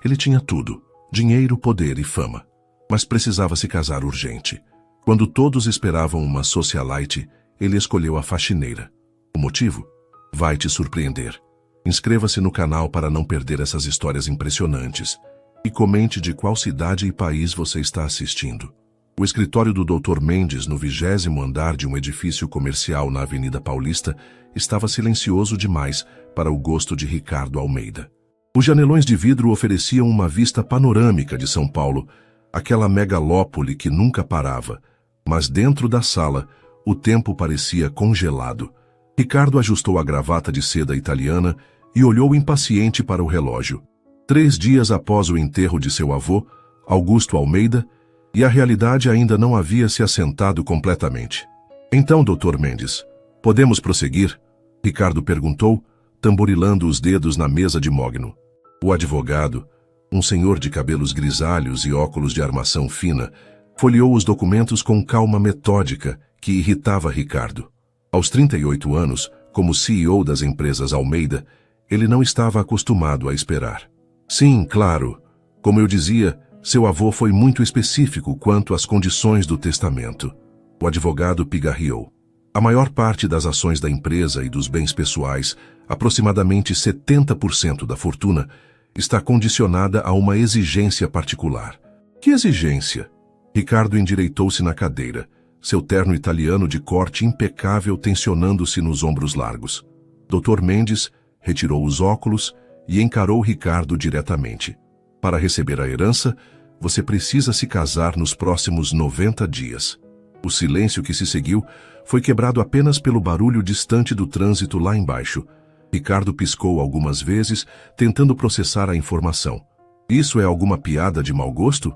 Ele tinha tudo: dinheiro, poder e fama. Mas precisava se casar urgente. Quando todos esperavam uma socialite, ele escolheu a faxineira. O motivo? Vai te surpreender. Inscreva-se no canal para não perder essas histórias impressionantes. E comente de qual cidade e país você está assistindo. O escritório do Dr. Mendes, no 20º andar de um edifício comercial na Avenida Paulista, estava silencioso demais para o gosto de Ricardo Almeida. Os janelões de vidro ofereciam uma vista panorâmica de São Paulo, aquela megalópole que nunca parava, mas dentro da sala, o tempo parecia congelado. Ricardo ajustou a gravata de seda italiana e olhou impaciente para o relógio. 3 dias após o enterro de seu avô, Augusto Almeida, e a realidade ainda não havia se assentado completamente. Então, Dr. Mendes, podemos prosseguir? Ricardo perguntou, tamborilando os dedos na mesa de mogno. O advogado, um senhor de cabelos grisalhos e óculos de armação fina, folheou os documentos com calma metódica que irritava Ricardo. Aos 38 anos, como CEO das empresas Almeida, ele não estava acostumado a esperar. Sim, claro. Como eu dizia, seu avô foi muito específico quanto às condições do testamento. O advogado pigarreou. A maior parte das ações da empresa e dos bens pessoais, aproximadamente 70% da fortuna, está condicionada a uma exigência particular. Que exigência? Ricardo endireitou-se na cadeira, seu terno italiano de corte impecável tensionando-se nos ombros largos. Dr. Mendes retirou os óculos e encarou Ricardo diretamente. Para receber a herança, você precisa se casar nos próximos 90 dias. O silêncio que se seguiu foi quebrado apenas pelo barulho distante do trânsito lá embaixo. Ricardo piscou algumas vezes, tentando processar a informação. Isso é alguma piada de mau gosto?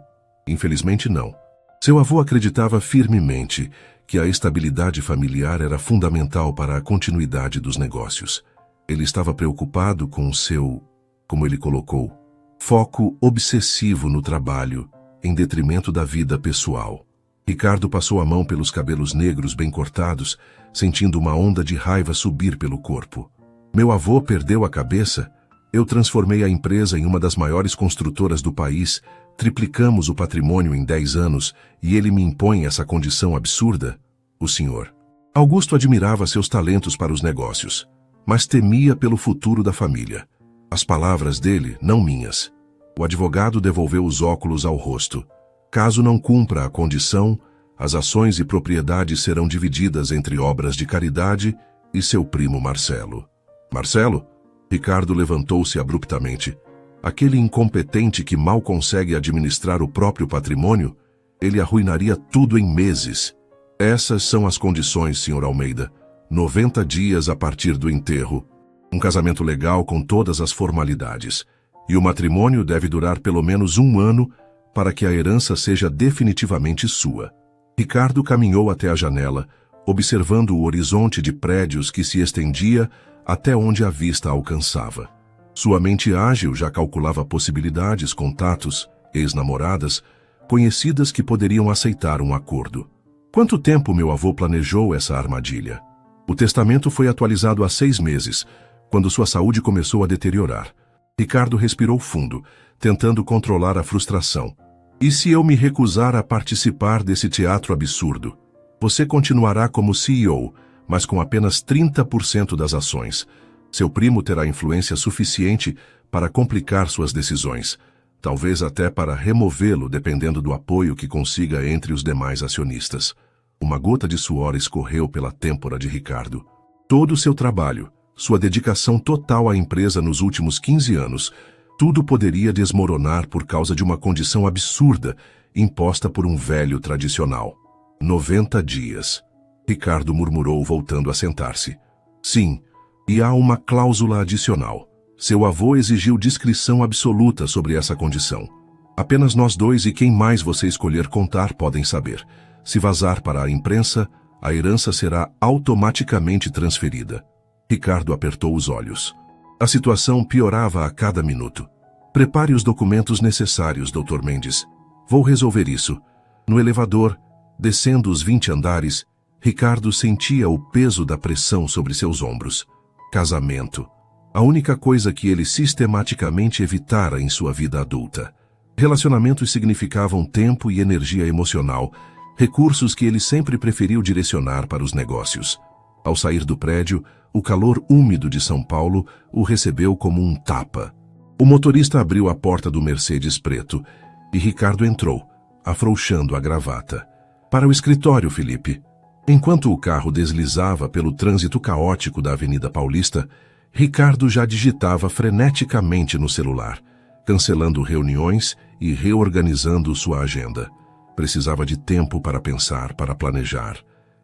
Infelizmente não. Seu avô acreditava firmemente que a estabilidade familiar era fundamental para a continuidade dos negócios. Ele estava preocupado com o seu, como ele colocou, foco obsessivo no trabalho, em detrimento da vida pessoal. Ricardo passou a mão pelos cabelos negros bem cortados, sentindo uma onda de raiva subir pelo corpo. Meu avô perdeu a cabeça? Eu transformei a empresa em uma das maiores construtoras do país, triplicamos o patrimônio em 10 anos e ele me impõe essa condição absurda? O senhor. Augusto admirava seus talentos para os negócios, mas temia pelo futuro da família. As palavras dele, não minhas. O advogado devolveu os óculos ao rosto. Caso não cumpra a condição, as ações e propriedades serão divididas entre obras de caridade e seu primo Marcelo. Marcelo? Ricardo levantou-se abruptamente. Aquele incompetente que mal consegue administrar o próprio patrimônio, ele arruinaria tudo em meses. Essas são as condições, Sr. Almeida. 90 dias a partir do enterro. Um casamento legal com todas as formalidades. E o matrimônio deve durar pelo menos 1 ano para que a herança seja definitivamente sua. Ricardo caminhou até a janela, observando o horizonte de prédios que se estendia até onde a vista alcançava. Sua mente ágil já calculava possibilidades, contatos, ex-namoradas, conhecidas que poderiam aceitar um acordo. Quanto tempo meu avô planejou essa armadilha? O testamento foi atualizado há 6 meses, quando sua saúde começou a deteriorar. Ricardo respirou fundo, tentando controlar a frustração. E se eu me recusar a participar desse teatro absurdo? Você continuará como CEO, mas com apenas 30% das ações. Seu primo terá influência suficiente para complicar suas decisões, talvez até para removê-lo dependendo do apoio que consiga entre os demais acionistas. Uma gota de suor escorreu pela têmpora de Ricardo. Todo o seu trabalho, sua dedicação total à empresa nos últimos 15 anos, tudo poderia desmoronar por causa de uma condição absurda imposta por um velho tradicional. 90 dias. Ricardo murmurou, voltando a sentar-se. Sim, e há uma cláusula adicional. Seu avô exigiu discrição absoluta sobre essa condição. Apenas nós dois e quem mais você escolher contar podem saber. Se vazar para a imprensa, a herança será automaticamente transferida. Ricardo apertou os olhos. A situação piorava a cada minuto. Prepare os documentos necessários, Dr. Mendes. Vou resolver isso. No elevador, descendo os 20 andares, Ricardo sentia o peso da pressão sobre seus ombros. Casamento. A única coisa que ele sistematicamente evitara em sua vida adulta. Relacionamentos significavam tempo e energia emocional, recursos que ele sempre preferiu direcionar para os negócios. Ao sair do prédio, o calor úmido de São Paulo o recebeu como um tapa. O motorista abriu a porta do Mercedes preto e Ricardo entrou, afrouxando a gravata. Para o escritório, Felipe. Enquanto o carro deslizava pelo trânsito caótico da Avenida Paulista, Ricardo já digitava freneticamente no celular, cancelando reuniões e reorganizando sua agenda. Precisava de tempo para pensar, para planejar.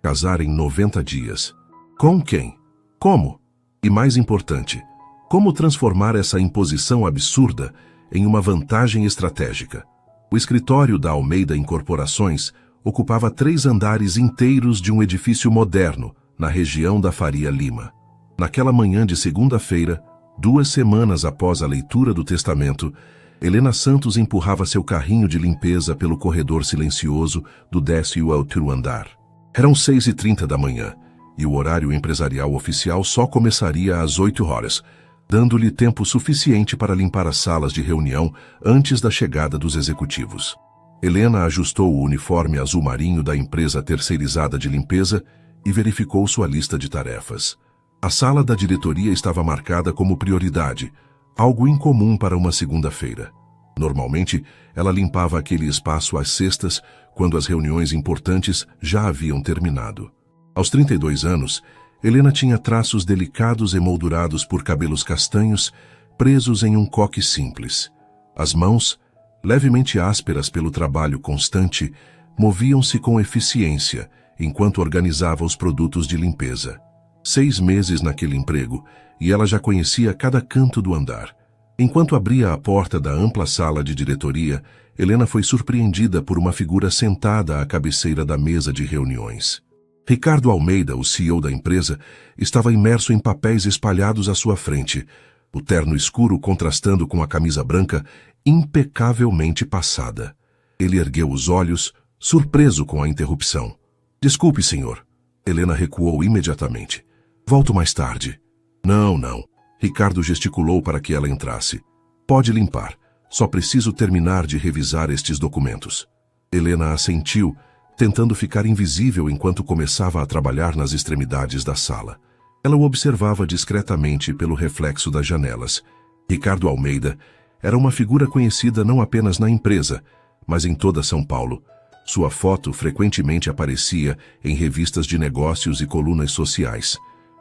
Casar em 90 dias. Com quem? Como? E mais importante, como transformar essa imposição absurda em uma vantagem estratégica? O escritório da Almeida Incorporações ocupava 3 andares inteiros de um edifício moderno, na região da Faria Lima. Naquela manhã de segunda-feira, 2 semanas após a leitura do testamento, Helena Santos empurrava seu carrinho de limpeza pelo corredor silencioso do 10º andar. Eram 6h30 da manhã, e o horário empresarial oficial só começaria às 8 horas, dando-lhe tempo suficiente para limpar as salas de reunião antes da chegada dos executivos. Helena ajustou o uniforme azul marinho da empresa terceirizada de limpeza e verificou sua lista de tarefas. A sala da diretoria estava marcada como prioridade, algo incomum para uma segunda-feira. Normalmente, ela limpava aquele espaço às sextas, quando as reuniões importantes já haviam terminado. Aos 32 anos, Helena tinha traços delicados emoldurados por cabelos castanhos, presos em um coque simples. As mãos, levemente ásperas pelo trabalho constante, moviam-se com eficiência enquanto organizava os produtos de limpeza. 6 meses naquele emprego, e ela já conhecia cada canto do andar. Enquanto abria a porta da ampla sala de diretoria, Helena foi surpreendida por uma figura sentada à cabeceira da mesa de reuniões. Ricardo Almeida, o CEO da empresa, estava imerso em papéis espalhados à sua frente, o terno escuro contrastando com a camisa branca impecavelmente passada. Ele ergueu os olhos, surpreso com a interrupção. "Desculpe, senhor." Helena recuou imediatamente. "Volto mais tarde." Não. Ricardo gesticulou para que ela entrasse. "Pode limpar. Só preciso terminar de revisar estes documentos." Helena assentiu, tentando ficar invisível enquanto começava a trabalhar nas extremidades da sala. Ela o observava discretamente pelo reflexo das janelas. Ricardo Almeida era uma figura conhecida não apenas na empresa, mas em toda São Paulo. Sua foto frequentemente aparecia em revistas de negócios e colunas sociais.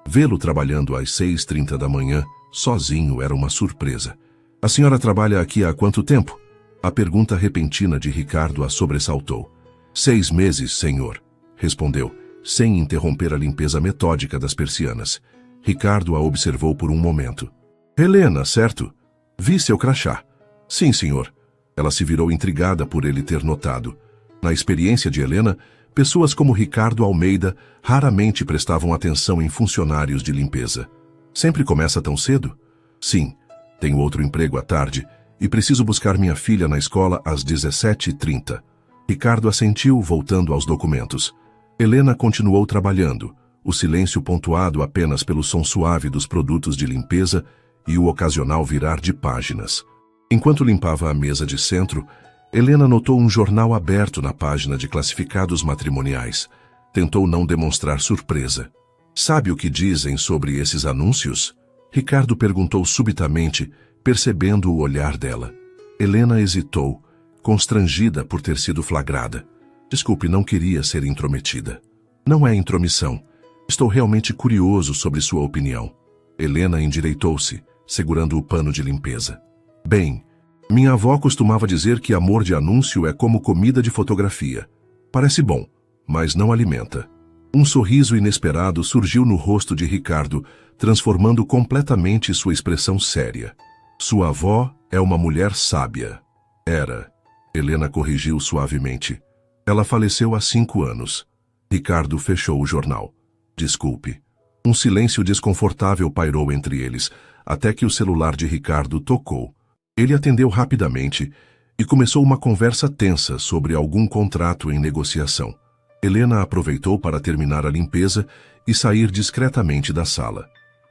Vê-lo trabalhando às 6h30 da manhã, sozinho, era uma surpresa. "A senhora trabalha aqui há quanto tempo?" A pergunta repentina de Ricardo a sobressaltou. 6 meses, senhor, respondeu, sem interromper a limpeza metódica das persianas. Ricardo a observou por um momento. "Helena, certo? Vi seu crachá." "Sim, senhor." Ela se virou intrigada por ele ter notado. Na experiência de Helena, pessoas como Ricardo Almeida raramente prestavam atenção em funcionários de limpeza. "Sempre começa tão cedo?" "Sim. Tenho outro emprego à tarde e preciso buscar minha filha na escola às 17h30. Ricardo assentiu, voltando aos documentos. Helena continuou trabalhando, o silêncio pontuado apenas pelo som suave dos produtos de limpeza e o ocasional virar de páginas. Enquanto limpava a mesa de centro, Helena notou um jornal aberto na página de classificados matrimoniais. Tentou não demonstrar surpresa. "Sabe o que dizem sobre esses anúncios?" Ricardo perguntou subitamente, percebendo o olhar dela. Helena hesitou, constrangida por ter sido flagrada. "Desculpe, não queria ser intrometida." "Não é intromissão. Estou realmente curioso sobre sua opinião." Helena endireitou-se, segurando o pano de limpeza. "Bem, minha avó costumava dizer que amor de anúncio é como comida de fotografia. Parece bom, mas não alimenta." Um sorriso inesperado surgiu no rosto de Ricardo, transformando completamente sua expressão séria. "Sua avó é uma mulher sábia." "Era." Helena corrigiu suavemente. "Ela faleceu há 5 anos." Ricardo fechou o jornal. "Desculpe." Um silêncio desconfortável pairou entre eles, até que o celular de Ricardo tocou. Ele atendeu rapidamente e começou uma conversa tensa sobre algum contrato em negociação. Helena aproveitou para terminar a limpeza e sair discretamente da sala.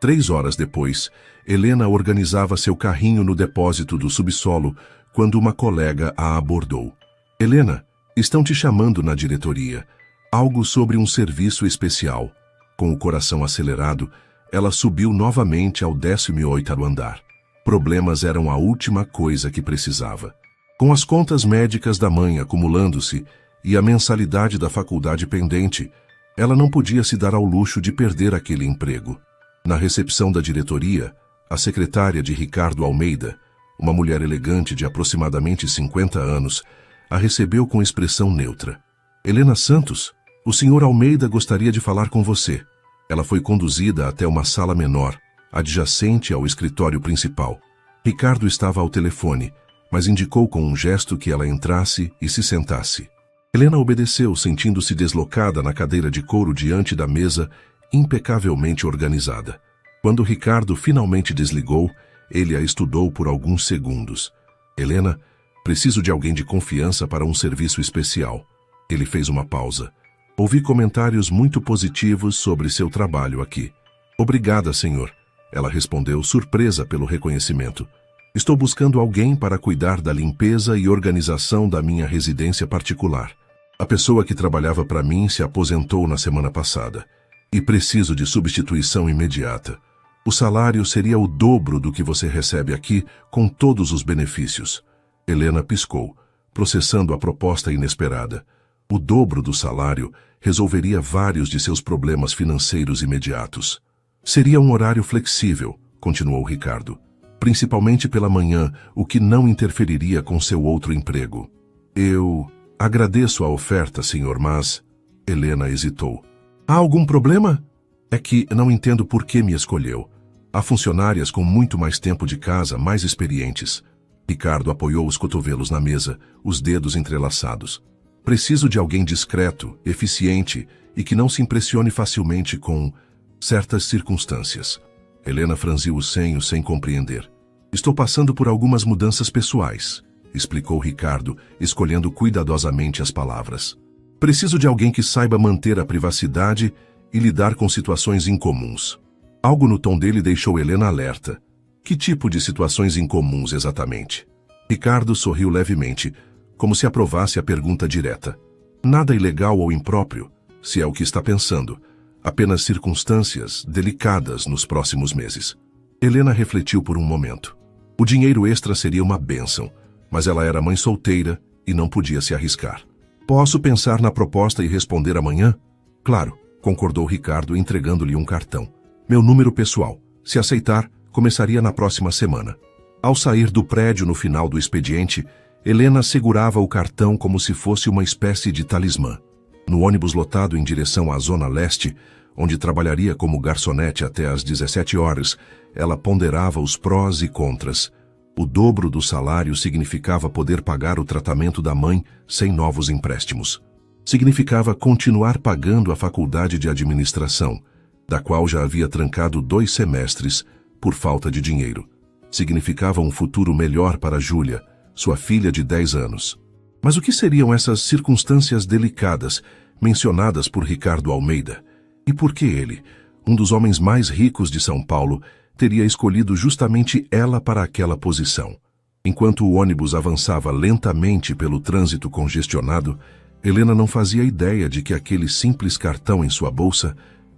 3 horas depois, Helena organizava seu carrinho no depósito do subsolo quando uma colega a abordou. Helena, estão te chamando na diretoria. Algo sobre um serviço especial. Com o coração acelerado, ela subiu novamente ao 18º andar. Problemas eram a última coisa que precisava. Com as contas médicas da mãe acumulando-se e a mensalidade da faculdade pendente, ela não podia se dar ao luxo de perder aquele emprego. Na recepção da diretoria, a secretária de Ricardo Almeida, uma mulher elegante de aproximadamente 50 anos, a recebeu com expressão neutra. Helena Santos, o senhor Almeida gostaria de falar com você. Ela foi conduzida até uma sala menor, adjacente ao escritório principal. Ricardo estava ao telefone, mas indicou com um gesto que ela entrasse e se sentasse. Helena obedeceu, sentindo-se deslocada na cadeira de couro diante da mesa, impecavelmente organizada. Quando Ricardo finalmente desligou, ele a estudou por alguns segundos. Helena, preciso de alguém de confiança para um serviço especial. Ele fez uma pausa. Ouvi comentários muito positivos sobre seu trabalho aqui. Obrigada, senhor. Ela respondeu, surpresa pelo reconhecimento. Estou buscando alguém para cuidar da limpeza e organização da minha residência particular. A pessoa que trabalhava para mim se aposentou na semana passada. E preciso de substituição imediata. O salário seria o dobro do que você recebe aqui, com todos os benefícios. Helena piscou, processando a proposta inesperada. O dobro do salário resolveria vários de seus problemas financeiros imediatos. Seria um horário flexível, continuou Ricardo, principalmente pela manhã, o que não interferiria com seu outro emprego. Eu agradeço a oferta, senhor, mas... Helena hesitou. Há algum problema? É que não entendo por que me escolheu. Há funcionárias com muito mais tempo de casa, mais experientes. Ricardo apoiou os cotovelos na mesa, os dedos entrelaçados. Preciso de alguém discreto, eficiente e que não se impressione facilmente com certas circunstâncias. Helena franziu os senhos sem compreender. Estou passando por algumas mudanças pessoais, explicou Ricardo, escolhendo cuidadosamente as palavras. Preciso de alguém que saiba manter a privacidade e lidar com situações incomuns. Algo no tom dele deixou Helena alerta. Que tipo de situações incomuns exatamente? Ricardo sorriu levemente, como se aprovasse a pergunta direta. Nada ilegal ou impróprio, se é o que está pensando. Apenas circunstâncias delicadas nos próximos meses. Helena refletiu por um momento. O dinheiro extra seria uma bênção, mas ela era mãe solteira e não podia se arriscar. Posso pensar na proposta e responder amanhã? Claro, concordou Ricardo, entregando-lhe um cartão. Meu número pessoal. Se aceitar, começaria na próxima semana. Ao sair do prédio no final do expediente, Helena segurava o cartão como se fosse uma espécie de talismã. No ônibus lotado em direção à Zona Leste, onde trabalharia como garçonete até às 17 horas, ela ponderava os prós e contras. O dobro do salário significava poder pagar o tratamento da mãe sem novos empréstimos. Significava continuar pagando a faculdade de administração, da qual já havia trancado 2 semestres por falta de dinheiro. Significava um futuro melhor para Júlia, sua filha de 10 anos. Mas o que seriam essas circunstâncias delicadas mencionadas por Ricardo Almeida? E por que ele, um dos homens mais ricos de São Paulo, teria escolhido justamente ela para aquela posição? Enquanto o ônibus avançava lentamente pelo trânsito congestionado, Helena não fazia ideia de que aquele simples cartão em sua bolsa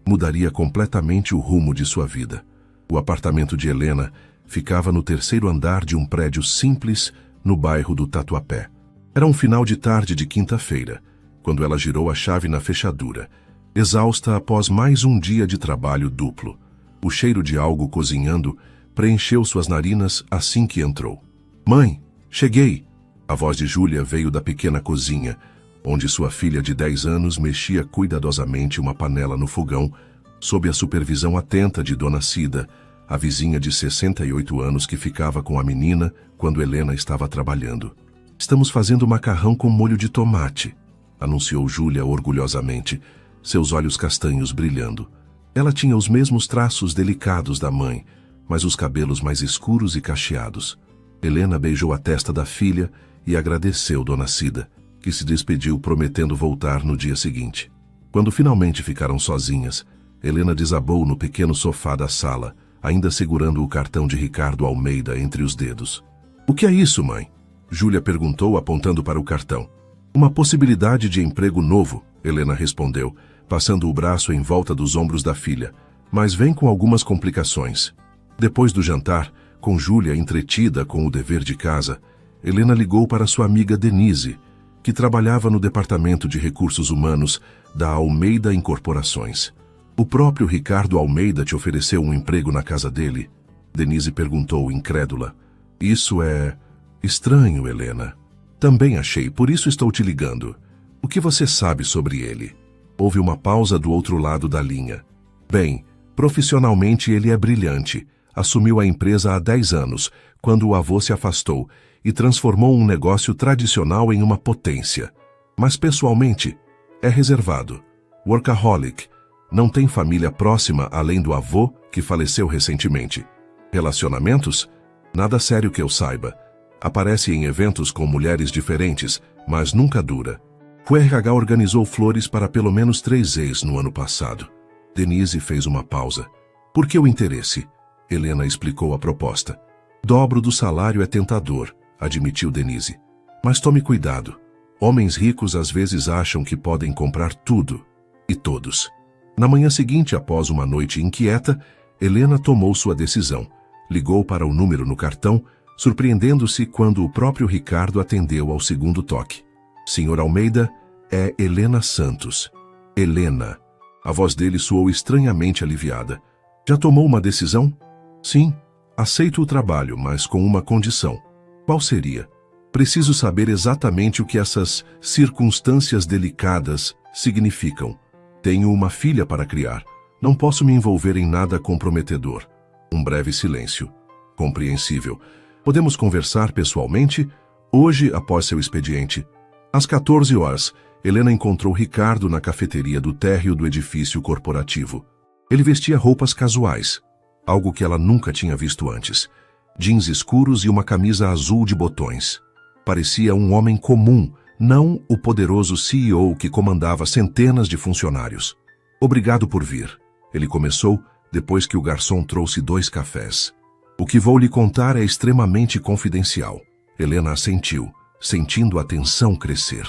mudaria completamente o rumo de sua vida. O apartamento de Helena ficava no 3º andar de um prédio simples no bairro do Tatuapé. Era um final de tarde de quinta-feira, quando ela girou a chave na fechadura, exausta após mais um dia de trabalho duplo. O cheiro de algo cozinhando preencheu suas narinas assim que entrou. Mãe, cheguei! A voz de Júlia veio da pequena cozinha, onde sua filha de 10 anos mexia cuidadosamente uma panela no fogão, sob a supervisão atenta de Dona Cida, a vizinha de 68 anos que ficava com a menina quando Helena estava trabalhando. Estamos fazendo macarrão com molho de tomate, anunciou Júlia orgulhosamente, seus olhos castanhos brilhando. Ela tinha os mesmos traços delicados da mãe, mas os cabelos mais escuros e cacheados. Helena beijou a testa da filha e agradeceu Dona Cida, que se despediu prometendo voltar no dia seguinte. Quando finalmente ficaram sozinhas, Helena desabou no pequeno sofá da sala, ainda segurando o cartão de Ricardo Almeida entre os dedos. O que é isso, mãe? Júlia perguntou, apontando para o cartão. Uma possibilidade de emprego novo, Helena respondeu, passando o braço em volta dos ombros da filha, mas vem com algumas complicações. Depois do jantar, com Júlia entretida com o dever de casa, Helena ligou para sua amiga Denise, que trabalhava no Departamento de Recursos Humanos da Almeida Incorporações. O próprio Ricardo Almeida te ofereceu um emprego na casa dele? Denise perguntou, incrédula. Isso é estranho, Helena. Também achei, por isso estou te ligando. O que você sabe sobre ele? Houve uma pausa do outro lado da linha. Bem, profissionalmente ele é brilhante. Assumiu a empresa há 10 anos, quando o avô se afastou, e transformou um negócio tradicional em uma potência. Mas pessoalmente, é reservado. Workaholic. Não tem família próxima além do avô, que faleceu recentemente. Relacionamentos? Nada sério que eu saiba. Aparece em eventos com mulheres diferentes, mas nunca dura. O RH organizou flores para pelo menos 3 ex no ano passado. Denise fez uma pausa. Por que o interesse? Helena explicou a proposta. Dobro do salário é tentador, admitiu Denise. Mas tome cuidado. Homens ricos às vezes acham que podem comprar tudo. E todos. Na manhã seguinte, após uma noite inquieta, Helena tomou sua decisão. Ligou para o número no cartão, surpreendendo-se quando o próprio Ricardo atendeu ao segundo toque. Senhor Almeida, é Helena Santos. Helena. A voz dele soou estranhamente aliviada. Já tomou uma decisão? Sim. Aceito o trabalho, mas com uma condição. Qual seria? Preciso saber exatamente o que essas circunstâncias delicadas significam. Tenho uma filha para criar. Não posso me envolver em nada comprometedor. Um breve silêncio. Compreensível. Podemos conversar pessoalmente? Hoje, após seu expediente. Às 14 horas, Helena encontrou Ricardo na cafeteria do térreo do edifício corporativo. Ele vestia roupas casuais, algo que ela nunca tinha visto antes. Jeans escuros e uma camisa azul de botões. Parecia um homem comum, não o poderoso CEO que comandava centenas de funcionários. Obrigado por vir. Ele começou, depois que o garçom trouxe 2 cafés. O que vou lhe contar é extremamente confidencial. Helena assentiu, sentindo a tensão crescer.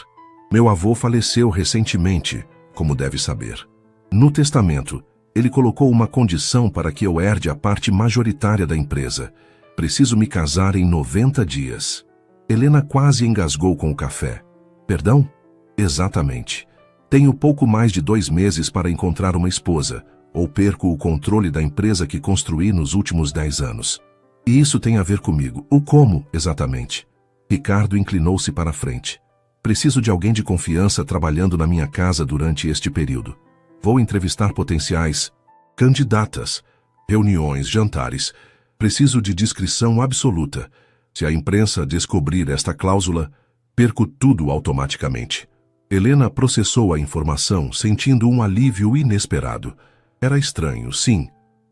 Meu avô faleceu recentemente, como deve saber. No testamento, ele colocou uma condição para que eu herde a parte majoritária da empresa. Preciso me casar em 90 dias. Helena quase engasgou com o café. Perdão? Exatamente. Tenho pouco mais de 2 meses para encontrar uma esposa, ou perco o controle da empresa que construí nos últimos 10 anos. E isso tem a ver comigo. O como, exatamente? Ricardo inclinou-se para a frente. Preciso de alguém de confiança trabalhando na minha casa durante este período. Vou entrevistar potenciais candidatas, reuniões, jantares. Preciso de discrição absoluta. Se a imprensa descobrir esta cláusula, perco tudo automaticamente. Helena processou a informação, sentindo um alívio inesperado. Era estranho, sim,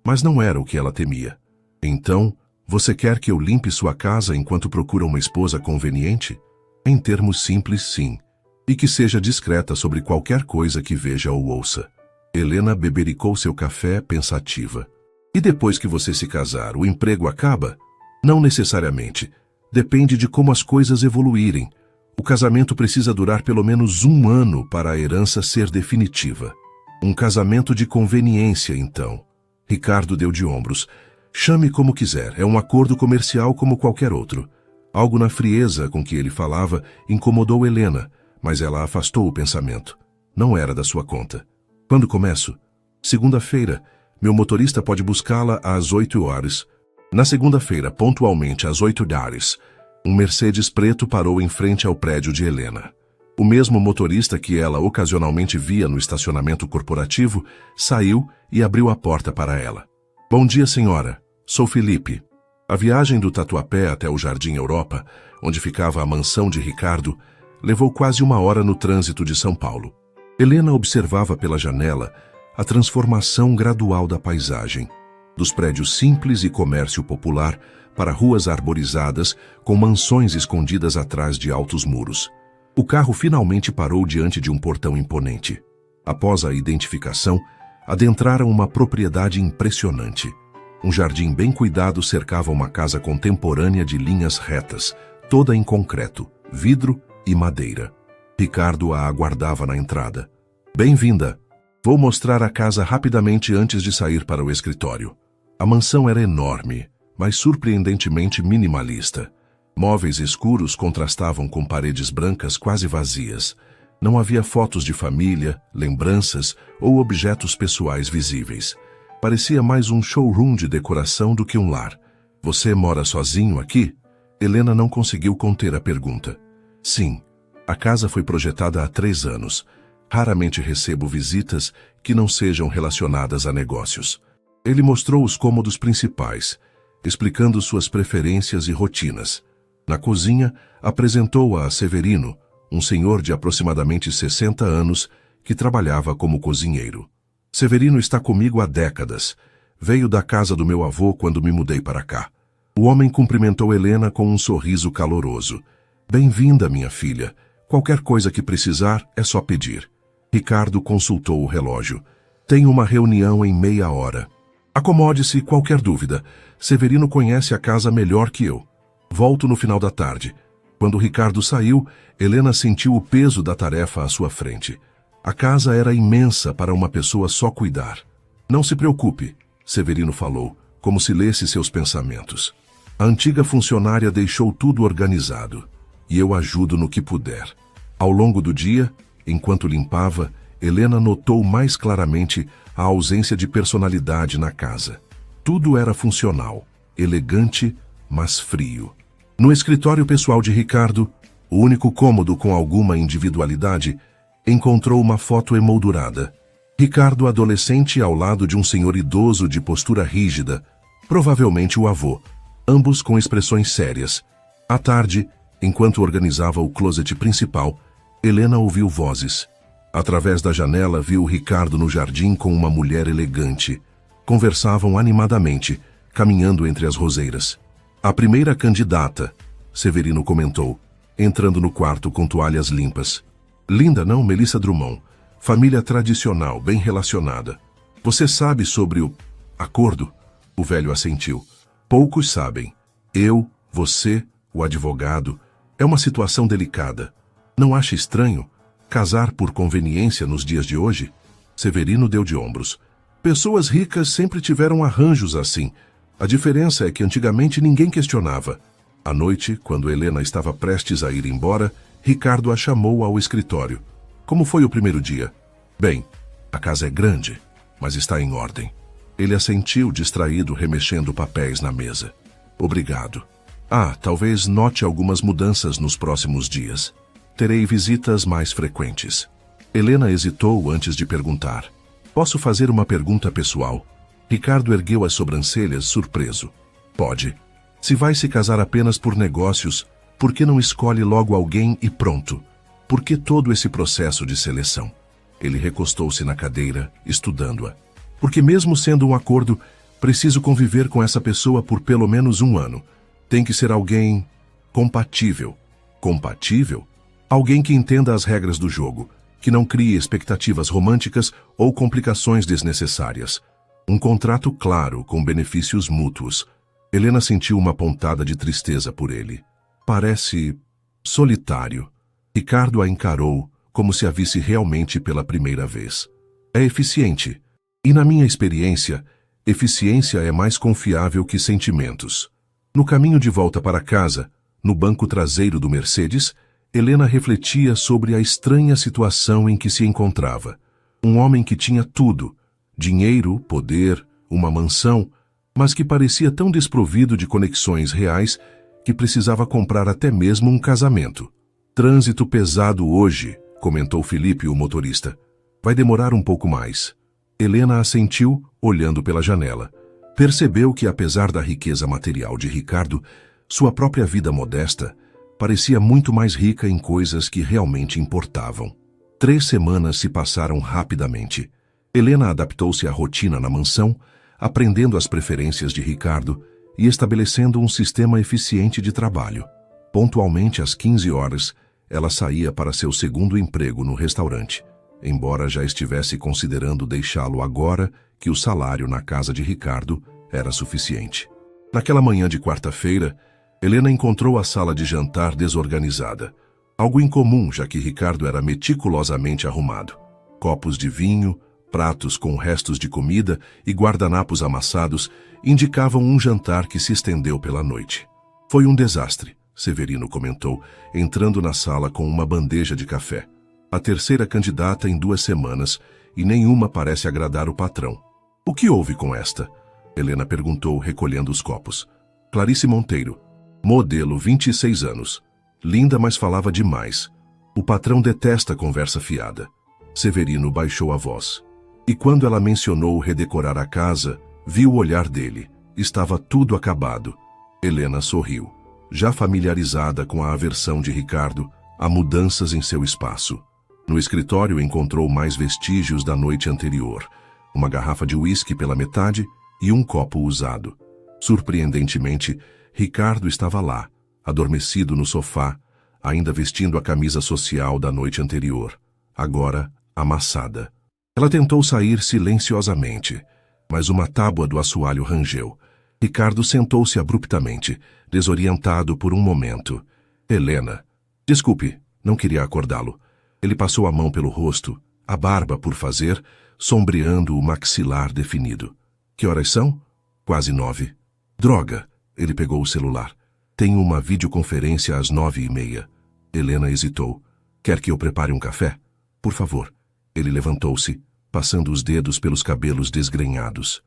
mas não era o que ela temia. Então, você quer que eu limpe sua casa enquanto procura uma esposa conveniente? Em termos simples, sim. E que seja discreta sobre qualquer coisa que veja ou ouça. Helena bebericou seu café pensativa. E depois que você se casar, o emprego acaba? Não necessariamente. Depende de como as coisas evoluírem. O casamento precisa durar pelo menos 1 ano para a herança ser definitiva. Um casamento de conveniência, então. Ricardo deu de ombros. Chame como quiser, é um acordo comercial como qualquer outro. Algo na frieza com que ele falava incomodou Helena, mas ela afastou o pensamento. Não era da sua conta. Quando começo? Segunda-feira. Meu motorista pode buscá-la às 8 horas. Na segunda-feira, pontualmente às 8 horas, um Mercedes preto parou em frente ao prédio de Helena. O mesmo motorista que ela ocasionalmente via no estacionamento corporativo saiu e abriu a porta para ela. Bom dia, senhora. Sou Felipe. A viagem do Tatuapé até o Jardim Europa, onde ficava a mansão de Ricardo, levou quase 1 hora no trânsito de São Paulo. Helena observava pela janela a transformação gradual da paisagem, dos prédios simples e comércio popular para ruas arborizadas com mansões escondidas atrás de altos muros. O carro finalmente parou diante de um portão imponente. Após a identificação, Adentraram uma propriedade impressionante. Um jardim bem cuidado cercava uma casa contemporânea de linhas retas, toda em concreto, vidro e madeira. Ricardo a aguardava na entrada. Bem-vinda! Vou mostrar a casa rapidamente antes de sair para o escritório. A mansão era enorme, mas surpreendentemente minimalista. Móveis escuros contrastavam com paredes brancas quase vazias. Não havia fotos de família, lembranças ou objetos pessoais visíveis. Parecia mais um showroom de decoração do que um lar. Você mora sozinho aqui? Helena não conseguiu conter a pergunta. Sim, a casa foi projetada há 3 anos. Raramente recebo visitas que não sejam relacionadas a negócios. Ele mostrou os cômodos principais, explicando suas preferências e rotinas. Na cozinha, apresentou-a a Severino, um senhor de aproximadamente 60 anos que trabalhava como cozinheiro. Severino está comigo há décadas. Veio da casa do meu avô quando me mudei para cá. O homem cumprimentou Helena com um sorriso caloroso. Bem-vinda, minha filha. Qualquer coisa que precisar, é só pedir. Ricardo consultou o relógio. Tenho uma reunião em meia hora. Acomode-se, qualquer dúvida. Severino conhece a casa melhor que eu. Volto no final da tarde. Quando Ricardo saiu, Helena sentiu o peso da tarefa à sua frente. A casa era imensa para uma pessoa só cuidar. Não se preocupe, Severino falou, como se lesse seus pensamentos. A antiga funcionária deixou tudo organizado, e eu ajudo no que puder. Ao longo do dia, enquanto limpava, Helena notou mais claramente a ausência de personalidade na casa. Tudo era funcional, elegante, mas frio. No escritório pessoal de Ricardo, o único cômodo com alguma individualidade, encontrou uma foto emoldurada. Ricardo adolescente ao lado de um senhor idoso de postura rígida, provavelmente o avô, ambos com expressões sérias. À tarde, enquanto organizava o closet principal, Helena ouviu vozes. Através da janela viu Ricardo no jardim com uma mulher elegante. Conversavam animadamente, caminhando entre as roseiras. A primeira candidata, Severino comentou, entrando no quarto com toalhas limpas. Linda, não, Melissa Drummond? Família tradicional, bem relacionada. Você sabe sobre o acordo? O velho assentiu. Poucos sabem. Eu, você, o advogado. É uma situação delicada. Não acha estranho casar por conveniência nos dias de hoje? Severino deu de ombros. Pessoas ricas sempre tiveram arranjos assim. A diferença é que antigamente ninguém questionava. À noite, quando Helena estava prestes a ir embora, Ricardo a chamou ao escritório. Como foi o primeiro dia? Bem, a casa é grande, mas está em ordem. Ele assentiu, distraído, remexendo papéis na mesa. Obrigado. Talvez note algumas mudanças nos próximos dias. Terei visitas mais frequentes. Helena hesitou antes de perguntar. Posso fazer uma pergunta pessoal? Ricardo ergueu as sobrancelhas, surpreso. Pode. Se vai se casar apenas por negócios, por que não escolhe logo alguém e pronto? Por que todo esse processo de seleção? Ele recostou-se na cadeira, estudando-a. Porque mesmo sendo um acordo, preciso conviver com essa pessoa por pelo menos 1 ano. Tem que ser alguém compatível. Compatível? Alguém que entenda as regras do jogo, que não crie expectativas românticas ou complicações desnecessárias. Um contrato claro, com benefícios mútuos. Helena sentiu uma pontada de tristeza por ele. Parece solitário. Ricardo a encarou como se a visse realmente pela primeira vez. É eficiente. E na minha experiência, eficiência é mais confiável que sentimentos. No caminho de volta para casa, no banco traseiro do Mercedes, Helena refletia sobre a estranha situação em que se encontrava. Um homem que tinha tudo, dinheiro, poder, uma mansão, mas que parecia tão desprovido de conexões reais que precisava comprar até mesmo um casamento. Trânsito pesado hoje, comentou Felipe, o motorista. Vai demorar um pouco mais. Helena assentiu, olhando pela janela. Percebeu que, apesar da riqueza material de Ricardo, sua própria vida modesta parecia muito mais rica em coisas que realmente importavam. 3 semanas se passaram rapidamente. Helena adaptou-se à rotina na mansão, aprendendo as preferências de Ricardo e estabelecendo um sistema eficiente de trabalho. Pontualmente às 15 horas, ela saía para seu segundo emprego no restaurante. embora já estivesse considerando deixá-lo agora que o salário na casa de Ricardo era suficiente. Naquela manhã de quarta-feira, Helena encontrou a sala de jantar desorganizada. Algo incomum, já que Ricardo era meticulosamente arrumado. Copos de vinho, pratos com restos de comida e guardanapos amassados indicavam um jantar que se estendeu pela noite. Foi um desastre, Severino comentou, entrando na sala com uma bandeja de café. A terceira candidata em 2 semanas e nenhuma parece agradar o patrão. O que houve com esta? Helena perguntou, recolhendo os copos. Clarice Monteiro, modelo 26 anos. Linda, mas falava demais. O patrão detesta conversa fiada. Severino baixou a voz. E quando ela mencionou redecorar a casa, viu o olhar dele. Estava tudo acabado. Helena sorriu. Já familiarizada com a aversão de Ricardo, há mudanças em seu espaço. No escritório encontrou mais vestígios da noite anterior. Uma garrafa de uísque pela metade e um copo usado. Surpreendentemente, Ricardo estava lá, adormecido no sofá, ainda vestindo a camisa social da noite anterior, agora amassada. Ela tentou sair silenciosamente, mas uma tábua do assoalho rangeu. Ricardo sentou-se abruptamente, desorientado por um momento. Helena. Desculpe, não queria acordá-lo. Ele passou a mão pelo rosto, a barba por fazer, sombreando o maxilar definido. Que horas são? Quase 9. Droga! Ele pegou o celular. Tenho uma videoconferência às 9h30. Helena hesitou. Quer que eu prepare um café? Por favor. Ele levantou-se, passando os dedos pelos cabelos desgrenhados.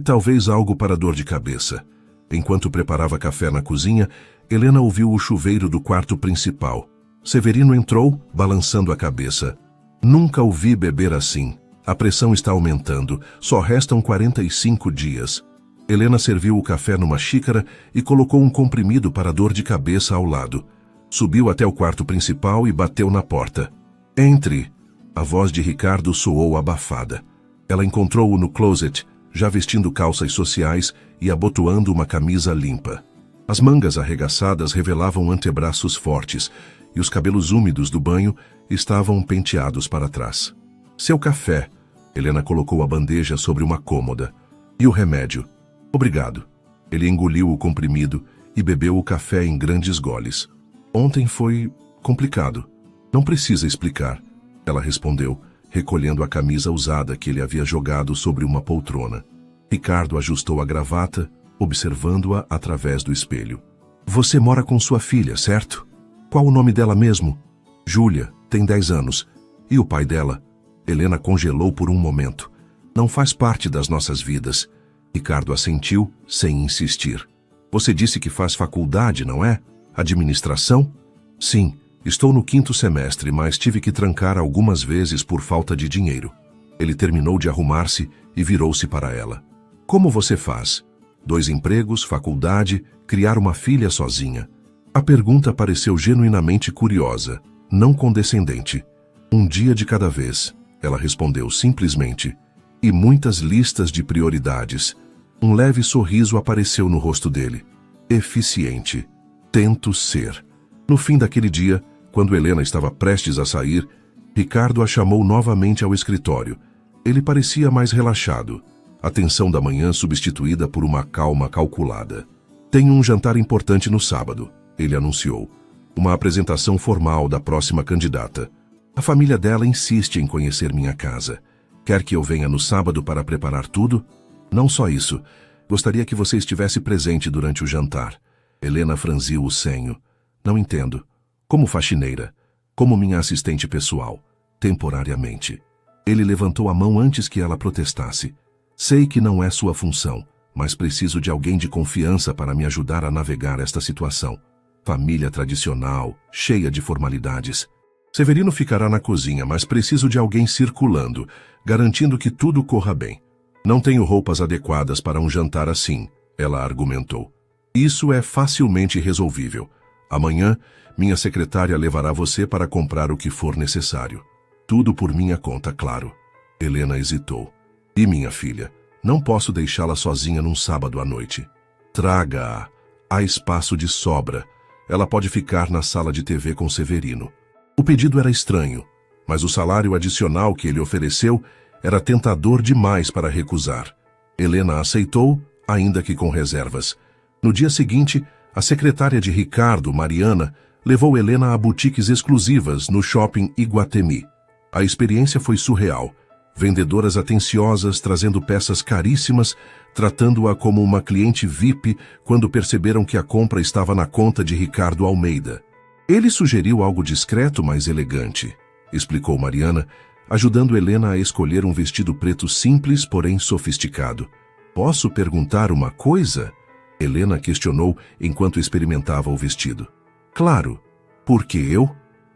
Talvez algo para dor de cabeça. Enquanto preparava café na cozinha, Helena ouviu o chuveiro do quarto principal. Severino entrou, balançando a cabeça. Nunca o vi beber assim. A pressão está aumentando. Só restam 45 dias. Helena serviu o café numa xícara e colocou um comprimido para dor de cabeça ao lado. Subiu até o quarto principal e bateu na porta. Entre! A voz de Ricardo soou abafada. Ela encontrou-o no closet, já vestindo calças sociais e abotoando uma camisa limpa. As mangas arregaçadas revelavam antebraços fortes e os cabelos úmidos do banho estavam penteados para trás. Seu café. Helena colocou a bandeja sobre uma cômoda. E o remédio? Obrigado. Ele engoliu o comprimido e bebeu o café em grandes goles. Ontem foi complicado. Não precisa explicar. Ela respondeu, recolhendo a camisa usada que ele havia jogado sobre uma poltrona. Ricardo ajustou a gravata, observando-a através do espelho. Você mora com sua filha, certo? Qual o nome dela mesmo? Júlia, tem 10 anos. E o pai dela? Helena congelou por um momento. Não faz parte das nossas vidas. Ricardo assentiu, sem insistir. Você disse que faz faculdade, não é? Administração? Sim, estou no 5º semestre, mas tive que trancar algumas vezes por falta de dinheiro. Ele terminou de arrumar-se e virou-se para ela. Como você faz? 2 empregos, faculdade, criar uma filha sozinha. A pergunta pareceu genuinamente curiosa, não condescendente. Um dia de cada vez, ela respondeu simplesmente. E muitas listas de prioridades. Um leve sorriso apareceu no rosto dele. Eficiente. Tento ser. No fim daquele dia, quando Helena estava prestes a sair, Ricardo a chamou novamente ao escritório. Ele parecia mais relaxado. A tensão da manhã substituída por uma calma calculada. Tenho um jantar importante no sábado, ele anunciou. Uma apresentação formal da próxima candidata. A família dela insiste em conhecer minha casa. Quer que eu venha no sábado para preparar tudo? Não só isso. Gostaria que você estivesse presente durante o jantar. Helena franziu o senho. Não entendo. Como faxineira. Como minha assistente pessoal. Temporariamente. Ele levantou a mão antes que ela protestasse. Sei que não é sua função, mas preciso de alguém de confiança para me ajudar a navegar esta situação. Família tradicional, cheia de formalidades. Severino ficará na cozinha, mas preciso de alguém circulando, garantindo que tudo corra bem. Não tenho roupas adequadas para um jantar assim, ela argumentou. Isso é facilmente resolvível. Amanhã, minha secretária levará você para comprar o que for necessário. Tudo por minha conta, claro. Helena hesitou. E minha filha? Não posso deixá-la sozinha num sábado à noite. Traga-a. Há espaço de sobra. Ela pode ficar na sala de TV com Severino. O pedido era estranho. mas o salário adicional que ele ofereceu era tentador demais para recusar. Helena aceitou, ainda que com reservas. No dia seguinte, a secretária de Ricardo, Mariana, levou Helena a boutiques exclusivas no shopping Iguatemi. A experiência foi surreal. Vendedoras atenciosas trazendo peças caríssimas, tratando-a como uma cliente VIP quando perceberam que a compra estava na conta de Ricardo Almeida. Ele sugeriu algo discreto, mas elegante, explicou Mariana, ajudando Helena a escolher um vestido preto simples, porém sofisticado. Posso perguntar uma coisa? Helena questionou enquanto experimentava o vestido. Claro. Por que eu?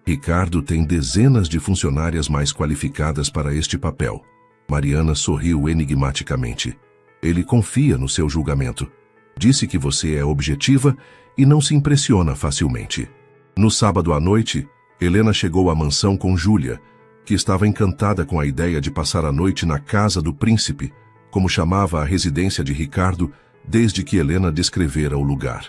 Ricardo tem dezenas de funcionárias mais qualificadas para este papel. Mariana sorriu enigmaticamente. Ele confia no seu julgamento. Disse que você é objetiva e não se impressiona facilmente. No sábado à noite, Helena chegou à mansão com Júlia, que estava encantada com a ideia de passar a noite na casa do príncipe, como chamava a residência de Ricardo desde que Helena descrevera o lugar.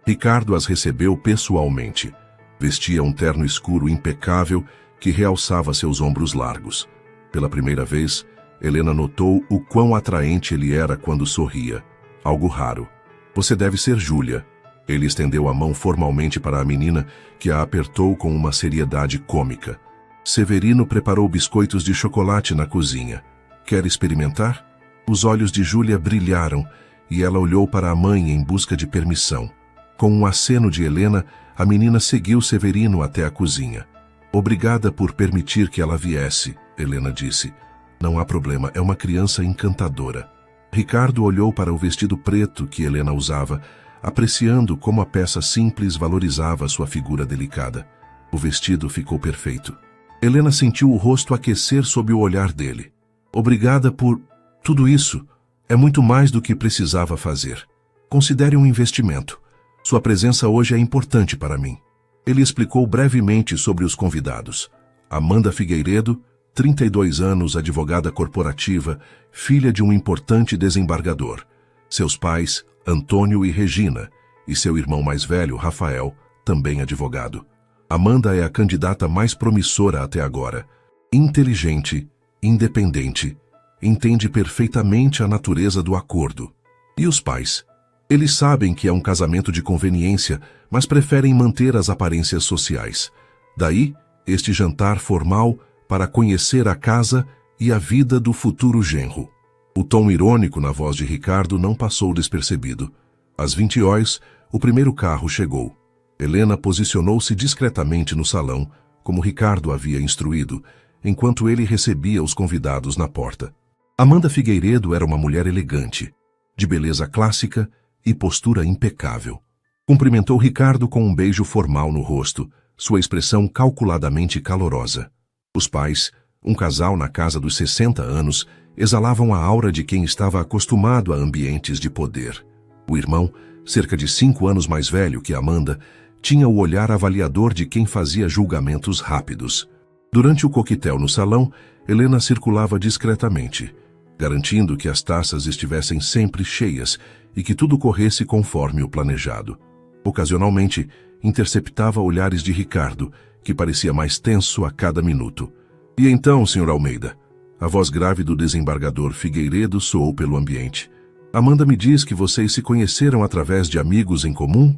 Ricardo as recebeu pessoalmente. Vestia um terno escuro impecável que realçava seus ombros largos. Pela primeira vez, Helena notou o quão atraente ele era quando sorria. Algo raro. Você deve ser Júlia. Ele estendeu a mão formalmente para a menina, que a apertou com uma seriedade cômica. Severino preparou biscoitos de chocolate na cozinha. Quer experimentar? Os olhos de Júlia brilharam e ela olhou para a mãe em busca de permissão. Com um aceno de Helena, a menina seguiu Severino até a cozinha. Obrigada por permitir que ela viesse, Helena disse. Não há problema, é uma criança encantadora. Ricardo olhou para o vestido preto que Helena usava, apreciando como a peça simples valorizava sua figura delicada. O vestido ficou perfeito. Helena sentiu o rosto aquecer sob o olhar dele. Obrigada por tudo isso. É muito mais do que precisava fazer. Considere um investimento. Sua presença hoje é importante para mim. Ele explicou brevemente sobre os convidados. Amanda Figueiredo, 32 anos, advogada corporativa, filha de um importante desembargador. Seus pais, Antônio e Regina, e seu irmão mais velho, Rafael, também advogado. Amanda é a candidata mais promissora até agora. Inteligente, independente, entende perfeitamente a natureza do acordo. E os pais? Eles sabem que é um casamento de conveniência, mas preferem manter as aparências sociais. Daí, este jantar formal para conhecer a casa e a vida do futuro genro. O tom irônico na voz de Ricardo não passou despercebido. Às 20h, o primeiro carro chegou. Helena posicionou-se discretamente no salão, como Ricardo havia instruído, enquanto ele recebia os convidados na porta. Amanda Figueiredo era uma mulher elegante, de beleza clássica e postura impecável. Cumprimentou Ricardo com um beijo formal no rosto, sua expressão calculadamente calorosa. Os pais, um casal na casa dos 60 anos, exalavam a aura de quem estava acostumado a ambientes de poder. O irmão, cerca de 5 anos mais velho que Amanda, tinha o olhar avaliador de quem fazia julgamentos rápidos. Durante o coquetel no salão, Helena circulava discretamente, garantindo que as taças estivessem sempre cheias e que tudo corresse conforme o planejado. Ocasionalmente, interceptava olhares de Ricardo, que parecia mais tenso a cada minuto. E então, Sr. Almeida? A voz grave do desembargador Figueiredo soou pelo ambiente. Amanda me diz que vocês se conheceram através de amigos em comum?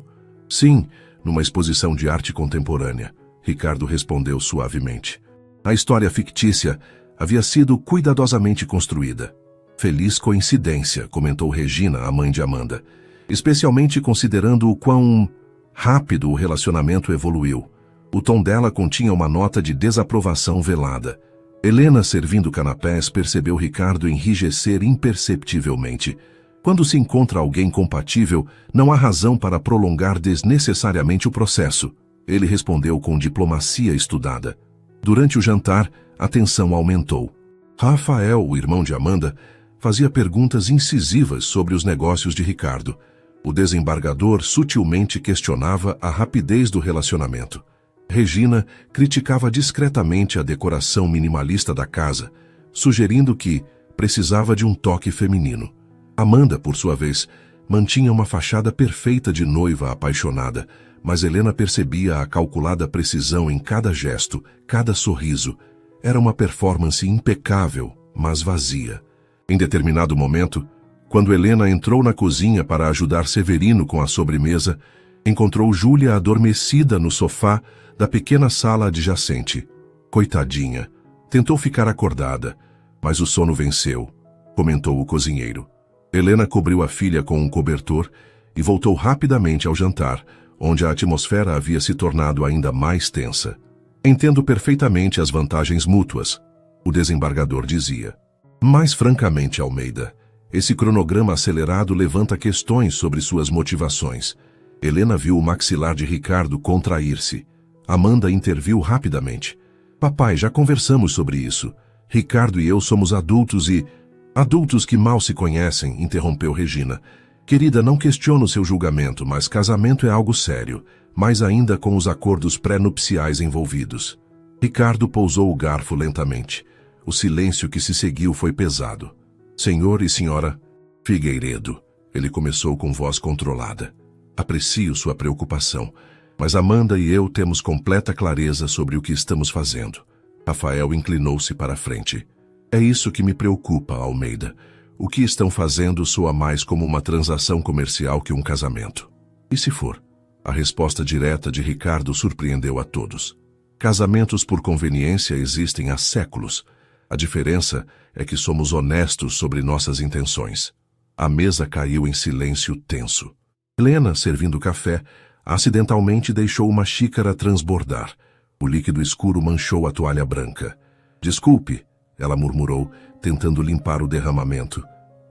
Sim, numa exposição de arte contemporânea, Ricardo respondeu suavemente. A história fictícia havia sido cuidadosamente construída. Feliz coincidência, comentou Regina, a mãe de Amanda, especialmente considerando o quão rápido o relacionamento evoluiu. O tom dela continha uma nota de desaprovação velada. Helena, servindo canapés, percebeu Ricardo enrijecer imperceptivelmente. Quando se encontra alguém compatível, não há razão para prolongar desnecessariamente o processo. Ele respondeu com diplomacia estudada. Durante o jantar, a tensão aumentou. Rafael, o irmão de Amanda, fazia perguntas incisivas sobre os negócios de Ricardo. O desembargador sutilmente questionava a rapidez do relacionamento. Regina criticava discretamente a decoração minimalista da casa, sugerindo que precisava de um toque feminino. Amanda, por sua vez, mantinha uma fachada perfeita de noiva apaixonada, mas Helena percebia a calculada precisão em cada gesto, cada sorriso. Era uma performance impecável, mas vazia. Em determinado momento, quando Helena entrou na cozinha para ajudar Severino com a sobremesa, encontrou Júlia adormecida no sofá da pequena sala adjacente. Coitadinha, tentou ficar acordada, mas o sono venceu, comentou o cozinheiro. Helena cobriu a filha com um cobertor e voltou rapidamente ao jantar, onde a atmosfera havia se tornado ainda mais tensa. Entendo perfeitamente as vantagens mútuas, o desembargador dizia. Mas francamente, Almeida, esse cronograma acelerado levanta questões sobre suas motivações. Helena viu o maxilar de Ricardo contrair-se. Amanda interviu rapidamente. Papai, já conversamos sobre isso. Ricardo e eu somos adultos e... Adultos que mal se conhecem, interrompeu Regina. Querida, não questiono seu julgamento, mas casamento é algo sério, mais ainda com os acordos pré-nupciais envolvidos. Ricardo pousou o garfo lentamente. O silêncio que se seguiu foi pesado. Senhor e senhora Figueiredo, ele começou com voz controlada. Aprecio sua preocupação, mas Amanda e eu temos completa clareza sobre o que estamos fazendo. Rafael inclinou-se para a frente. É isso que me preocupa, Almeida. O que estão fazendo soa mais como uma transação comercial que um casamento. E se for? A resposta direta de Ricardo surpreendeu a todos. Casamentos por conveniência existem há séculos. A diferença é que somos honestos sobre nossas intenções. A mesa caiu em silêncio tenso. Helena, servindo café, acidentalmente deixou uma xícara transbordar. O líquido escuro manchou a toalha branca. Desculpe, ela murmurou, tentando limpar o derramamento.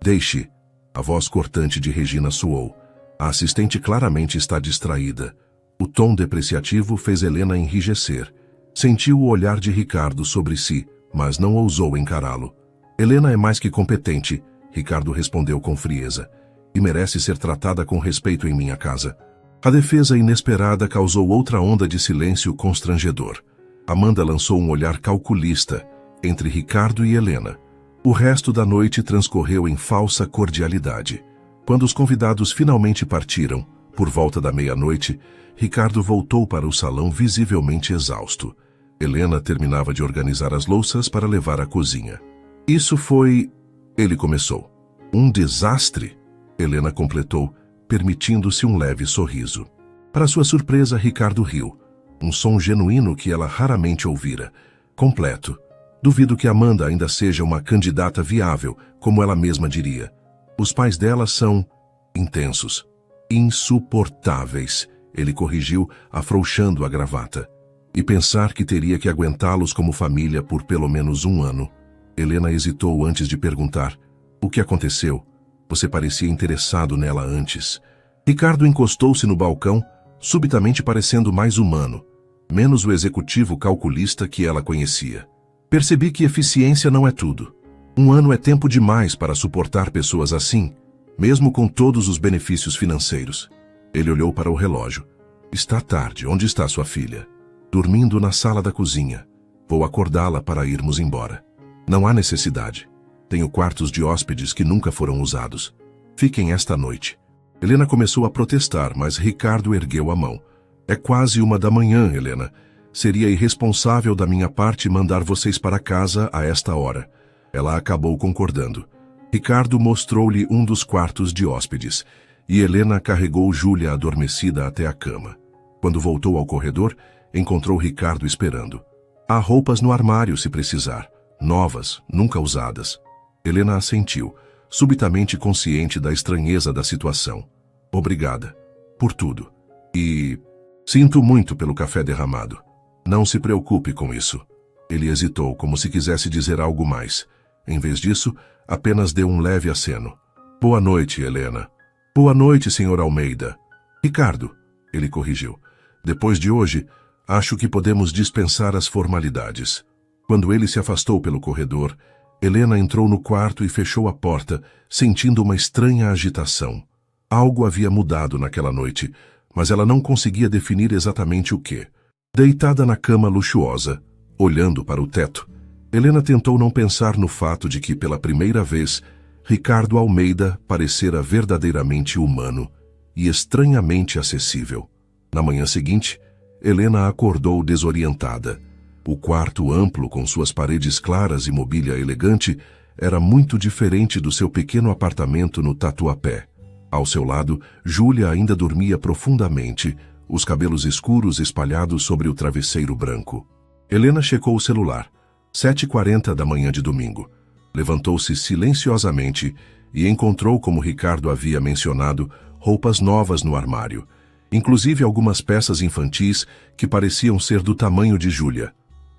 Deixe. A voz cortante de Regina soou. A assistente claramente está distraída. O tom depreciativo fez Helena enrijecer. Sentiu o olhar de Ricardo sobre si, mas não ousou encará-lo. Helena é mais que competente, Ricardo respondeu com frieza, e merece ser tratada com respeito em minha casa. A defesa inesperada causou outra onda de silêncio constrangedor. Amanda lançou um olhar calculista entre Ricardo e Helena. O resto da noite transcorreu em falsa cordialidade. Quando os convidados finalmente partiram, por volta da meia-noite, Ricardo voltou para o salão visivelmente exausto. Helena terminava de organizar as louças para levar à cozinha. Isso foi... Ele começou. Um desastre? Helena completou, permitindo-se um leve sorriso. Para sua surpresa, Ricardo riu. Um som genuíno que ela raramente ouvira. Completo. Duvido que Amanda ainda seja uma candidata viável, como ela mesma diria. Os pais dela são... intensos. Insuportáveis, ele corrigiu, afrouxando a gravata. E pensar que teria que aguentá-los como família por pelo menos um ano. Helena hesitou antes de perguntar. O que aconteceu? Você parecia interessado nela antes. Ricardo encostou-se no balcão, subitamente parecendo mais humano, menos o executivo calculista que ela conhecia. Percebi que eficiência não é tudo. Um ano é tempo demais para suportar pessoas assim, mesmo com todos os benefícios financeiros. Ele olhou para o relógio. Está tarde, onde está sua filha? Dormindo na sala da cozinha. Vou acordá-la para irmos embora. Não há necessidade. Tenho quartos de hóspedes que nunca foram usados. Fiquem esta noite. Helena começou a protestar, mas Ricardo ergueu a mão. É quase 1 da manhã, Helena. Seria irresponsável da minha parte mandar vocês para casa a esta hora. Ela acabou concordando. Ricardo mostrou-lhe um dos quartos de hóspedes, e Helena carregou Júlia adormecida até a cama. Quando voltou ao corredor, encontrou Ricardo esperando. Há roupas no armário se precisar. Novas, nunca usadas. Helena assentiu, subitamente consciente da estranheza da situação. Obrigada. Por tudo. E... sinto muito pelo café derramado. Não se preocupe com isso. Ele hesitou, como se quisesse dizer algo mais. Em vez disso, apenas deu um leve aceno. Boa noite, Helena. Boa noite, Sr. Almeida. Ricardo, ele corrigiu. Depois de hoje, acho que podemos dispensar as formalidades. Quando ele se afastou pelo corredor, Helena entrou no quarto e fechou a porta, sentindo uma estranha agitação. Algo havia mudado naquela noite, mas ela não conseguia definir exatamente o quê. Deitada na cama luxuosa, olhando para o teto, Helena tentou não pensar no fato de que, pela primeira vez, Ricardo Almeida parecera verdadeiramente humano e estranhamente acessível. Na manhã seguinte, Helena acordou desorientada. O quarto amplo, com suas paredes claras e mobília elegante, era muito diferente do seu pequeno apartamento no Tatuapé. Ao seu lado, Júlia ainda dormia profundamente, os cabelos escuros espalhados sobre o travesseiro branco. Helena checou o celular. 7h40 da manhã de domingo. Levantou-se silenciosamente e encontrou, como Ricardo havia mencionado, roupas novas no armário, inclusive algumas peças infantis que pareciam ser do tamanho de Júlia.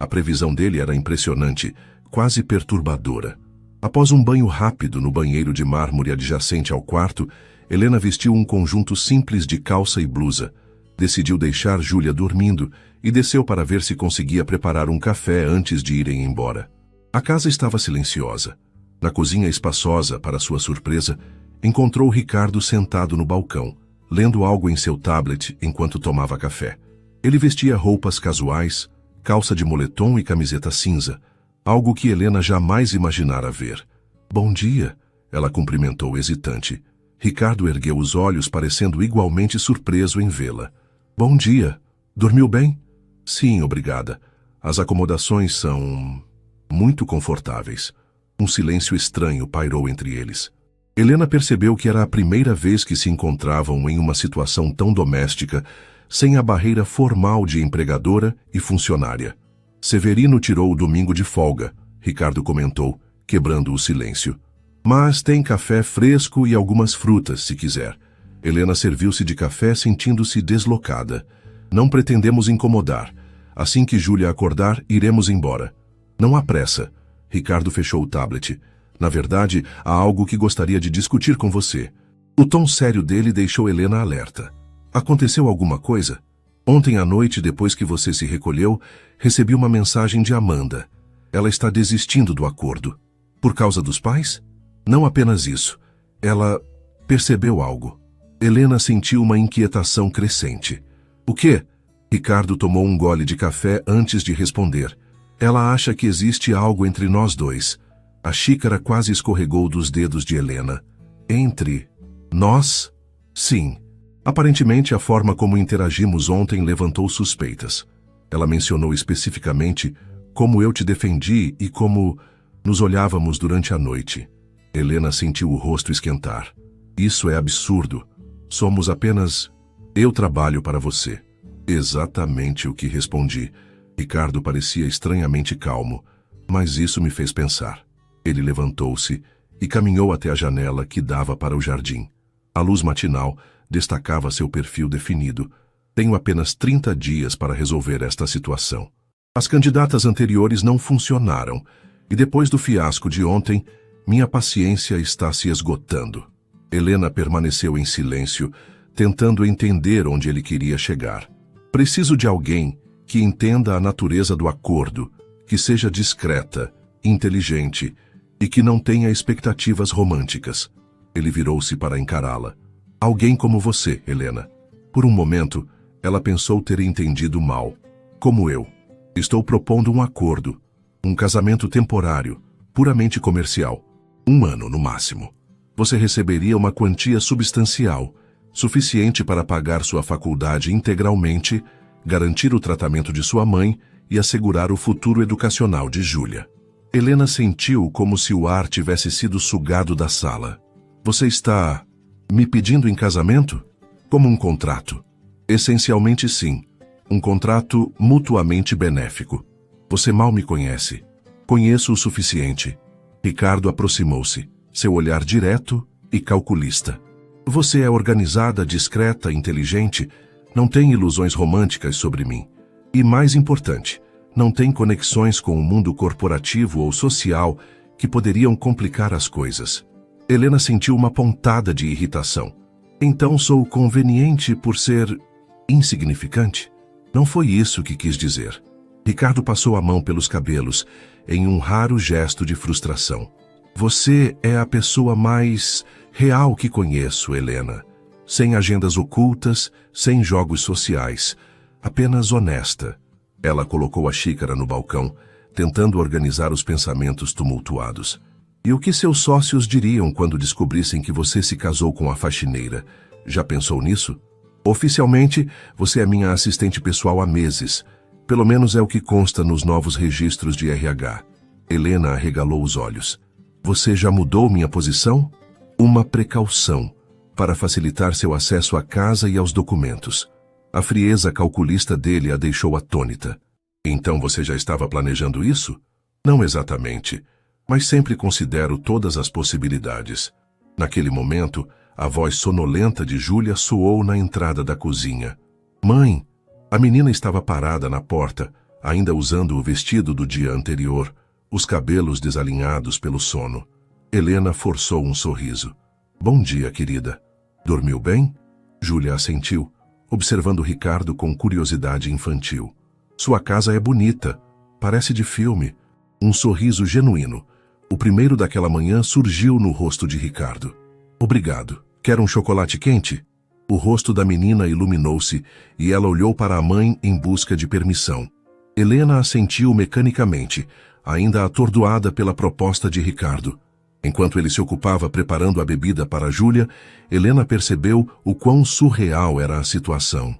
A previsão dele era impressionante, quase perturbadora. Após um banho rápido no banheiro de mármore adjacente ao quarto, Helena vestiu um conjunto simples de calça e blusa. Decidiu deixar Júlia dormindo e desceu para ver se conseguia preparar um café antes de irem embora. A casa estava silenciosa. Na cozinha espaçosa, para sua surpresa, encontrou Ricardo sentado no balcão, lendo algo em seu tablet enquanto tomava café. Ele vestia roupas casuais, calça de moletom e camiseta cinza, algo que Helena jamais imaginara ver. "Bom dia", ela cumprimentou hesitante. Ricardo ergueu os olhos, parecendo igualmente surpreso em vê-la. "Bom dia. Dormiu bem?" "Sim, obrigada. As acomodações são muito confortáveis." Um silêncio estranho pairou entre eles. Helena percebeu que era a primeira vez que se encontravam em uma situação tão doméstica, sem a barreira formal de empregadora e funcionária. "Severino tirou o domingo de folga", Ricardo comentou, quebrando o silêncio. "Mas tem café fresco e algumas frutas, se quiser." Helena serviu-se de café sentindo-se deslocada. "Não pretendemos incomodar. Assim que Júlia acordar, iremos embora." "Não há pressa." Ricardo fechou o tablet. "Na verdade, há algo que gostaria de discutir com você." O tom sério dele deixou Helena alerta. "Aconteceu alguma coisa? Ontem à noite, depois que você se recolheu, recebi uma mensagem de Amanda. Ela está desistindo do acordo." "Por causa dos pais?" "Não apenas isso. Ela percebeu algo." Helena sentiu uma inquietação crescente. "O quê?" Ricardo tomou um gole de café antes de responder. "Ela acha que existe algo entre nós dois." A xícara quase escorregou dos dedos de Helena. "Entre nós?" "Sim. Aparentemente, a forma como interagimos ontem levantou suspeitas. Ela mencionou especificamente como eu te defendi e como nos olhávamos durante a noite." Helena sentiu o rosto esquentar. "Isso é absurdo. Somos apenas... Eu trabalho para você." "Exatamente o que respondi." Ricardo parecia estranhamente calmo, mas isso me fez pensar. Ele levantou-se e caminhou até a janela que dava para o jardim. A luz matinal destacava seu perfil definido. "Tenho apenas 30 dias para resolver esta situação. As candidatas anteriores não funcionaram, e depois do fiasco de ontem, minha paciência está se esgotando." Helena permaneceu em silêncio, tentando entender onde ele queria chegar. "Preciso de alguém que entenda a natureza do acordo, que seja discreta, inteligente e que não tenha expectativas românticas." Ele virou-se para encará-la. "Alguém como você, Helena." Por um momento, ela pensou ter entendido mal. "Como eu. Estou propondo um acordo, um casamento temporário, puramente comercial. 1 ano no máximo. Você receberia uma quantia substancial, suficiente para pagar sua faculdade integralmente, garantir o tratamento de sua mãe e assegurar o futuro educacional de Júlia." Helena sentiu como se o ar tivesse sido sugado da sala. "Você está me pedindo em casamento?" "Como um contrato." "Essencialmente sim. Um contrato mutuamente benéfico. Você mal me conhece." "Conheço o suficiente." Ricardo aproximou-se, seu olhar direto e calculista. "Você é organizada, discreta, inteligente, não tem ilusões românticas sobre mim. E mais importante, não tem conexões com o mundo corporativo ou social que poderiam complicar as coisas." Helena sentiu uma pontada de irritação. "Então sou conveniente por ser insignificante?" "Não foi isso que quis dizer." Ricardo passou a mão pelos cabelos, em um raro gesto de frustração. "Você é a pessoa mais real que conheço, Helena. Sem agendas ocultas, sem jogos sociais. Apenas honesta." Ela colocou a xícara no balcão, tentando organizar os pensamentos tumultuados. "E o que seus sócios diriam quando descobrissem que você se casou com a faxineira? Já pensou nisso? Oficialmente, você é minha assistente pessoal há meses. Pelo menos é o que consta nos novos registros de RH. Helena arregalou os olhos. Você já mudou minha posição? Uma precaução, para facilitar seu acesso à casa e aos documentos. A frieza calculista dele a deixou atônita. Então você já estava planejando isso? Não exatamente, mas sempre considero todas as possibilidades. Naquele momento, a voz sonolenta de Júlia soou na entrada da cozinha. Mãe! A menina estava parada na porta, ainda usando o vestido do dia anterior, os cabelos desalinhados pelo sono. Helena forçou um sorriso. Bom dia, querida. Dormiu bem? Júlia assentiu, observando Ricardo com curiosidade infantil. Sua casa é bonita, parece de filme. Um sorriso genuíno, o primeiro daquela manhã, surgiu no rosto de Ricardo. Obrigado. Quer um chocolate quente? O rosto da menina iluminou-se e ela olhou para a mãe em busca de permissão. Helena assentiu mecanicamente, ainda atordoada pela proposta de Ricardo. Enquanto ele se ocupava preparando a bebida para Júlia, Helena percebeu o quão surreal era a situação.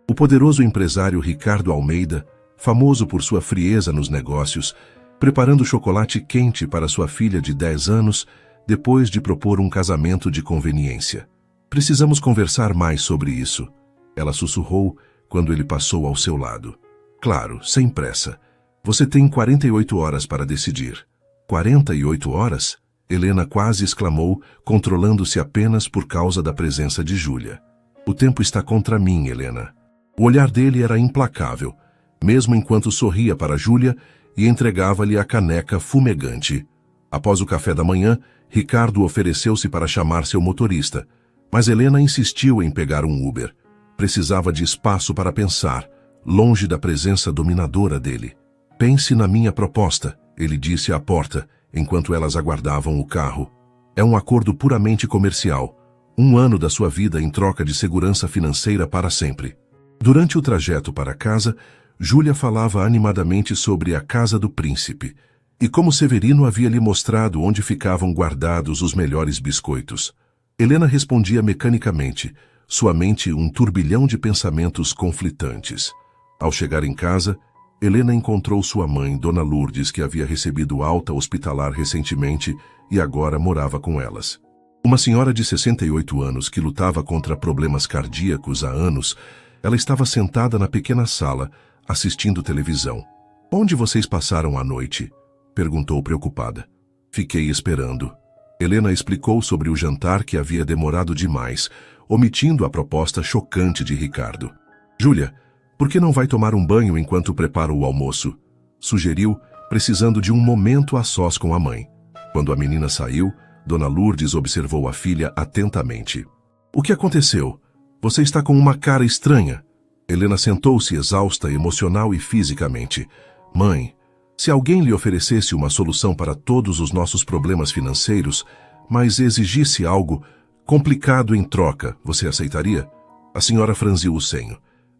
O poderoso empresário Ricardo Almeida, famoso por sua frieza nos negócios, preparando chocolate quente para sua filha de 10 anos, depois de propor um casamento de conveniência. Precisamos conversar mais sobre isso, ela sussurrou quando ele passou ao seu lado. Claro, sem pressa. Você tem 48 horas para decidir. 48 horas? Helena quase exclamou, controlando-se apenas por causa da presença de Júlia. O tempo está contra mim, Helena. O olhar dele era implacável, mesmo enquanto sorria para Júlia e entregava-lhe a caneca fumegante. Após o café da manhã, Ricardo ofereceu-se para chamar seu motorista, mas Helena insistiu em pegar um Uber. Precisava de espaço para pensar, longe da presença dominadora dele. Pense na minha proposta, ele disse à porta, enquanto elas aguardavam o carro. É um acordo puramente comercial. 1 ano da sua vida em troca de segurança financeira para sempre. Durante o trajeto para casa, Júlia falava animadamente sobre a casa do príncipe e como Severino havia lhe mostrado onde ficavam guardados os melhores biscoitos. Helena respondia mecanicamente, sua mente um turbilhão de pensamentos conflitantes. Ao chegar em casa, Helena encontrou sua mãe, Dona Lourdes, que havia recebido alta hospitalar recentemente e agora morava com elas. Uma senhora de 68 anos que lutava contra problemas cardíacos há anos, ela estava sentada na pequena sala, assistindo televisão. Onde vocês passaram a noite? Perguntou preocupada. Fiquei esperando. Helena explicou sobre o jantar que havia demorado demais, omitindo a proposta chocante de Ricardo. Júlia, por que não vai tomar um banho enquanto prepara o almoço? Sugeriu, precisando de um momento a sós com a mãe. Quando a menina saiu, Dona Lourdes observou a filha atentamente. O que aconteceu? Você está com uma cara estranha. Helena sentou-se exausta emocional e fisicamente. Mãe, se alguém lhe oferecesse uma solução para todos os nossos problemas financeiros, mas exigisse algo complicado em troca, você aceitaria? A senhora franziu o senho.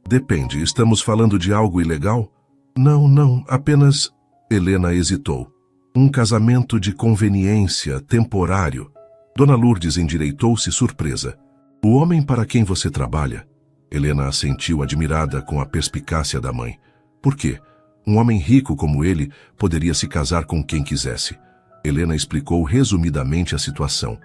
Depende, estamos falando de algo ilegal? Não, apenas... Helena hesitou. Um casamento de conveniência, temporário. Dona Lourdes endireitou-se surpresa. O homem para quem você trabalha? Helena assentiu admirada com a perspicácia da mãe. Por quê? Um homem rico como ele poderia se casar com quem quisesse. Helena explicou resumidamente a situação.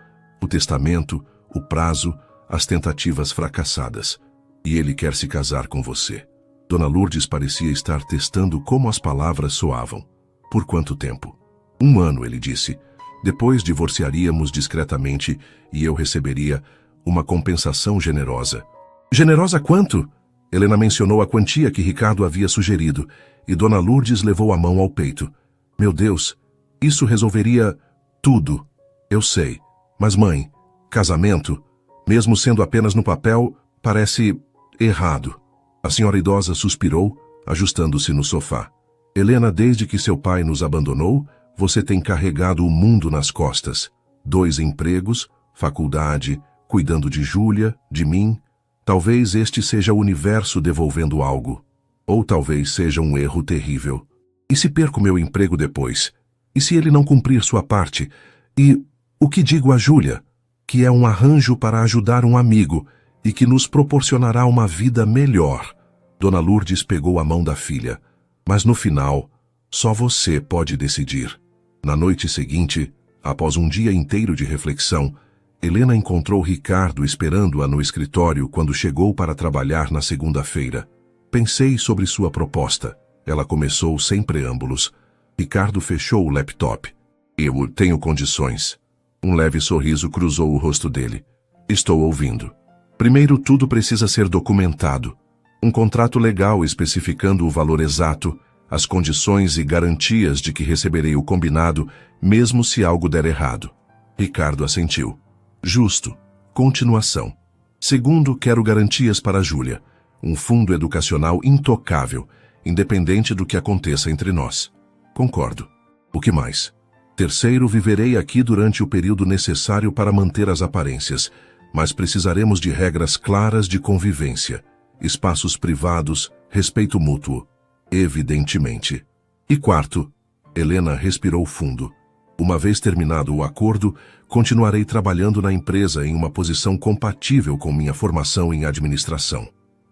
O testamento, o prazo, as tentativas fracassadas. E ele quer se casar com você. Dona Lourdes parecia estar testando como as palavras soavam. Por quanto tempo? 1 ano, ele disse. Depois divorciaríamos discretamente e eu receberia uma compensação generosa. Generosa quanto? Helena mencionou a quantia que Ricardo havia sugerido e Dona Lourdes levou a mão ao peito. Meu Deus, isso resolveria tudo. Eu sei. Mas mãe, casamento, mesmo sendo apenas no papel, parece errado. A senhora idosa suspirou, ajustando-se no sofá. Helena, desde que seu pai nos abandonou, você tem carregado o mundo nas costas. 2 empregos, faculdade, cuidando de Júlia, de mim. Talvez este seja o universo devolvendo algo. Ou talvez seja um erro terrível. E se perco meu emprego depois? E se ele não cumprir sua parte? E o que digo a Júlia? Que é um arranjo para ajudar um amigo e que nos proporcionará uma vida melhor. Dona Lourdes pegou a mão da filha. Mas no final, só você pode decidir. Na noite seguinte, após um dia inteiro de reflexão, Helena encontrou Ricardo esperando-a no escritório quando chegou para trabalhar na segunda-feira. Pensei sobre sua proposta. Ela começou sem preâmbulos. Ricardo fechou o laptop. Eu tenho condições. Um leve sorriso cruzou o rosto dele. Estou ouvindo. Primeiro, tudo precisa ser documentado. Um contrato legal especificando o valor exato, as condições e garantias de que receberei o combinado, mesmo se algo der errado. Ricardo assentiu. Justo. Continuação. Segundo, quero garantias para Júlia. Um fundo educacional intocável, independente do que aconteça entre nós. Concordo. O que mais? Terceiro, viverei aqui durante o período necessário para manter as aparências, mas precisaremos de regras claras de convivência, espaços privados, respeito mútuo, evidentemente. E quarto, Helena respirou fundo. Uma vez terminado o acordo, continuarei trabalhando na empresa em uma posição compatível com minha formação em administração.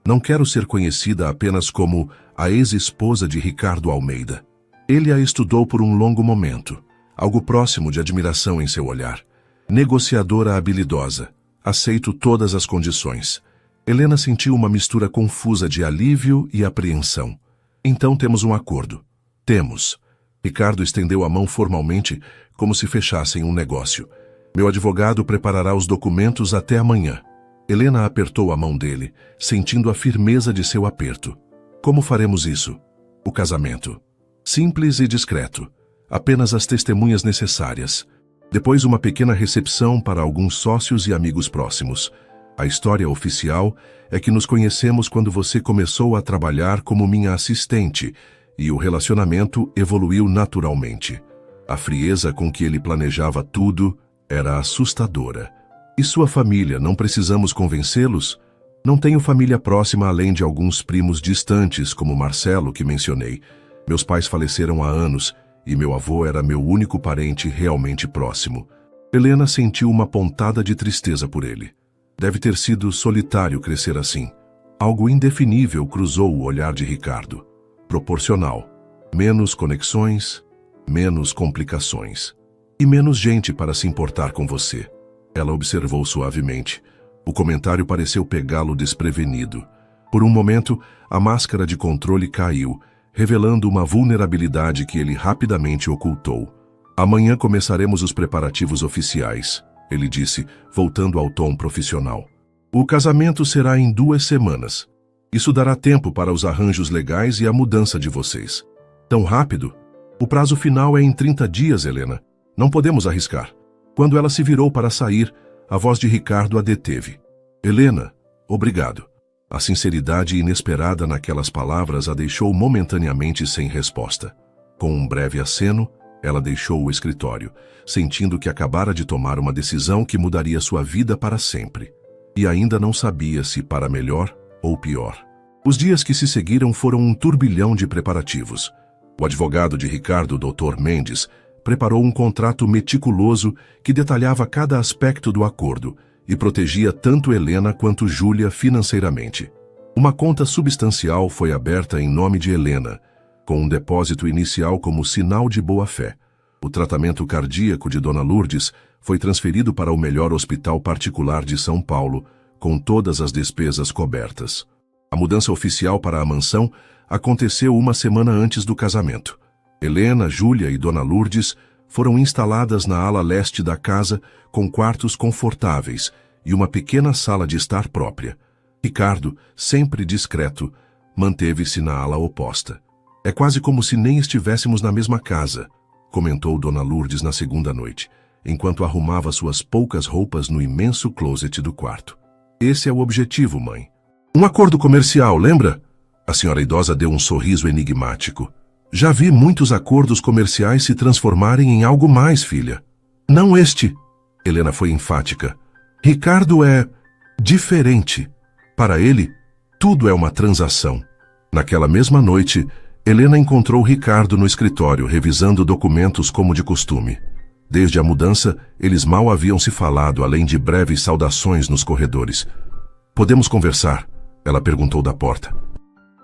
Não quero ser conhecida apenas como a ex-esposa de Ricardo Almeida. Ele a estudou por um longo momento, algo próximo de admiração em seu olhar. Negociadora habilidosa. Aceito todas as condições. Helena sentiu uma mistura confusa de alívio e apreensão. Então temos um acordo. Temos. Ricardo estendeu a mão formalmente, como se fechassem um negócio. Meu advogado preparará os documentos até amanhã. Helena apertou a mão dele, sentindo a firmeza de seu aperto. Como faremos isso? O casamento. Simples e discreto. Apenas as testemunhas necessárias. Depois uma pequena recepção para alguns sócios e amigos próximos. A história oficial é que nos conhecemos quando você começou a trabalhar como minha assistente e o relacionamento evoluiu naturalmente. A frieza com que ele planejava tudo era assustadora. E sua família, não precisamos convencê-los? Não tenho família próxima além de alguns primos distantes, como Marcelo, que mencionei. Meus pais faleceram há anos e meu avô era meu único parente realmente próximo. Helena sentiu uma pontada de tristeza por ele. Deve ter sido solitário crescer assim. Algo indefinível cruzou o olhar de Ricardo. Proporcional. Menos conexões, menos complicações. E menos gente para se importar com você. Ela observou suavemente. O comentário pareceu pegá-lo desprevenido. Por um momento, a máscara de controle caiu, revelando uma vulnerabilidade que ele rapidamente ocultou. Amanhã começaremos os preparativos oficiais, ele disse, voltando ao tom profissional. O casamento será em 2 semanas. Isso dará tempo para os arranjos legais e a mudança de vocês. Tão rápido? O prazo final é em 30 dias, Helena. Não podemos arriscar. Quando ela se virou para sair, a voz de Ricardo a deteve. Helena, obrigado. A sinceridade inesperada naquelas palavras a deixou momentaneamente sem resposta. Com um breve aceno, ela deixou o escritório, sentindo que acabara de tomar uma decisão que mudaria sua vida para sempre. E ainda não sabia se para melhor ou pior. Os dias que se seguiram foram um turbilhão de preparativos. O advogado de Ricardo, Dr. Mendes, preparou um contrato meticuloso que detalhava cada aspecto do acordo e protegia tanto Helena quanto Júlia financeiramente. Uma conta substancial foi aberta em nome de Helena, com um depósito inicial como sinal de boa-fé. O tratamento cardíaco de Dona Lourdes foi transferido para o melhor hospital particular de São Paulo, com todas as despesas cobertas. A mudança oficial para a mansão aconteceu uma semana antes do casamento. Helena, Júlia e Dona Lourdes foram instaladas na ala leste da casa, com quartos confortáveis e uma pequena sala de estar própria. Ricardo, sempre discreto, manteve-se na ala oposta. É quase como se nem estivéssemos na mesma casa, comentou Dona Lourdes na segunda noite, enquanto arrumava suas poucas roupas no imenso closet do quarto. Esse é o objetivo, mãe. Um acordo comercial, lembra? A senhora idosa deu um sorriso enigmático. Já vi muitos acordos comerciais se transformarem em algo mais, filha. Não este. Helena foi enfática. Ricardo é diferente. Para ele, tudo é uma transação. Naquela mesma noite, Helena encontrou Ricardo no escritório, revisando documentos como de costume. Desde a mudança, eles mal haviam se falado, além de breves saudações nos corredores. Podemos conversar? Ela perguntou da porta.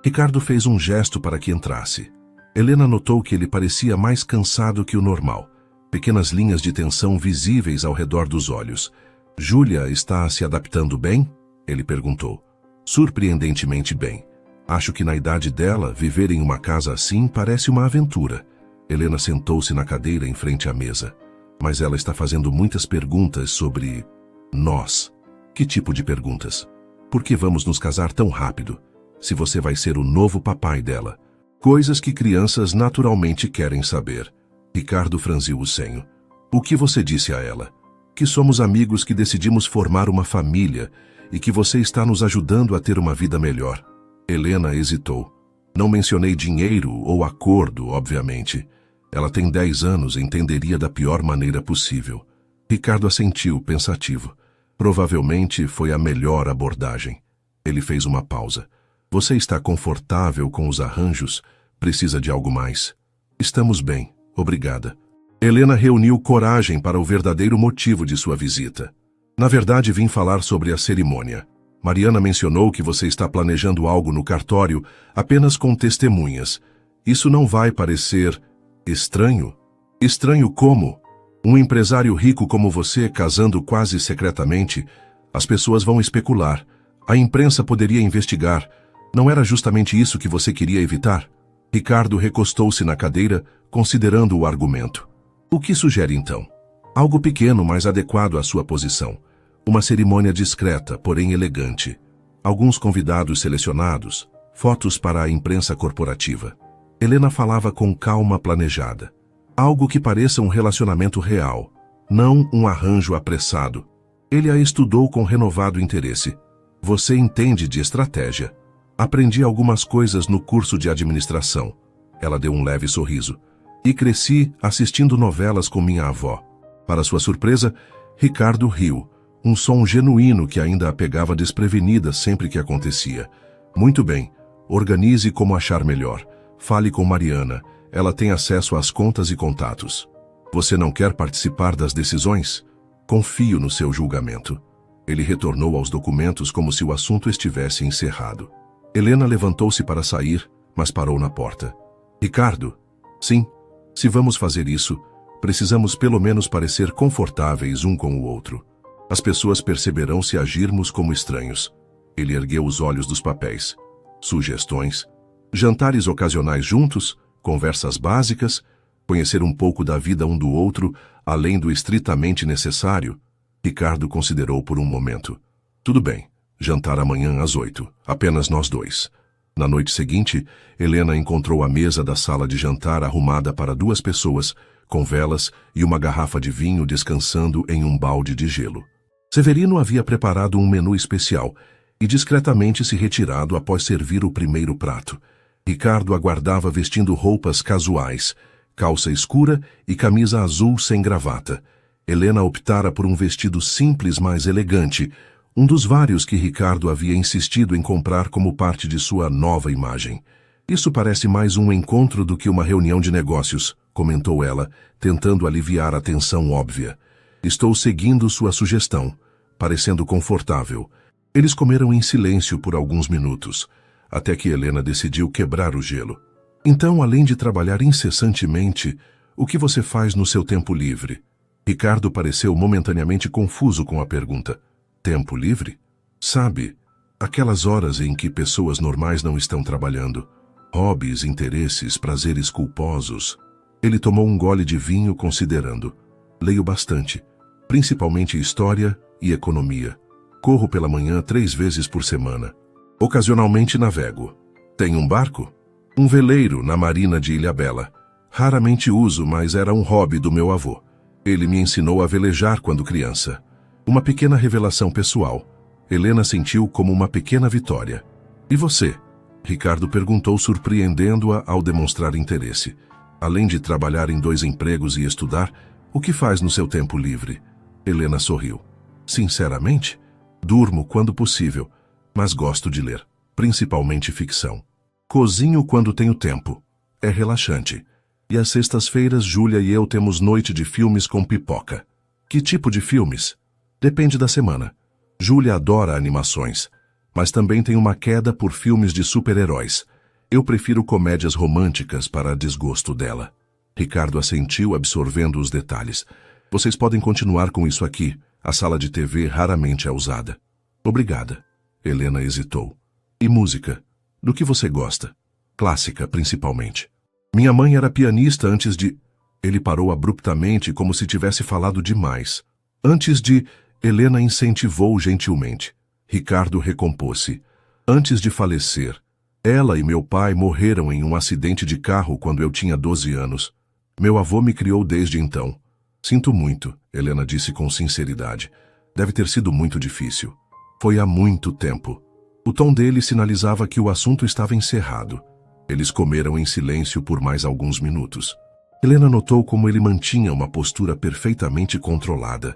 Ricardo fez um gesto para que entrasse. Helena notou que ele parecia mais cansado que o normal. Pequenas linhas de tensão visíveis ao redor dos olhos. Júlia está se adaptando bem? Ele perguntou. Surpreendentemente bem. Acho que na idade dela, viver em uma casa assim parece uma aventura. Helena sentou-se na cadeira em frente à mesa. Mas ela está fazendo muitas perguntas sobre nós. Que tipo de perguntas? Por que vamos nos casar tão rápido? Se você vai ser o novo papai dela. Coisas que crianças naturalmente querem saber. Ricardo franziu o senho. O que você disse a ela? Que somos amigos que decidimos formar uma família e que você está nos ajudando a ter uma vida melhor. Helena hesitou. Não mencionei dinheiro ou acordo, obviamente. Ela tem 10 anos e entenderia da pior maneira possível. Ricardo assentiu, pensativo. Provavelmente foi a melhor abordagem. Ele fez uma pausa. Você está confortável com os arranjos? Precisa de algo mais? Estamos bem, obrigada. Helena reuniu coragem para o verdadeiro motivo de sua visita. Na verdade, vim falar sobre a cerimônia. Mariana mencionou que você está planejando algo no cartório apenas com testemunhas. Isso não vai parecer estranho? Estranho como? Um empresário rico como você casando quase secretamente? As pessoas vão especular. A imprensa poderia investigar. Não era justamente isso que você queria evitar? Ricardo recostou-se na cadeira, considerando o argumento. O que sugere então? Algo pequeno, mas adequado à sua posição. Uma cerimônia discreta, porém elegante. Alguns convidados selecionados. Fotos para a imprensa corporativa. Helena falava com calma planejada. Algo que pareça um relacionamento real, não um arranjo apressado. Ele a estudou com renovado interesse. Você entende de estratégia. Aprendi algumas coisas no curso de administração. Ela deu um leve sorriso. E cresci assistindo novelas com minha avó. Para sua surpresa, Ricardo riu. Um som genuíno que ainda a pegava desprevenida sempre que acontecia. Muito bem, organize como achar melhor. Fale com Mariana. Ela tem acesso às contas e contatos. Você não quer participar das decisões? Confio no seu julgamento. Ele retornou aos documentos como se o assunto estivesse encerrado. Helena levantou-se para sair, mas parou na porta. Ricardo? Sim. Se vamos fazer isso, precisamos pelo menos parecer confortáveis um com o outro. As pessoas perceberão se agirmos como estranhos. Ele ergueu os olhos dos papéis. Sugestões? Jantares ocasionais juntos? Conversas básicas? Conhecer um pouco da vida um do outro, além do estritamente necessário? Ricardo considerou por um momento. Tudo bem, jantar amanhã às 8, apenas nós dois. Na noite seguinte, Helena encontrou a mesa da sala de jantar arrumada para 2 pessoas, com velas e uma garrafa de vinho descansando em um balde de gelo. Severino havia preparado um menu especial e discretamente se retirado após servir o primeiro prato. Ricardo aguardava vestindo roupas casuais, calça escura e camisa azul sem gravata. Helena optara por um vestido simples, mas elegante, um dos vários que Ricardo havia insistido em comprar como parte de sua nova imagem. Isso parece mais um encontro do que uma reunião de negócios, comentou ela, tentando aliviar a tensão óbvia. Estou seguindo sua sugestão, parecendo confortável. Eles comeram em silêncio por alguns minutos, até que Helena decidiu quebrar o gelo. Então, além de trabalhar incessantemente, o que você faz no seu tempo livre? Ricardo pareceu momentaneamente confuso com a pergunta. Tempo livre? Sabe, aquelas horas em que pessoas normais não estão trabalhando. Hobbies, interesses, prazeres culposos. Ele tomou um gole de vinho considerando. Leio bastante, principalmente história e economia. Corro pela manhã 3 vezes por semana. Ocasionalmente navego. Tenho um barco? Um veleiro na marina de Ilhabela. Raramente uso, mas era um hobby do meu avô. Ele me ensinou a velejar quando criança. Uma pequena revelação pessoal. Helena sentiu como uma pequena vitória. E você? Ricardo perguntou, surpreendendo-a ao demonstrar interesse. Além de trabalhar em 2 empregos e estudar, o que faz no seu tempo livre? Helena sorriu. Sinceramente, durmo quando possível, mas gosto de ler, principalmente ficção. Cozinho quando tenho tempo. É relaxante. E às sextas-feiras, Júlia e eu temos noite de filmes com pipoca. Que tipo de filmes? Depende da semana. Júlia adora animações, mas também tem uma queda por filmes de super-heróis. Eu prefiro comédias românticas para desgosto dela. Ricardo assentiu, absorvendo os detalhes. Vocês podem continuar com isso aqui. A sala de TV raramente é usada. Obrigada. Helena hesitou. E música? Do que você gosta? Clássica, principalmente. Minha mãe era pianista antes de... Ele parou abruptamente, como se tivesse falado demais. Antes de... Helena incentivou gentilmente. Ricardo recompôs-se. Antes de falecer, ela e meu pai morreram em um acidente de carro quando eu tinha 12 anos. Meu avô me criou desde então. Sinto muito, Helena disse com sinceridade. Deve ter sido muito difícil. Foi há muito tempo. O tom dele sinalizava que o assunto estava encerrado. Eles comeram em silêncio por mais alguns minutos. Helena notou como ele mantinha uma postura perfeitamente controlada,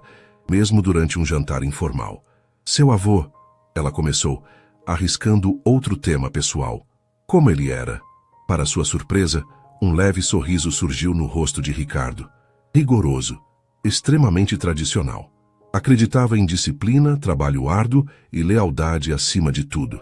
mesmo durante um jantar informal. Seu avô, ela começou, arriscando outro tema pessoal. Como ele era? Para sua surpresa, um leve sorriso surgiu no rosto de Ricardo. Rigoroso, extremamente tradicional. Acreditava em disciplina, trabalho árduo e lealdade acima de tudo.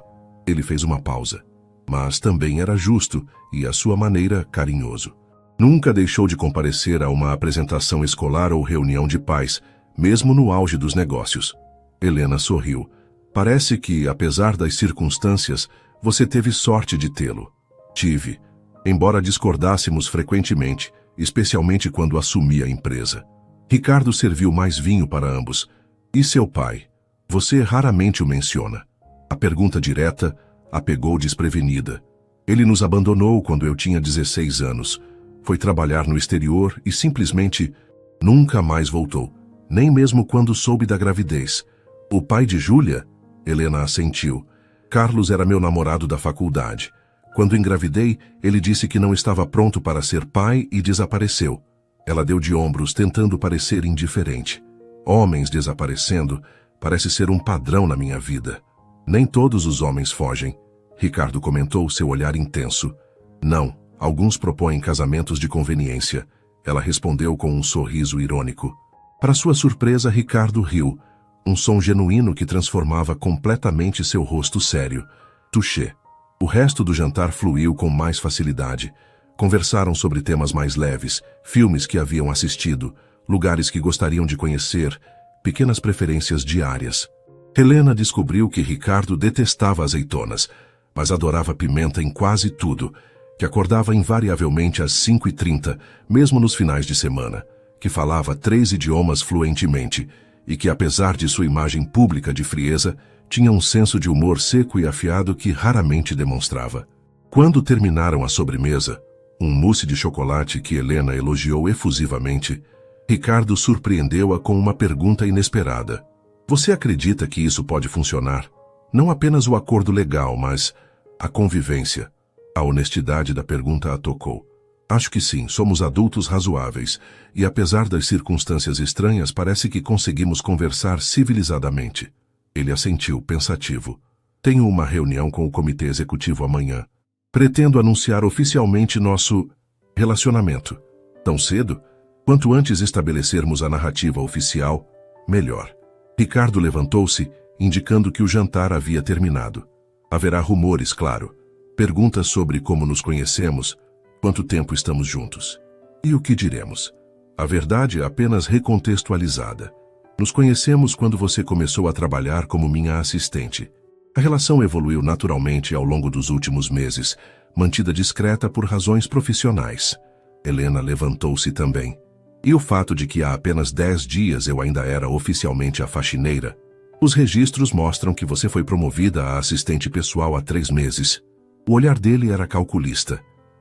Ele fez uma pausa. Mas também era justo e, à sua maneira, carinhoso. Nunca deixou de comparecer a uma apresentação escolar ou reunião de pais, mesmo no auge dos negócios. Helena sorriu. Parece que, apesar das circunstâncias, você teve sorte de tê-lo. Tive, embora discordássemos frequentemente, especialmente quando assumi a empresa. Ricardo serviu mais vinho para ambos. E seu pai? Você raramente o menciona. A pergunta direta a pegou desprevenida. Ele nos abandonou quando eu tinha 16 anos. Foi trabalhar no exterior e simplesmente nunca mais voltou. Nem mesmo quando soube da gravidez. O pai de Júlia? Helena assentiu. Carlos era meu namorado da faculdade. Quando engravidei, ele disse que não estava pronto para ser pai e desapareceu. Ela deu de ombros, tentando parecer indiferente. Homens desaparecendo parece ser um padrão na minha vida. Nem todos os homens fogem. Ricardo comentou, seu olhar intenso. Não, alguns propõem casamentos de conveniência. Ela respondeu com um sorriso irônico. Para sua surpresa, Ricardo riu. Um som genuíno que transformava completamente seu rosto sério. Touché. O resto do jantar fluiu com mais facilidade. Conversaram sobre temas mais leves, filmes que haviam assistido, lugares que gostariam de conhecer, pequenas preferências diárias. Helena descobriu que Ricardo detestava azeitonas, mas adorava pimenta em quase tudo, que acordava invariavelmente às 5h30, mesmo nos finais de semana, que falava 3 idiomas fluentemente e que, apesar de sua imagem pública de frieza, tinha um senso de humor seco e afiado que raramente demonstrava. Quando terminaram a sobremesa, um mousse de chocolate que Helena elogiou efusivamente, Ricardo surpreendeu-a com uma pergunta inesperada. Você acredita que isso pode funcionar? Não apenas o acordo legal, mas a convivência. A honestidade da pergunta a tocou. Acho que sim, somos adultos razoáveis, e apesar das circunstâncias estranhas, parece que conseguimos conversar civilizadamente. Ele assentiu, pensativo. Tenho uma reunião com o comitê executivo amanhã. Pretendo anunciar oficialmente nosso relacionamento. Tão cedo? Quanto antes estabelecermos a narrativa oficial, melhor. Ricardo levantou-se, indicando que o jantar havia terminado. Haverá rumores, claro. Perguntas sobre como nos conhecemos, quanto tempo estamos juntos. E o que diremos? A verdade é apenas recontextualizada. Nos conhecemos quando você começou a trabalhar como minha assistente. A relação evoluiu naturalmente ao longo dos últimos meses, mantida discreta por razões profissionais. Helena levantou-se também. E o fato de que há apenas 10 dias eu ainda era oficialmente a faxineira. Os registros mostram que você foi promovida a assistente pessoal há 3 meses. O olhar dele era calculista.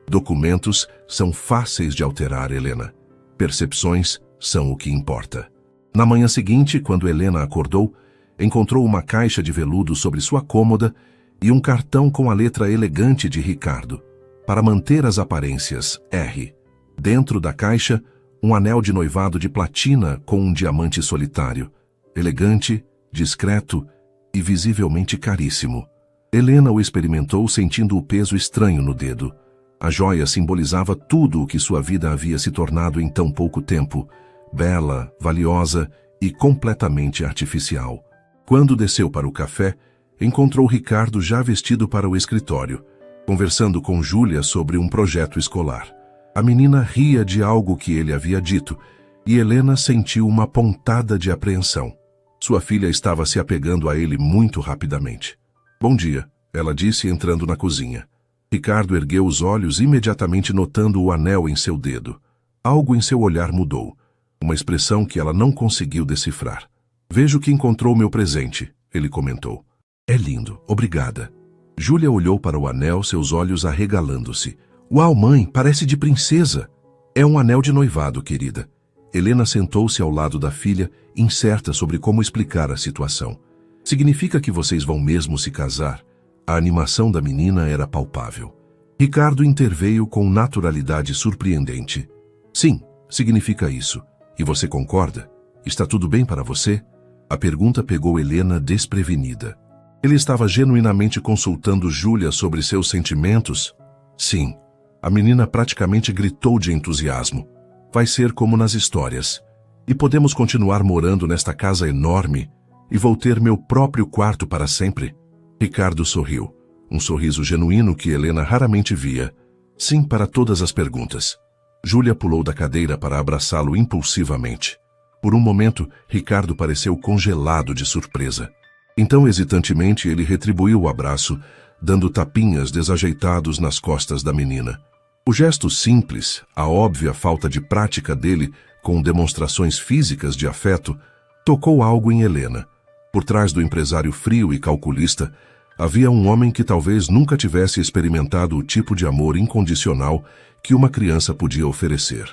Documentos são fáceis de alterar, Helena. Percepções são o que importa. Na manhã seguinte, quando Helena acordou, encontrou uma caixa de veludo sobre sua cômoda e um cartão com a letra elegante de Ricardo. Para manter as aparências, R. Dentro da caixa, um anel de noivado de platina com um diamante solitário. Elegante, discreto e visivelmente caríssimo. Helena o experimentou sentindo o peso estranho no dedo. A joia simbolizava tudo o que sua vida havia se tornado em tão pouco tempo. Bela, valiosa e completamente artificial. Quando desceu para o café, encontrou Ricardo já vestido para o escritório. conversando com Júlia sobre um projeto escolar. A menina ria de algo que ele havia dito, e Helena sentiu uma pontada de apreensão. Sua filha estava se apegando a ele muito rapidamente. "Bom dia", ela disse entrando na cozinha. Ricardo ergueu os olhos imediatamente notando o anel em seu dedo. Algo em seu olhar mudou, uma expressão que ela não conseguiu decifrar. "Vejo que encontrou meu presente", ele comentou. "É lindo, obrigada." Júlia olhou para o anel, seus olhos arregalando-se. "Uau, mãe, parece de princesa." "É um anel de noivado, querida." Helena sentou-se ao lado da filha, incerta sobre como explicar a situação. "Significa que vocês vão mesmo se casar?" A animação da menina era palpável. Ricardo interveio com naturalidade surpreendente. "Sim, significa isso. E você concorda? Está tudo bem para você?" A pergunta pegou Helena desprevenida. Ele estava genuinamente consultando Júlia sobre seus sentimentos? Sim. A menina praticamente gritou de entusiasmo. "Vai ser como nas histórias. E podemos continuar morando nesta casa enorme, e vou ter meu próprio quarto para sempre." Ricardo sorriu, um sorriso genuíno que Helena raramente via. Sim para todas as perguntas. Júlia pulou da cadeira para abraçá-lo impulsivamente. Por um momento, Ricardo pareceu congelado de surpresa. Então, hesitantemente, ele retribuiu o abraço, dando tapinhas desajeitados nas costas da menina. O gesto simples, a óbvia falta de prática dele, com demonstrações físicas de afeto, tocou algo em Helena. Por trás do empresário frio e calculista, havia um homem que talvez nunca tivesse experimentado o tipo de amor incondicional que uma criança podia oferecer.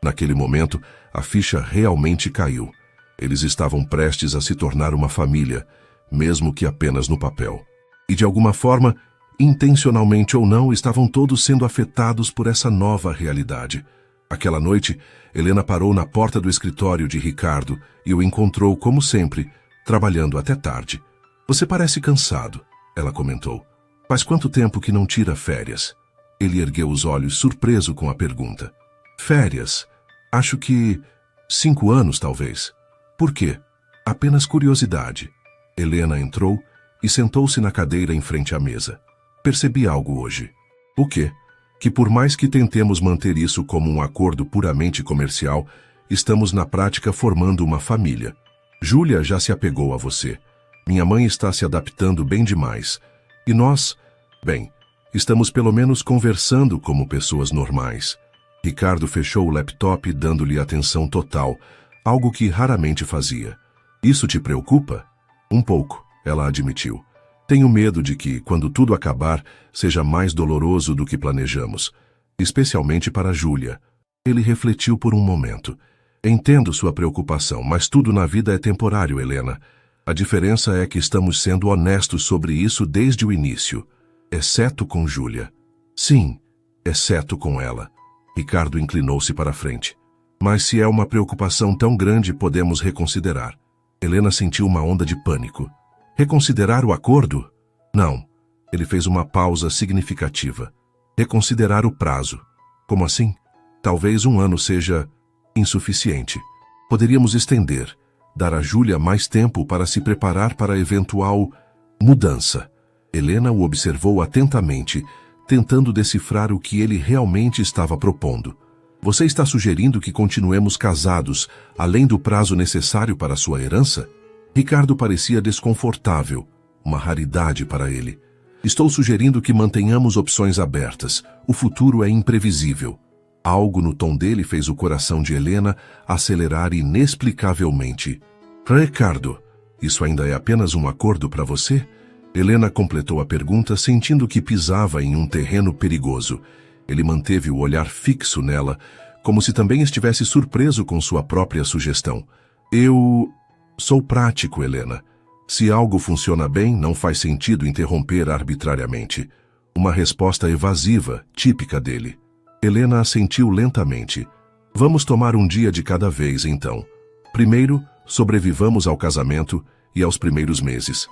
Naquele momento, a ficha realmente caiu. Eles estavam prestes a se tornar uma família, mesmo que apenas no papel. E de alguma forma, intencionalmente ou não, estavam todos sendo afetados por essa nova realidade. Aquela noite, Helena parou na porta do escritório de Ricardo e o encontrou, como sempre, trabalhando até tarde. "Você parece cansado", ela comentou. "Faz quanto tempo que não tira férias?" Ele ergueu os olhos, surpreso com a pergunta. "Férias? Acho que 5 anos, talvez." "Por quê?" "Apenas curiosidade." Helena entrou e sentou-se na cadeira em frente à mesa. "Percebi algo hoje." "O quê?" "Que por mais que tentemos manter isso como um acordo puramente comercial, estamos na prática formando uma família. Júlia já se apegou a você. Minha mãe está se adaptando bem demais. E nós, bem, estamos pelo menos conversando como pessoas normais." Ricardo fechou o laptop dando-lhe atenção total, algo que raramente fazia. "Isso te preocupa?" "Um pouco", ela admitiu. "Tenho medo de que, quando tudo acabar, seja mais doloroso do que planejamos, especialmente para Júlia." Ele refletiu por um momento. "Entendo sua preocupação, mas tudo na vida é temporário, Helena. A diferença é que estamos sendo honestos sobre isso desde o início, exceto com Júlia." "Sim, exceto com ela." Ricardo inclinou-se para a frente. "Mas se é uma preocupação tão grande, podemos reconsiderar." Helena sentiu uma onda de pânico. "Reconsiderar o acordo?" "Não." Ele fez uma pausa significativa. "Reconsiderar o prazo." "Como assim?" "Talvez 1 ano seja insuficiente. Poderíamos estender, dar a Júlia mais tempo para se preparar para a eventual mudança." Helena o observou atentamente, tentando decifrar o que ele realmente estava propondo. "Você está sugerindo que continuemos casados, além do prazo necessário para sua herança?" Ricardo parecia desconfortável, uma raridade para ele. "Estou sugerindo que mantenhamos opções abertas. O futuro é imprevisível." Algo no tom dele fez o coração de Helena acelerar inexplicavelmente. "Ricardo, isso ainda é apenas um acordo para você?" Helena completou a pergunta, sentindo que pisava em um terreno perigoso. Ele manteve o olhar fixo nela, como se também estivesse surpreso com sua própria sugestão. "Eu sou prático, Helena. Se algo funciona bem, não faz sentido interromper arbitrariamente." Uma resposta evasiva, típica dele. Helena assentiu lentamente. "Vamos tomar um dia de cada vez, então. Primeiro, sobrevivamos ao casamento e aos primeiros meses."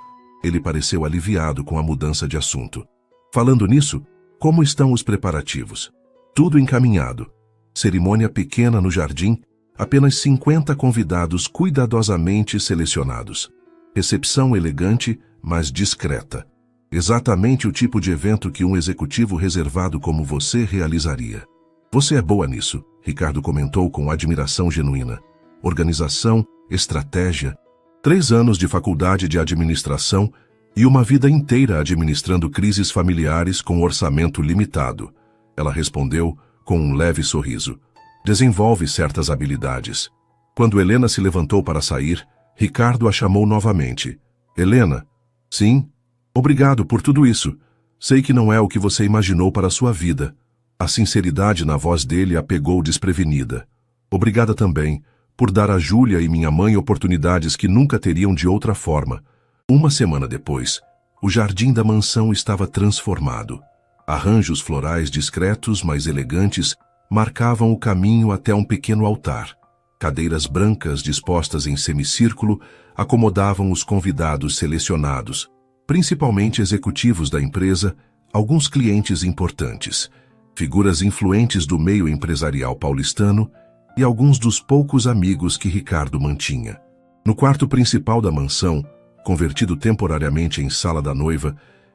Ele pareceu aliviado com a mudança de assunto. "Falando nisso, como estão os preparativos?" "Tudo encaminhado. Cerimônia pequena no jardim, apenas 50 convidados cuidadosamente selecionados. Recepção elegante, mas discreta." Exatamente o tipo de evento que um executivo reservado como você realizaria. Você é boa nisso, Ricardo comentou com admiração genuína. Organização, estratégia, 3 anos de faculdade de administração e uma vida inteira administrando crises familiares com orçamento limitado. Ela respondeu com um leve sorriso. Desenvolve certas habilidades. Quando Helena se levantou para sair, Ricardo a chamou novamente. Helena? Sim? Obrigado por tudo isso. Sei que não é o que você imaginou para a sua vida. A sinceridade na voz dele a pegou desprevenida. Obrigada também por dar a Júlia e minha mãe oportunidades que nunca teriam de outra forma. Uma semana depois, o jardim da mansão estava transformado. Arranjos florais discretos, mas elegantes, marcavam o caminho até um pequeno altar. Cadeiras brancas dispostas em semicírculo acomodavam os convidados selecionados, principalmente executivos da empresa, alguns clientes importantes, figuras influentes do meio empresarial paulistano e alguns dos poucos amigos que Ricardo mantinha. No quarto principal da mansão, convertido temporariamente em sala da noiva,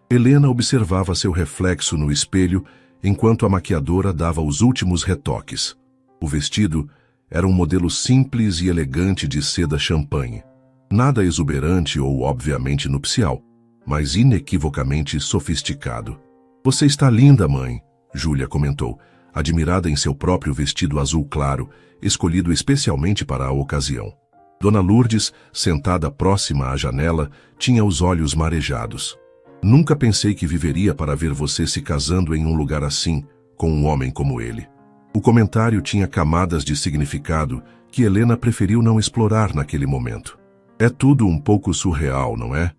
Helena observava seu reflexo no espelho enquanto a maquiadora dava os últimos retoques. O vestido era um modelo simples e elegante de seda champanhe. Nada exuberante ou obviamente nupcial, mas inequivocamente sofisticado. Você está linda, mãe, Júlia comentou, admirada em seu próprio vestido azul claro, escolhido especialmente para a ocasião. Dona Lourdes, sentada próxima à janela, tinha os olhos marejados. Nunca pensei que viveria para ver você se casando em um lugar assim, com um homem como ele. O comentário tinha camadas de significado que Helena preferiu não explorar naquele momento. É tudo um pouco surreal, não é?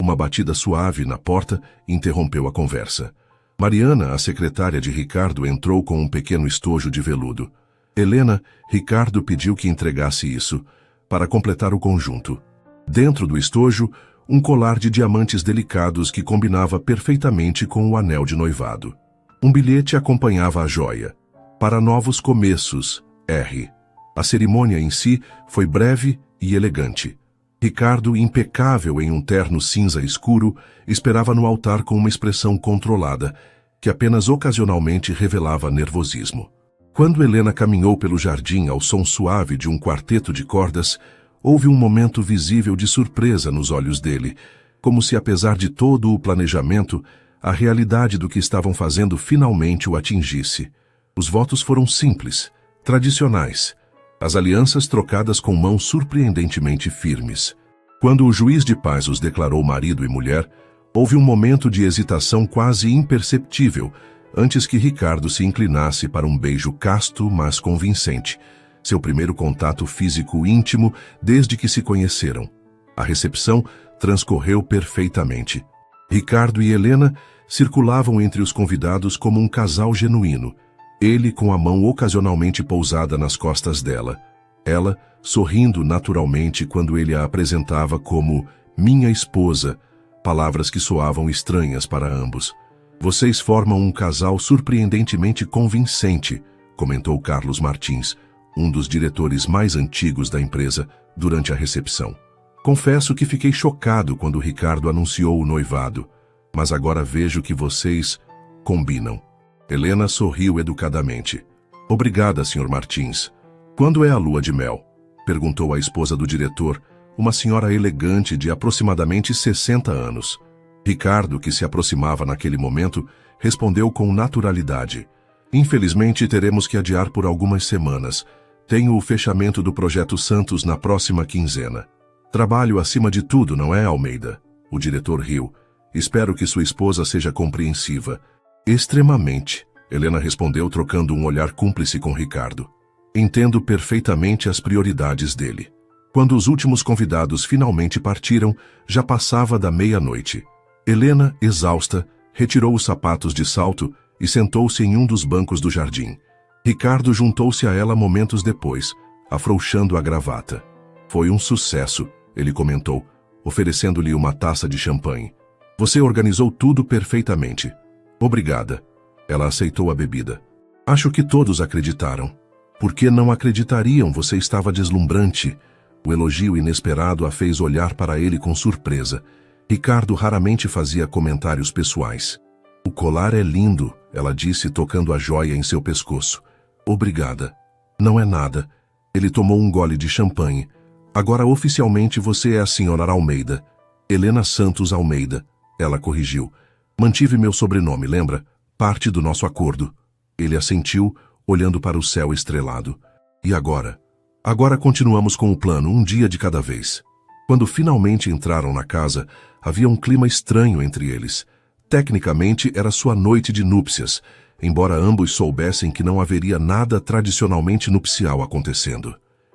Uma batida suave na porta interrompeu a conversa. Mariana, a secretária de Ricardo, entrou com um pequeno estojo de veludo. Helena, Ricardo pediu que entregasse isso, para completar o conjunto. Dentro do estojo, um colar de diamantes delicados que combinava perfeitamente com o anel de noivado. Um bilhete acompanhava a joia. Para novos começos, R. A cerimônia em si foi breve e elegante. Ricardo, impecável em um terno cinza escuro, esperava no altar com uma expressão controlada, que apenas ocasionalmente revelava nervosismo. Quando Helena caminhou pelo jardim ao som suave de um quarteto de cordas, houve um momento visível de surpresa nos olhos dele, como se, apesar de todo o planejamento, a realidade do que estavam fazendo finalmente o atingisse. Os votos foram simples, tradicionais. As alianças trocadas com mãos surpreendentemente firmes. Quando o juiz de paz os declarou marido e mulher, houve um momento de hesitação quase imperceptível, antes que Ricardo se inclinasse para um beijo casto, mas convincente, seu primeiro contato físico íntimo desde que se conheceram. A recepção transcorreu perfeitamente. Ricardo e Helena circulavam entre os convidados como um casal genuíno, ele com a mão ocasionalmente pousada nas costas dela, ela sorrindo naturalmente quando ele a apresentava como minha esposa, palavras que soavam estranhas para ambos. Vocês formam um casal surpreendentemente convincente, comentou Carlos Martins, um dos diretores mais antigos da empresa, durante a recepção. Confesso que fiquei chocado quando Ricardo anunciou o noivado, mas agora vejo que vocês combinam. Helena sorriu educadamente. Obrigada, Sr. Martins. Quando é a lua de mel? Perguntou a esposa do diretor, uma senhora elegante de aproximadamente 60 anos. Ricardo, que se aproximava naquele momento, respondeu com naturalidade. Infelizmente, teremos que adiar por algumas semanas. Tenho o fechamento do Projeto Santos na próxima quinzena. Trabalho acima de tudo, não é, Almeida? O diretor riu. Espero que sua esposa seja compreensiva. Extremamente, Helena respondeu trocando um olhar cúmplice com Ricardo. Entendo perfeitamente as prioridades dele. Quando os últimos convidados finalmente partiram, já passava da meia-noite. Helena, exausta, retirou os sapatos de salto e sentou-se em um dos bancos do jardim. Ricardo juntou-se a ela momentos depois, afrouxando a gravata. Foi um sucesso, ele comentou, oferecendo-lhe uma taça de champanhe. Você organizou tudo perfeitamente. Obrigada. Ela aceitou a bebida. Acho que todos acreditaram. Por que não acreditariam? Você estava deslumbrante. O elogio inesperado a fez olhar para ele com surpresa. Ricardo raramente fazia comentários pessoais. O colar é lindo, ela disse tocando a joia em seu pescoço. Obrigada. Não é nada. Ele tomou um gole de champanhe. Agora oficialmente você é a senhora Almeida. Helena Santos Almeida. Ela corrigiu. Mantive meu sobrenome, lembra? Parte do nosso acordo. Ele assentiu, olhando para o céu estrelado. E agora? Agora continuamos com o plano, um dia de cada vez. Quando finalmente entraram na casa, havia um clima estranho entre eles. Tecnicamente era sua noite de núpcias, embora ambos soubessem que não haveria nada tradicionalmente nupcial acontecendo.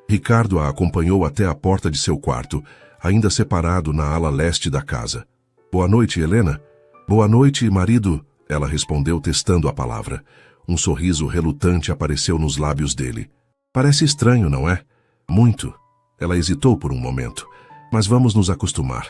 Ricardo a acompanhou até a porta de seu quarto, ainda separado na ala leste da casa. Boa noite, Helena. Boa noite, marido, ela respondeu testando a palavra. Um sorriso relutante apareceu nos lábios dele. Parece estranho, não é? Muito. Ela hesitou por um momento. Mas vamos nos acostumar.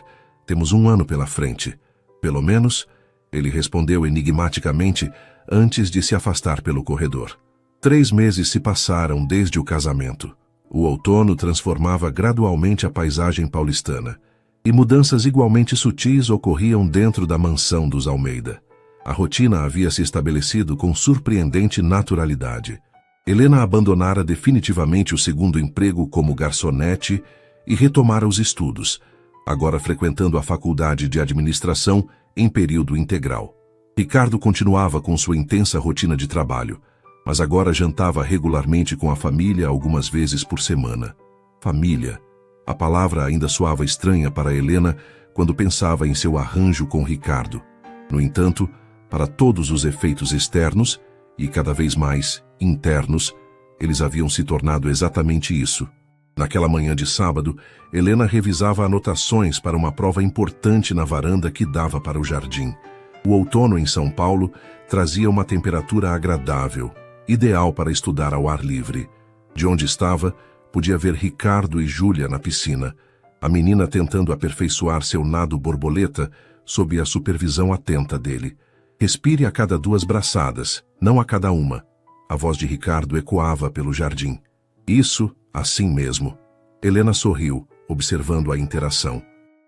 Temos um ano pela frente. Pelo menos, ele respondeu enigmaticamente antes de se afastar pelo corredor. 3 meses se passaram desde o casamento. O outono transformava gradualmente a paisagem paulistana, e mudanças igualmente sutis ocorriam dentro da mansão dos Almeida. A rotina havia se estabelecido com surpreendente naturalidade. Helena abandonara definitivamente o segundo emprego como garçonete e retomara os estudos, agora frequentando a faculdade de administração em período integral. Ricardo continuava com sua intensa rotina de trabalho, mas agora jantava regularmente com a família algumas vezes por semana. Família. A palavra ainda soava estranha para Helena quando pensava em seu arranjo com Ricardo. No entanto, para todos os efeitos externos, e cada vez mais internos, eles haviam se tornado exatamente isso. Naquela manhã de sábado, Helena revisava anotações para uma prova importante na varanda que dava para o jardim. O outono em São Paulo trazia uma temperatura agradável, ideal para estudar ao ar livre. De onde estava, podia ver Ricardo e Júlia na piscina, a menina tentando aperfeiçoar seu nado borboleta sob a supervisão atenta dele. Respire a cada 2 braçadas, não a cada uma. A voz de Ricardo ecoava pelo jardim. Isso, assim mesmo. Helena sorriu, observando a interação.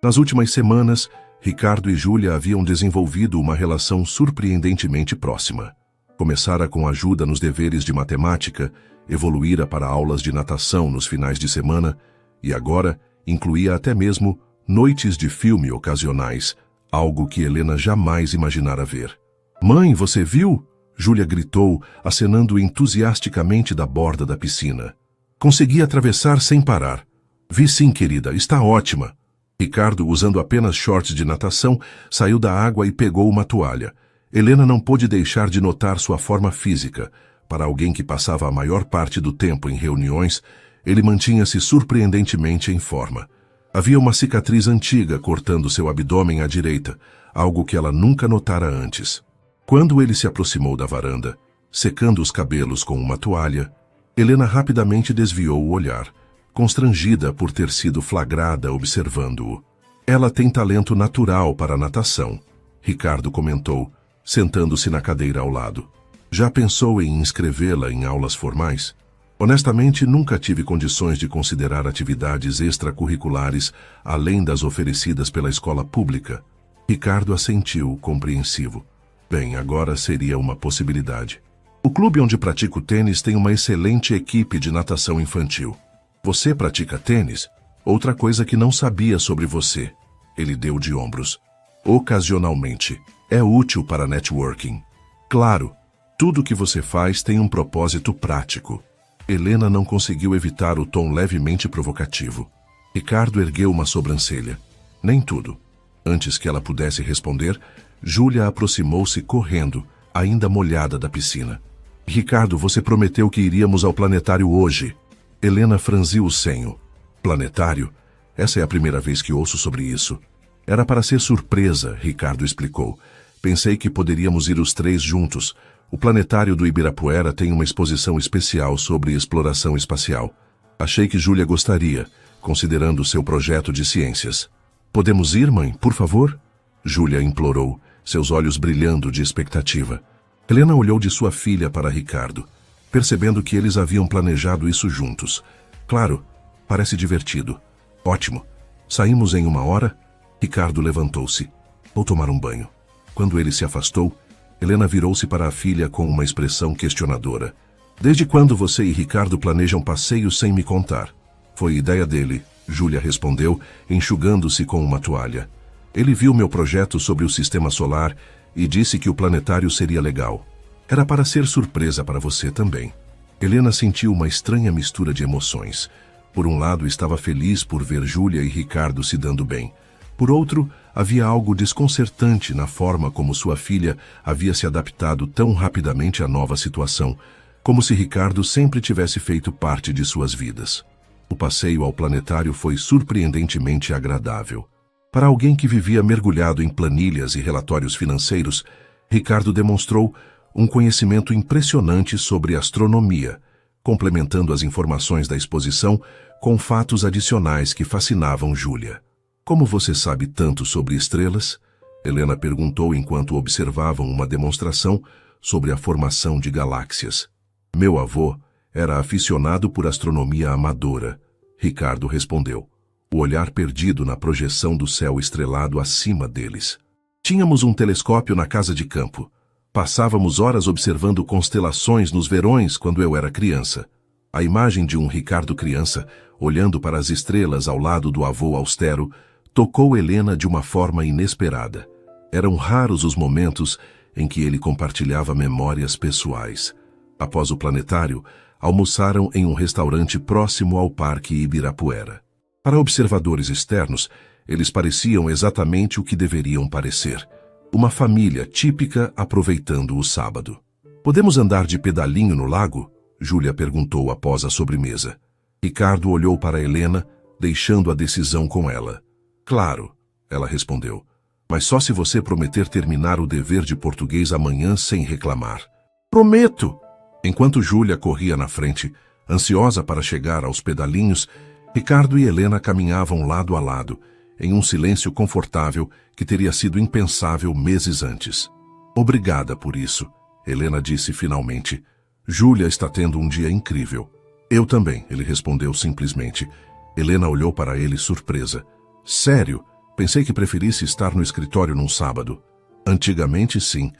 Nas últimas semanas, Ricardo e Júlia haviam desenvolvido uma relação surpreendentemente próxima. Começara com ajuda nos deveres de matemática, evoluíra para aulas de natação nos finais de semana e agora incluía até mesmo noites de filme ocasionais, algo que Helena jamais imaginara ver. "Mãe, você viu?" Júlia gritou, acenando entusiasticamente da borda da piscina. "Consegui atravessar sem parar." "Vi sim, querida, está ótima." Ricardo, usando apenas shorts de natação, saiu da água e pegou uma toalha. Helena não pôde deixar de notar sua forma física. Para alguém que passava a maior parte do tempo em reuniões, ele mantinha-se surpreendentemente em forma. Havia uma cicatriz antiga cortando seu abdômen à direita, algo que ela nunca notara antes. Quando ele se aproximou da varanda, secando os cabelos com uma toalha, Helena rapidamente desviou o olhar, constrangida por ter sido flagrada observando-o. "Ela tem talento natural para a natação", Ricardo comentou, sentando-se na cadeira ao lado. "Já pensou em inscrevê-la em aulas formais?" "Honestamente, nunca tive condições de considerar atividades extracurriculares além das oferecidas pela escola pública." Ricardo assentiu, compreensivo. "Bem, agora seria uma possibilidade. O clube onde pratico tênis tem uma excelente equipe de natação infantil." "Você pratica tênis?" "Outra coisa que não sabia sobre você." Ele deu de ombros. "Ocasionalmente. É útil para networking." "Claro. Tudo que você faz tem um propósito prático." Helena não conseguiu evitar o tom levemente provocativo. Ricardo ergueu uma sobrancelha. "Nem tudo." Antes que ela pudesse responder, Júlia aproximou-se correndo, ainda molhada da piscina. "Ricardo, você prometeu que iríamos ao planetário hoje." Helena franziu o senho. "Planetário? Essa é a primeira vez que ouço sobre isso." "Era para ser surpresa", Ricardo explicou. "Pensei que poderíamos ir os 3 juntos. O planetário do Ibirapuera tem uma exposição especial sobre exploração espacial. Achei que Júlia gostaria, considerando seu projeto de ciências." "Podemos ir, mãe, por favor?" Júlia implorou, seus olhos brilhando de expectativa. Helena olhou de sua filha para Ricardo, percebendo que eles haviam planejado isso juntos. "Claro, parece divertido." "Ótimo. Saímos em 1 hora?" Ricardo levantou-se. Vou tomar um banho. Quando ele se afastou, Helena virou-se para a filha com uma expressão questionadora. Desde quando você e Ricardo planejam passeios sem me contar? Foi ideia dele, Júlia respondeu, enxugando-se com uma toalha. Ele viu meu projeto sobre o sistema solar e disse que o planetário seria legal. Era para ser surpresa para você também. Helena sentiu uma estranha mistura de emoções. Por um lado, estava feliz por ver Júlia e Ricardo se dando bem. Por outro, havia algo desconcertante na forma como sua filha havia se adaptado tão rapidamente à nova situação, como se Ricardo sempre tivesse feito parte de suas vidas. O passeio ao planetário foi surpreendentemente agradável. Para alguém que vivia mergulhado em planilhas e relatórios financeiros, Ricardo demonstrou um conhecimento impressionante sobre astronomia, complementando as informações da exposição com fatos adicionais que fascinavam Júlia. Como você sabe tanto sobre estrelas? Helena perguntou enquanto observavam uma demonstração sobre a formação de galáxias. Meu avô era aficionado por astronomia amadora, Ricardo respondeu, o olhar perdido na projeção do céu estrelado acima deles. Tínhamos um telescópio na casa de campo. Passávamos horas observando constelações nos verões quando eu era criança. A imagem de um Ricardo criança, olhando para as estrelas ao lado do avô austero, tocou Helena de uma forma inesperada. Eram raros os momentos em que ele compartilhava memórias pessoais. Após o planetário, almoçaram em um restaurante próximo ao Parque Ibirapuera. Para observadores externos, eles pareciam exatamente o que deveriam parecer. Uma família típica aproveitando o sábado. Podemos andar de pedalinho no lago? Júlia perguntou após a sobremesa. Ricardo olhou para Helena, deixando a decisão com ela. Claro, ela respondeu, mas só se você prometer terminar o dever de português amanhã sem reclamar. Prometo! Enquanto Júlia corria na frente, ansiosa para chegar aos pedalinhos, Ricardo e Helena caminhavam lado a lado, em um silêncio confortável que teria sido impensável meses antes. Obrigada por isso, Helena disse finalmente. Júlia está tendo um dia incrível. Eu também, ele respondeu simplesmente. Helena olhou para ele surpresa. Sério? Pensei que preferisse estar no escritório num sábado. Antigamente, sim.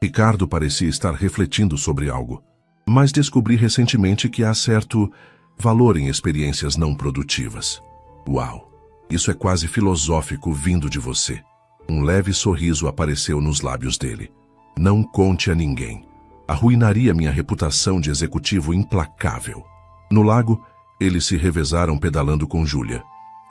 Ricardo parecia estar refletindo sobre algo. Mas descobri recentemente que há certo valor em experiências não produtivas. Uau! Isso é quase filosófico vindo de você. Um leve sorriso apareceu nos lábios dele. Não conte a ninguém. Arruinaria minha reputação de executivo implacável. No lago, eles se revezaram pedalando com Júlia.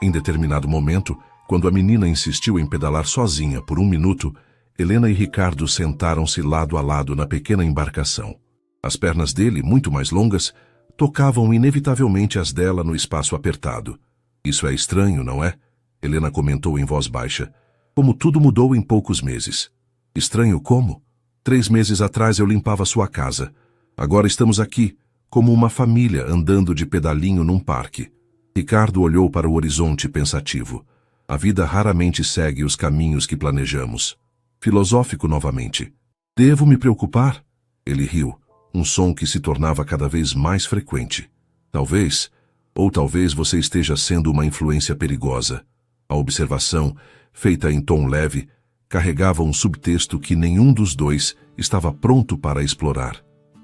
Em determinado momento, quando a menina insistiu em pedalar sozinha por 1 minuto, Helena e Ricardo sentaram-se lado a lado na pequena embarcação. As pernas dele, muito mais longas, tocavam inevitavelmente as dela no espaço apertado. Isso é estranho, não é? Helena comentou em voz baixa. Como tudo mudou em poucos meses. Estranho como? 3 meses atrás eu limpava sua casa. Agora estamos aqui, como uma família andando de pedalinho num parque. Ricardo olhou para o horizonte pensativo. A vida raramente segue os caminhos que planejamos. Filosófico novamente. Devo me preocupar? Ele riu, um som que se tornava cada vez mais frequente. Talvez, ou talvez você esteja sendo uma influência perigosa. A observação, feita em tom leve, carregava um subtexto que nenhum dos dois estava pronto para explorar.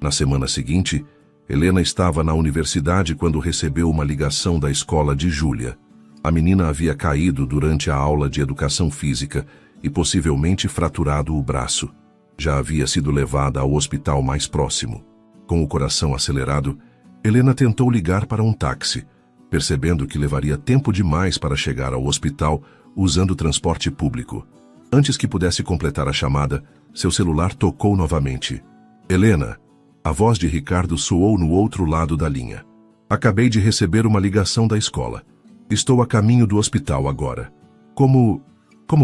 Na semana seguinte, Helena estava na universidade quando recebeu uma ligação da escola de Júlia. A menina havia caído durante a aula de educação física e possivelmente fraturado o braço. Já havia sido levada ao hospital mais próximo. Com o coração acelerado, Helena tentou ligar para um táxi, percebendo que levaria tempo demais para chegar ao hospital usando transporte público. Antes que pudesse completar a chamada, seu celular tocou novamente. Helena, a voz de Ricardo soou no outro lado da linha. Acabei de receber uma ligação da escola. Estou a caminho do hospital agora. Como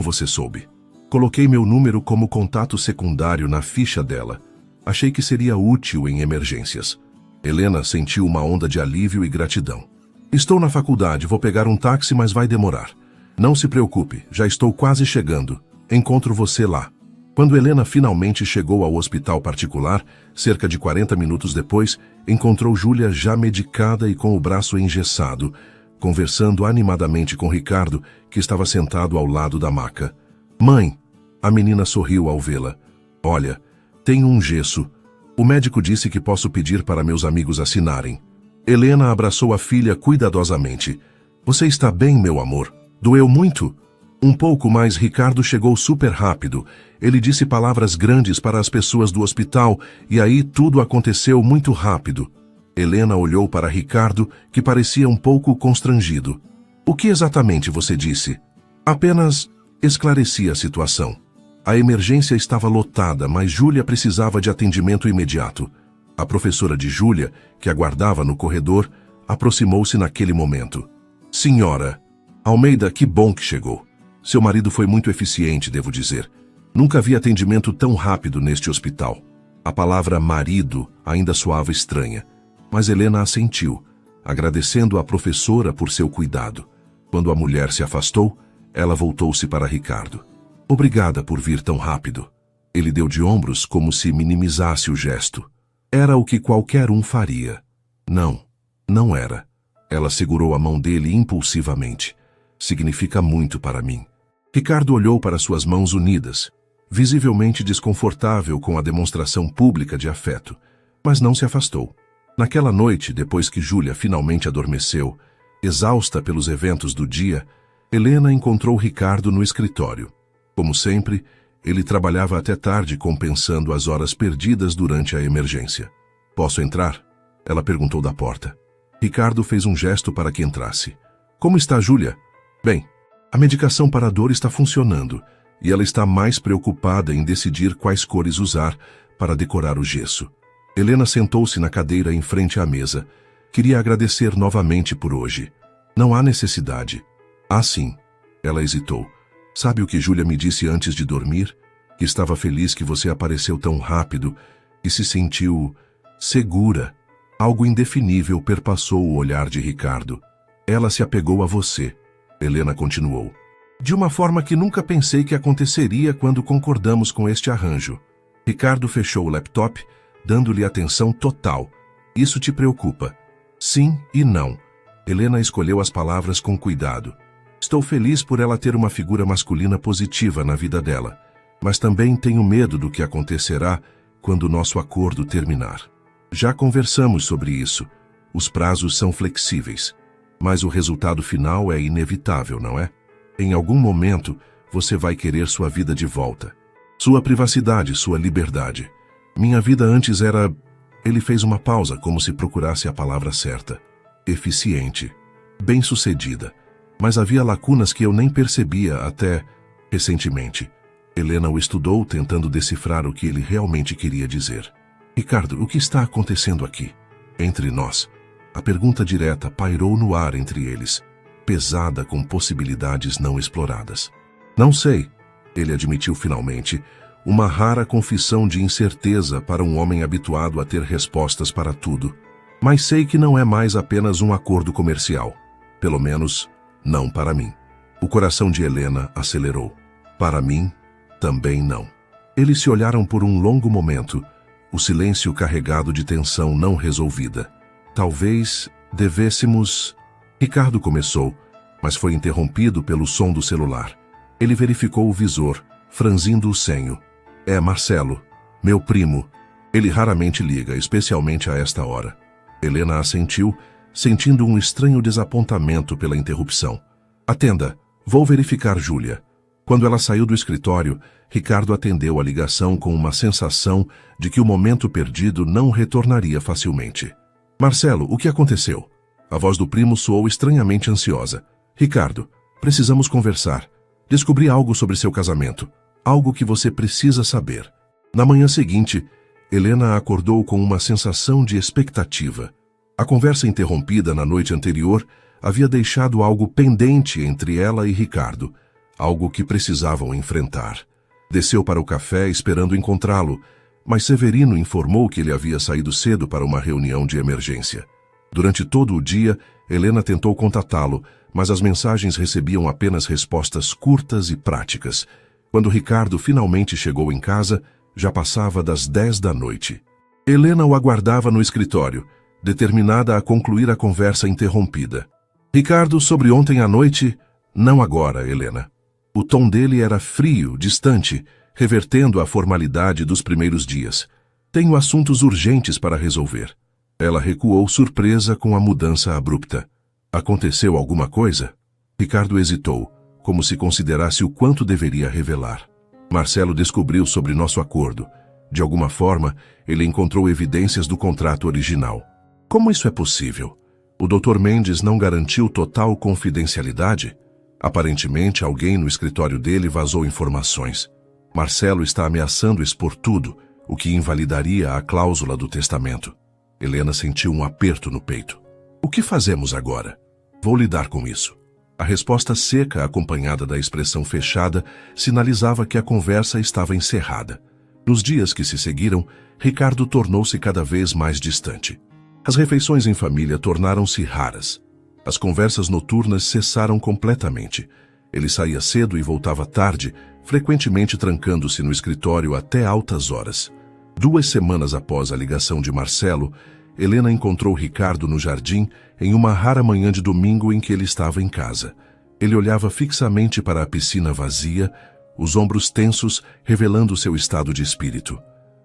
você soube? Coloquei meu número como contato secundário na ficha dela. Achei que seria útil em emergências. Helena sentiu uma onda de alívio e gratidão. Estou na faculdade, vou pegar um táxi, mas vai demorar. Não se preocupe, já estou quase chegando. Encontro você lá. Quando Helena finalmente chegou ao hospital particular, cerca de 40 minutos depois, encontrou Júlia já medicada e com o braço engessado, conversando animadamente com Ricardo, que estava sentado ao lado da maca. Mãe, a menina sorriu ao vê-la. Olha, tenho um gesso. O médico disse que posso pedir para meus amigos assinarem. Helena abraçou a filha cuidadosamente. Você está bem, meu amor? Doeu muito? Um pouco, mas Ricardo chegou super rápido. Ele disse palavras grandes para as pessoas do hospital e aí tudo aconteceu muito rápido. Helena olhou para Ricardo, que parecia um pouco constrangido. O que exatamente você disse? Apenas esclareci a situação. A emergência estava lotada, mas Júlia precisava de atendimento imediato. A professora de Júlia, que aguardava no corredor, aproximou-se naquele momento. Senhora Almeida, que bom que chegou. Seu marido foi muito eficiente, devo dizer. Nunca vi atendimento tão rápido neste hospital. A palavra marido ainda soava estranha, mas Helena assentiu, agradecendo à professora por seu cuidado. Quando a mulher se afastou, ela voltou-se para Ricardo. Obrigada por vir tão rápido. Ele deu de ombros como se minimizasse o gesto. Era o que qualquer um faria. Não, não era. Ela segurou a mão dele impulsivamente. Significa muito para mim. Ricardo olhou para suas mãos unidas, visivelmente desconfortável com a demonstração pública de afeto, mas não se afastou. Naquela noite, depois que Júlia finalmente adormeceu, exausta pelos eventos do dia, Helena encontrou Ricardo no escritório. Como sempre, ele trabalhava até tarde compensando as horas perdidas durante a emergência. Posso entrar? Ela perguntou da porta. Ricardo fez um gesto para que entrasse. Como está Júlia? Bem, a medicação para a dor está funcionando e ela está mais preocupada em decidir quais cores usar para decorar o gesso. Helena sentou-se na cadeira em frente à mesa. Queria agradecer novamente por hoje. Não há necessidade. Ah, sim. Ela hesitou. Sabe o que Júlia me disse antes de dormir? Que estava feliz que você apareceu tão rápido e se sentiu segura. Algo indefinível perpassou o olhar de Ricardo. Ela se apegou a você. Helena continuou. De uma forma que nunca pensei que aconteceria quando concordamos com este arranjo. Ricardo fechou o laptop, dando-lhe atenção total. Isso te preocupa? Sim e não. Helena escolheu as palavras com cuidado. Estou feliz por ela ter uma figura masculina positiva na vida dela, mas também tenho medo do que acontecerá quando o nosso acordo terminar. Já conversamos sobre isso. Os prazos são flexíveis, mas o resultado final é inevitável, não é? Em algum momento, você vai querer sua vida de volta. Sua privacidade, sua liberdade. Minha vida antes era... Ele fez uma pausa, como se procurasse a palavra certa. Eficiente. Bem-sucedida. Mas havia lacunas que eu nem percebia até recentemente. Helena o estudou, tentando decifrar o que ele realmente queria dizer. Ricardo, o que está acontecendo aqui? Entre nós. A pergunta direta pairou no ar entre eles, pesada com possibilidades não exploradas. Não sei, ele admitiu finalmente, uma rara confissão de incerteza para um homem habituado a ter respostas para tudo. Mas sei que não é mais apenas um acordo comercial. Pelo menos, não para mim. O coração de Helena acelerou. Para mim, também não. Eles se olharam por um longo momento, o silêncio carregado de tensão não resolvida. Talvez devêssemos... Ricardo começou, mas foi interrompido pelo som do celular. Ele verificou o visor, franzindo o senho. É Marcelo, meu primo. Ele raramente liga, especialmente a esta hora. Helena assentiu, sentindo um estranho desapontamento pela interrupção. Atenda, vou verificar Júlia. Quando ela saiu do escritório, Ricardo atendeu a ligação com uma sensação de que o momento perdido não retornaria facilmente. Marcelo, o que aconteceu? A voz do primo soou estranhamente ansiosa. Ricardo, precisamos conversar. Descobri algo sobre seu casamento. Algo que você precisa saber. Na manhã seguinte, Helena acordou com uma sensação de expectativa. A conversa interrompida na noite anterior havia deixado algo pendente entre ela e Ricardo, algo que precisavam enfrentar. Desceu para o café esperando encontrá-lo, mas Severino informou que ele havia saído cedo para uma reunião de emergência. Durante todo o dia, Helena tentou contatá-lo, mas as mensagens recebiam apenas respostas curtas e práticas. Quando Ricardo finalmente chegou em casa, já passava das 10 da noite. Helena o aguardava no escritório, determinada a concluir a conversa interrompida. Ricardo, sobre ontem à noite, não agora, Helena. O tom dele era frio, distante, revertendo a formalidade dos primeiros dias. Tenho assuntos urgentes para resolver. Ela recuou surpresa com a mudança abrupta. Aconteceu alguma coisa? Ricardo hesitou, como se considerasse o quanto deveria revelar. Marcelo descobriu sobre nosso acordo. De alguma forma, ele encontrou evidências do contrato original. Como isso é possível? O Dr. Mendes não garantiu total confidencialidade? Aparentemente, alguém no escritório dele vazou informações. Marcelo está ameaçando expor tudo, o que invalidaria a cláusula do testamento. Helena sentiu um aperto no peito. O que fazemos agora? Vou lidar com isso. A resposta seca, acompanhada da expressão fechada, sinalizava que a conversa estava encerrada. Nos dias que se seguiram, Ricardo tornou-se cada vez mais distante. As refeições em família tornaram-se raras. As conversas noturnas cessaram completamente. Ele saía cedo e voltava tarde, frequentemente trancando-se no escritório até altas horas. 2 semanas após a ligação de Marcelo, Helena encontrou Ricardo no jardim em uma rara manhã de domingo em que ele estava em casa. Ele olhava fixamente para a piscina vazia, os ombros tensos, revelando seu estado de espírito.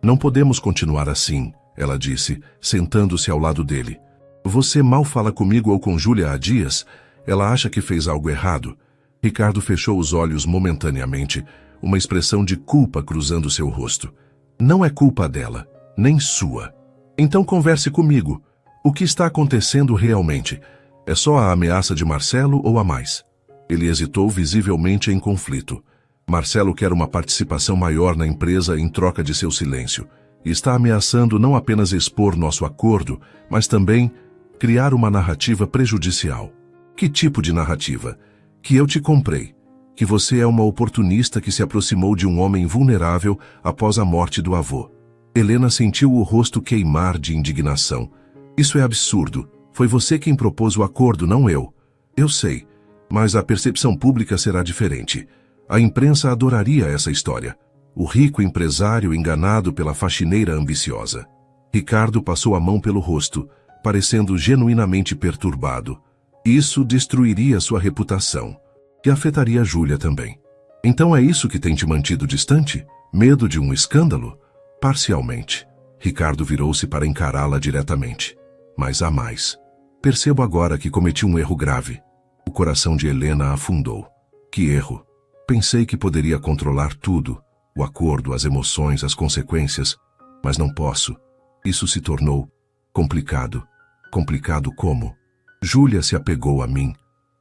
Não podemos continuar assim, ela disse, sentando-se ao lado dele. Você mal fala comigo ou com Júlia há dias? Ela acha que fez algo errado. Ricardo fechou os olhos momentaneamente, uma expressão de culpa cruzando seu rosto. Não é culpa dela, nem sua. Então converse comigo. O que está acontecendo realmente? É só a ameaça de Marcelo ou há mais? Ele hesitou, visivelmente em conflito. Marcelo quer uma participação maior na empresa em troca de seu silêncio. E está ameaçando não apenas expor nosso acordo, mas também criar uma narrativa prejudicial. Que tipo de narrativa? Que eu te comprei. Que você é uma oportunista que se aproximou de um homem vulnerável após a morte do avô. Helena sentiu o rosto queimar de indignação. Isso é absurdo. Foi você quem propôs o acordo, não eu. Eu sei, mas a percepção pública será diferente. A imprensa adoraria essa história. O rico empresário enganado pela faxineira ambiciosa. Ricardo passou a mão pelo rosto, parecendo genuinamente perturbado. Isso destruiria sua reputação, e afetaria Júlia também. Então é isso que tem te mantido distante? Medo de um escândalo? Parcialmente. Ricardo virou-se para encará-la diretamente. Mas há mais. Percebo agora que cometi um erro grave. O coração de Helena afundou. Que erro? Pensei que poderia controlar tudo, o acordo, as emoções, as consequências, mas não posso. Isso se tornou complicado. Complicado como? Júlia se apegou a mim.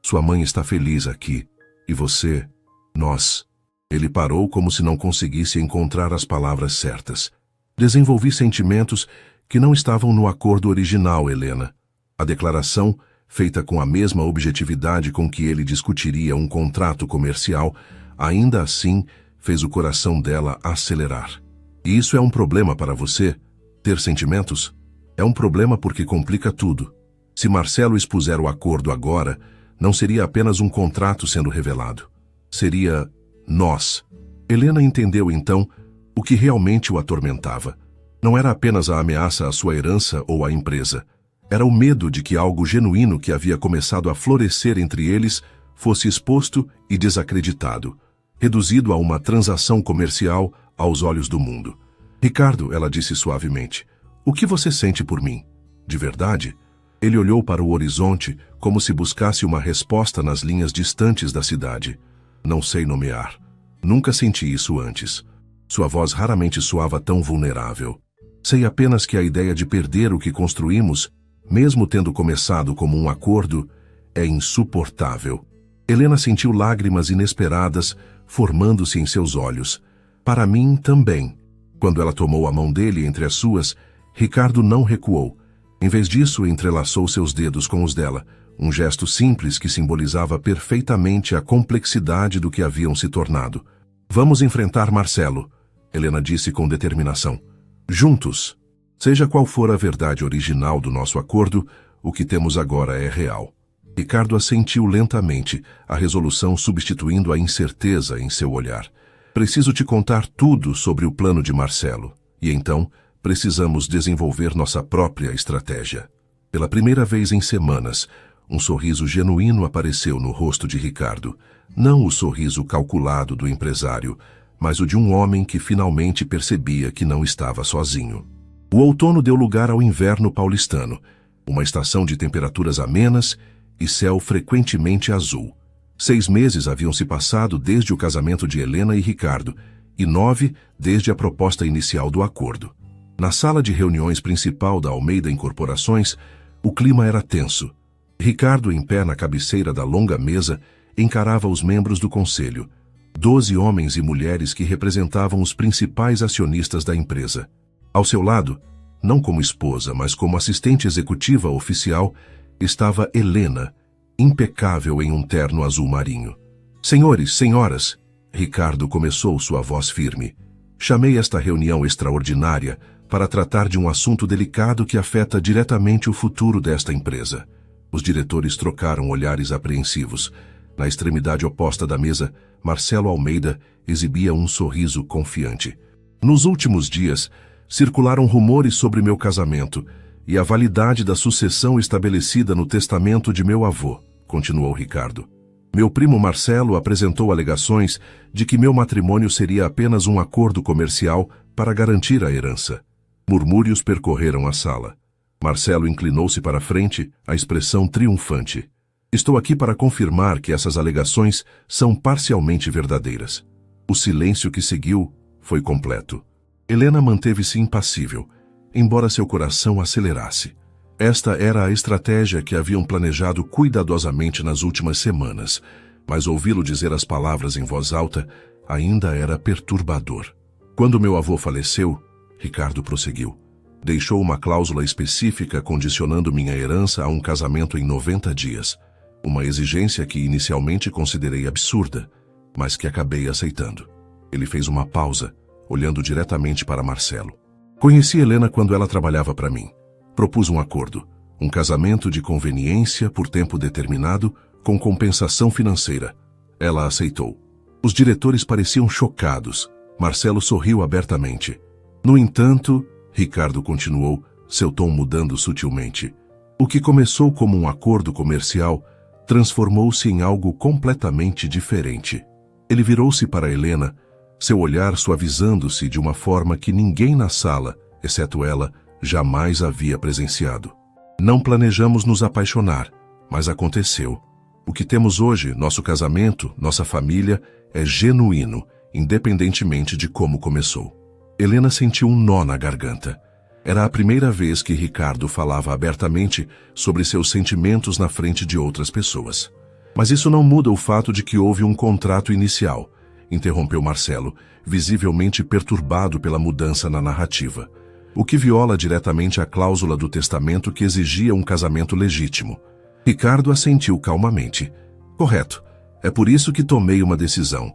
Sua mãe está feliz aqui. E você? Nós. Ele parou como se não conseguisse encontrar as palavras certas. Desenvolvi sentimentos que não estavam no acordo original, Helena. A declaração, feita com a mesma objetividade com que ele discutiria um contrato comercial, ainda assim fez o coração dela acelerar. E isso é um problema para você? Ter sentimentos? É um problema porque complica tudo. Se Marcelo expuser o acordo agora, não seria apenas um contrato sendo revelado. Seria nós. Helena entendeu então o que realmente o atormentava. Não era apenas a ameaça à sua herança ou à empresa. Era o medo de que algo genuíno que havia começado a florescer entre eles fosse exposto e desacreditado, reduzido a uma transação comercial aos olhos do mundo. Ricardo, ela disse suavemente, o que você sente por mim? De verdade? Ele olhou para o horizonte como se buscasse uma resposta nas linhas distantes da cidade. Não sei nomear. Nunca senti isso antes. Sua voz raramente soava tão vulnerável. Sei apenas que a ideia de perder o que construímos, mesmo tendo começado como um acordo, é insuportável. Helena sentiu lágrimas inesperadas formando-se em seus olhos. Para mim também. Quando ela tomou a mão dele entre as suas, Ricardo não recuou. Em vez disso, entrelaçou seus dedos com os dela, um gesto simples que simbolizava perfeitamente a complexidade do que haviam se tornado. Vamos enfrentar Marcelo, Helena disse com determinação. Juntos. Seja qual for a verdade original do nosso acordo, o que temos agora é real. Ricardo assentiu lentamente, a resolução substituindo a incerteza em seu olhar. Preciso te contar tudo sobre o plano de Marcelo, e então precisamos desenvolver nossa própria estratégia. Pela primeira vez em semanas, Um sorriso genuíno apareceu no rosto de Ricardo. Não o sorriso calculado do empresário, mas o de um homem que finalmente percebia que não estava sozinho. O outono deu lugar ao inverno paulistano, uma estação de temperaturas amenas e céu frequentemente azul. 6 meses haviam se passado desde o casamento de Helena e Ricardo, e 9 desde a proposta inicial do acordo. Na sala de reuniões principal da Almeida Incorporações, o clima era tenso. Ricardo, em pé na cabeceira da longa mesa, encarava os membros do conselho, 12 homens e mulheres que representavam os principais acionistas da empresa. Ao seu lado, não como esposa, mas como assistente executiva oficial, estava Helena, impecável em um terno azul marinho. Senhores, senhoras, Ricardo começou sua voz firme. Chamei esta reunião extraordinária para tratar de um assunto delicado que afeta diretamente o futuro desta empresa. Os diretores trocaram olhares apreensivos. Na extremidade oposta da mesa, Marcelo Almeida exibia um sorriso confiante. Nos últimos dias, circularam rumores sobre meu casamento e a validade da sucessão estabelecida no testamento de meu avô, continuou Ricardo. Meu primo Marcelo apresentou alegações de que meu matrimônio seria apenas um acordo comercial para garantir a herança. Murmúrios percorreram a sala. Marcelo inclinou-se para a frente, a expressão triunfante. Estou aqui para confirmar que essas alegações são parcialmente verdadeiras. O silêncio que seguiu foi completo. Helena manteve-se impassível, embora seu coração acelerasse. Esta era a estratégia que haviam planejado cuidadosamente nas últimas semanas, mas ouvi-lo dizer as palavras em voz alta ainda era perturbador. Quando meu avô faleceu, Ricardo prosseguiu, deixou uma cláusula específica condicionando minha herança a um casamento em 90 dias. Uma exigência que inicialmente considerei absurda, mas que acabei aceitando. Ele fez uma pausa, olhando diretamente para Marcelo. Conheci Helena quando ela trabalhava para mim. Propus um acordo, um casamento de conveniência por tempo determinado com compensação financeira. Ela aceitou. Os diretores pareciam chocados. Marcelo sorriu abertamente. No entanto, Ricardo continuou, seu tom mudando sutilmente. O que começou como um acordo comercial transformou-se em algo completamente diferente. Ele virou-se para Helena, seu olhar suavizando-se de uma forma que ninguém na sala, exceto ela, jamais havia presenciado. Não planejamos nos apaixonar, mas aconteceu. O que temos hoje, nosso casamento, nossa família, é genuíno, independentemente de como começou. Helena sentiu um nó na garganta. Era a primeira vez que Ricardo falava abertamente sobre seus sentimentos na frente de outras pessoas. Mas isso não muda o fato de que houve um contrato inicial, interrompeu Marcelo, visivelmente perturbado pela mudança na narrativa, o que viola diretamente a cláusula do testamento que exigia um casamento legítimo. Ricardo assentiu calmamente. Correto. É por isso que tomei uma decisão.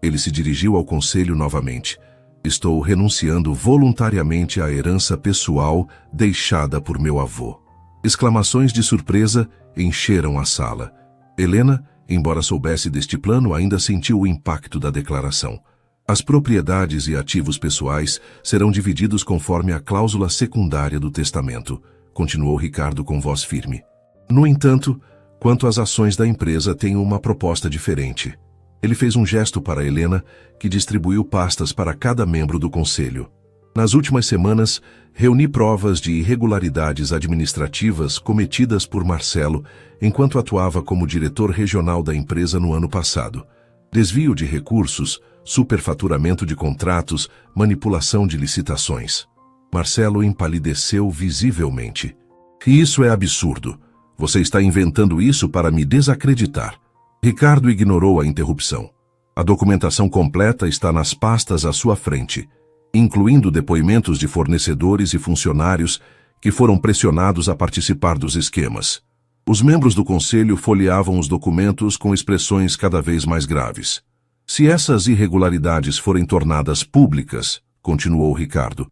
Ele se dirigiu ao conselho novamente. Estou renunciando voluntariamente à herança pessoal deixada por meu avô. Exclamações de surpresa encheram a sala. Helena, embora soubesse deste plano, ainda sentiu o impacto da declaração. As propriedades e ativos pessoais serão divididos conforme a cláusula secundária do testamento, continuou Ricardo com voz firme. No entanto, quanto às ações da empresa, tenho uma proposta diferente. Ele fez um gesto para Helena, que distribuiu pastas para cada membro do conselho. Nas últimas semanas, reuni provas de irregularidades administrativas cometidas por Marcelo enquanto atuava como diretor regional da empresa no ano passado. Desvio de recursos, superfaturamento de contratos, manipulação de licitações. Marcelo empalideceu visivelmente. Isso é absurdo. Você está inventando isso para me desacreditar. Ricardo ignorou a interrupção. A documentação completa está nas pastas à sua frente, incluindo depoimentos de fornecedores e funcionários que foram pressionados a participar dos esquemas. Os membros do conselho folheavam os documentos com expressões cada vez mais graves. Se essas irregularidades forem tornadas públicas, continuou Ricardo,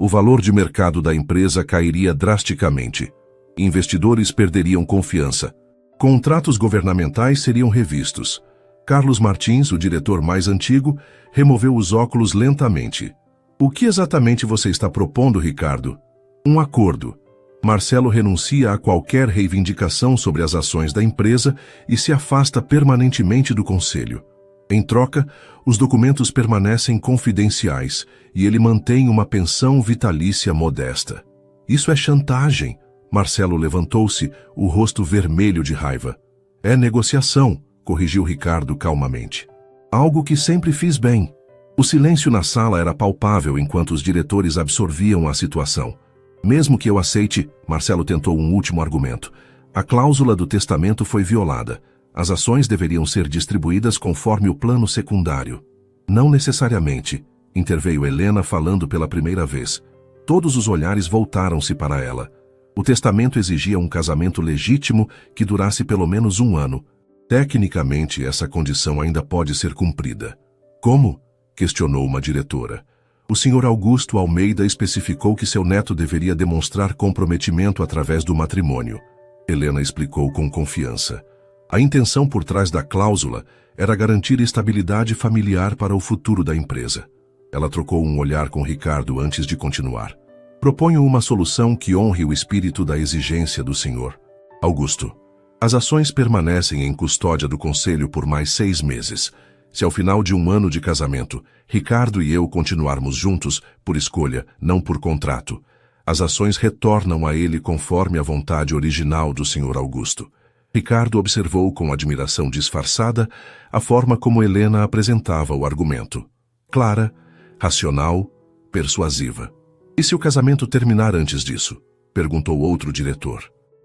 o valor de mercado da empresa cairia drasticamente. Investidores perderiam confiança. Contratos governamentais seriam revistos. Carlos Martins, o diretor mais antigo, removeu os óculos lentamente. O que exatamente você está propondo, Ricardo? Um acordo. Marcelo renuncia a qualquer reivindicação sobre as ações da empresa e se afasta permanentemente do conselho. Em troca, os documentos permanecem confidenciais e ele mantém uma pensão vitalícia modesta. Isso é chantagem. Marcelo levantou-se, o rosto vermelho de raiva. É negociação, corrigiu Ricardo calmamente. Algo que sempre fiz bem. O silêncio na sala era palpável enquanto os diretores absorviam a situação. Mesmo que eu aceite, Marcelo tentou um último argumento. A cláusula do testamento foi violada. As ações deveriam ser distribuídas conforme o plano secundário. Não necessariamente, interveio Helena falando pela primeira vez. Todos os olhares voltaram-se para ela. O testamento exigia um casamento legítimo que durasse pelo menos 1 ano. Tecnicamente, essa condição ainda pode ser cumprida. Como? Questionou uma diretora. O Sr. Augusto Almeida especificou que seu neto deveria demonstrar comprometimento através do matrimônio. Helena explicou com confiança. A intenção por trás da cláusula era garantir estabilidade familiar para o futuro da empresa. Ela trocou um olhar com Ricardo antes de continuar. Proponho uma solução que honre o espírito da exigência do Sr. Augusto. As ações permanecem em custódia do Conselho por mais 6 meses. Se ao final de 1 ano de casamento, Ricardo e eu continuarmos juntos, por escolha, não por contrato, as ações retornam a ele conforme a vontade original do Sr. Augusto. Ricardo observou com admiração disfarçada a forma como Helena apresentava o argumento. Clara, racional, persuasiva. E se o casamento terminar antes disso? Perguntou outro diretor.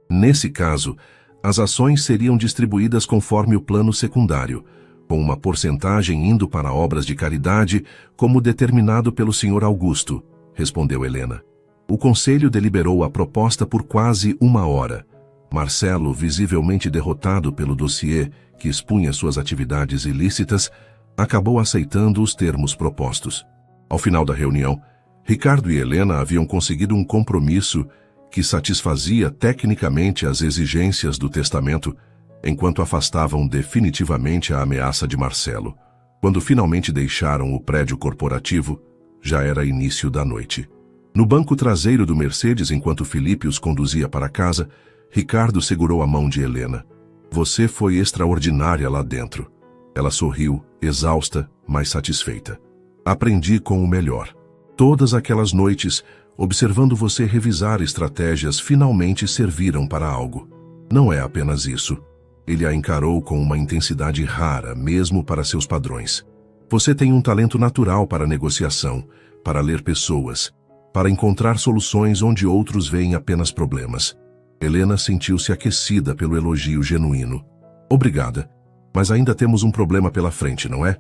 Nesse caso, as ações seriam distribuídas conforme o plano secundário, com uma porcentagem indo para obras de caridade, como determinado pelo Sr. Augusto, respondeu Helena. O conselho deliberou a proposta por quase 1 hora. Marcelo, visivelmente derrotado pelo dossiê que expunha suas atividades ilícitas, acabou aceitando os termos propostos. Ao final da reunião, Ricardo e Helena haviam conseguido um compromisso que satisfazia tecnicamente as exigências do testamento, enquanto afastavam definitivamente a ameaça de Marcelo. Quando finalmente deixaram o prédio corporativo, já era início da noite. No banco traseiro do Mercedes, enquanto Felipe os conduzia para casa, Ricardo segurou a mão de Helena. Você foi extraordinária lá dentro. Ela sorriu, exausta, mas satisfeita. Aprendi com o melhor. Todas aquelas noites, observando você revisar estratégias, finalmente serviram para algo. Não é apenas isso. Ele a encarou com uma intensidade rara, mesmo para seus padrões. Você tem um talento natural para negociação, para ler pessoas, para encontrar soluções onde outros veem apenas problemas. Helena sentiu-se aquecida pelo elogio genuíno. Obrigada, mas ainda temos um problema pela frente, não é?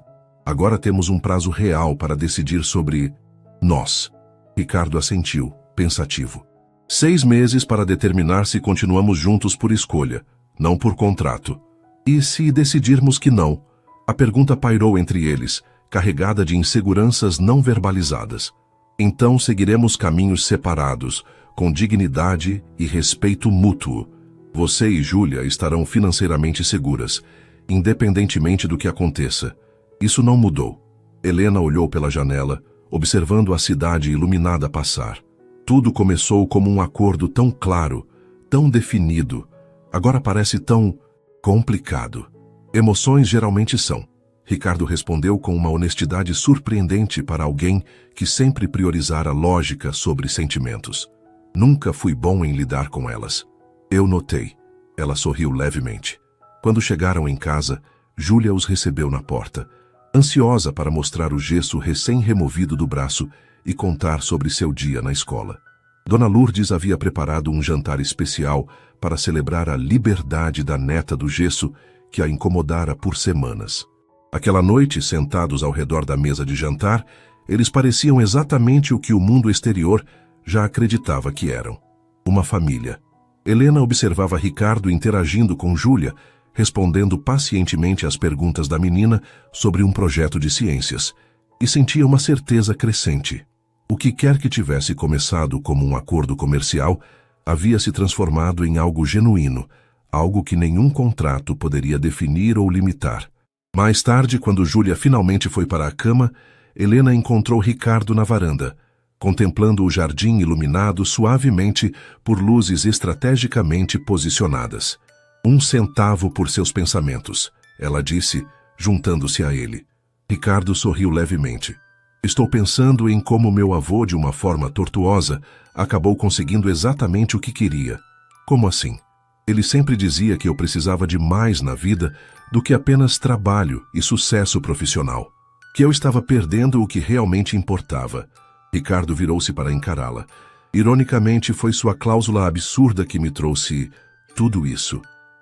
Agora temos um prazo real para decidir sobre nós. Ricardo assentiu, pensativo. 6 meses para determinar se continuamos juntos por escolha, não por contrato. E se decidirmos que não? A pergunta pairou entre eles, carregada de inseguranças não verbalizadas. Então seguiremos caminhos separados, com dignidade e respeito mútuo. Você e Júlia estarão financeiramente seguras, independentemente do que aconteça. Isso não mudou. Helena olhou pela janela, observando a cidade iluminada passar. Tudo começou como um acordo tão claro, tão definido. Agora parece tão complicado. Emoções geralmente são. Ricardo respondeu com uma honestidade surpreendente para alguém que sempre priorizara lógica sobre sentimentos. Nunca fui bom em lidar com elas. Eu notei. Ela sorriu levemente. Quando chegaram em casa, Júlia os recebeu na porta, ansiosa para mostrar o gesso recém-removido do braço e contar sobre seu dia na escola. Dona Lourdes havia preparado um jantar especial para celebrar a liberdade da neta do gesso que a incomodara por semanas. Aquela noite, sentados ao redor da mesa de jantar, eles pareciam exatamente o que o mundo exterior já acreditava que eram. Uma família. Helena observava Ricardo interagindo com Júlia, respondendo pacientemente às perguntas da menina sobre um projeto de ciências, e sentia uma certeza crescente. O que quer que tivesse começado como um acordo comercial, havia se transformado em algo genuíno, algo que nenhum contrato poderia definir ou limitar. Mais tarde, quando Júlia finalmente foi para a cama, Helena encontrou Ricardo na varanda, contemplando o jardim iluminado suavemente por luzes estrategicamente posicionadas. 1 centavo por seus pensamentos, ela disse, juntando-se a ele. Ricardo sorriu levemente. Estou pensando em como meu avô, de uma forma tortuosa, acabou conseguindo exatamente o que queria. Como assim? Ele sempre dizia que eu precisava de mais na vida do que apenas trabalho e sucesso profissional. Que eu estava perdendo o que realmente importava. Ricardo virou-se para encará-la. Ironicamente, foi sua cláusula absurda que me trouxe tudo isso.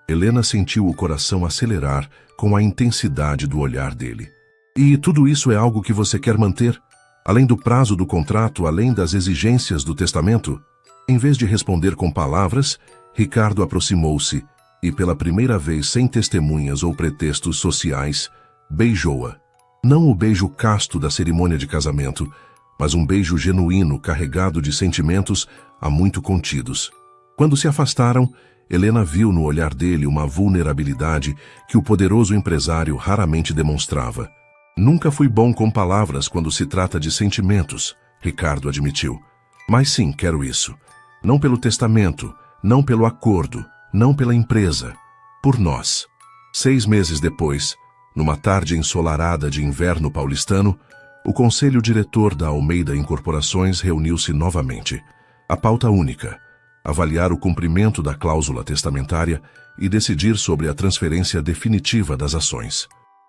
Helena sentiu o coração acelerar com a intensidade do olhar dele. E tudo isso é algo que você quer manter? Além do prazo do contrato, além das exigências do testamento? Em vez de responder com palavras, Ricardo aproximou-se e, pela primeira vez sem testemunhas ou pretextos sociais, beijou-a. Não o beijo casto da cerimônia de casamento, mas um beijo genuíno carregado de sentimentos há muito contidos. Quando se afastaram, Helena viu no olhar dele uma vulnerabilidade que o poderoso empresário raramente demonstrava. Nunca fui bom com palavras quando se trata de sentimentos, Ricardo admitiu. Mas sim, quero isso. Não pelo testamento, não pelo acordo, não pela empresa. Por nós. 6 meses depois, numa tarde ensolarada de inverno paulistano, o conselho diretor da Almeida Incorporações reuniu-se novamente. A pauta única: avaliar o cumprimento da cláusula testamentária e decidir sobre a transferência definitiva das ações.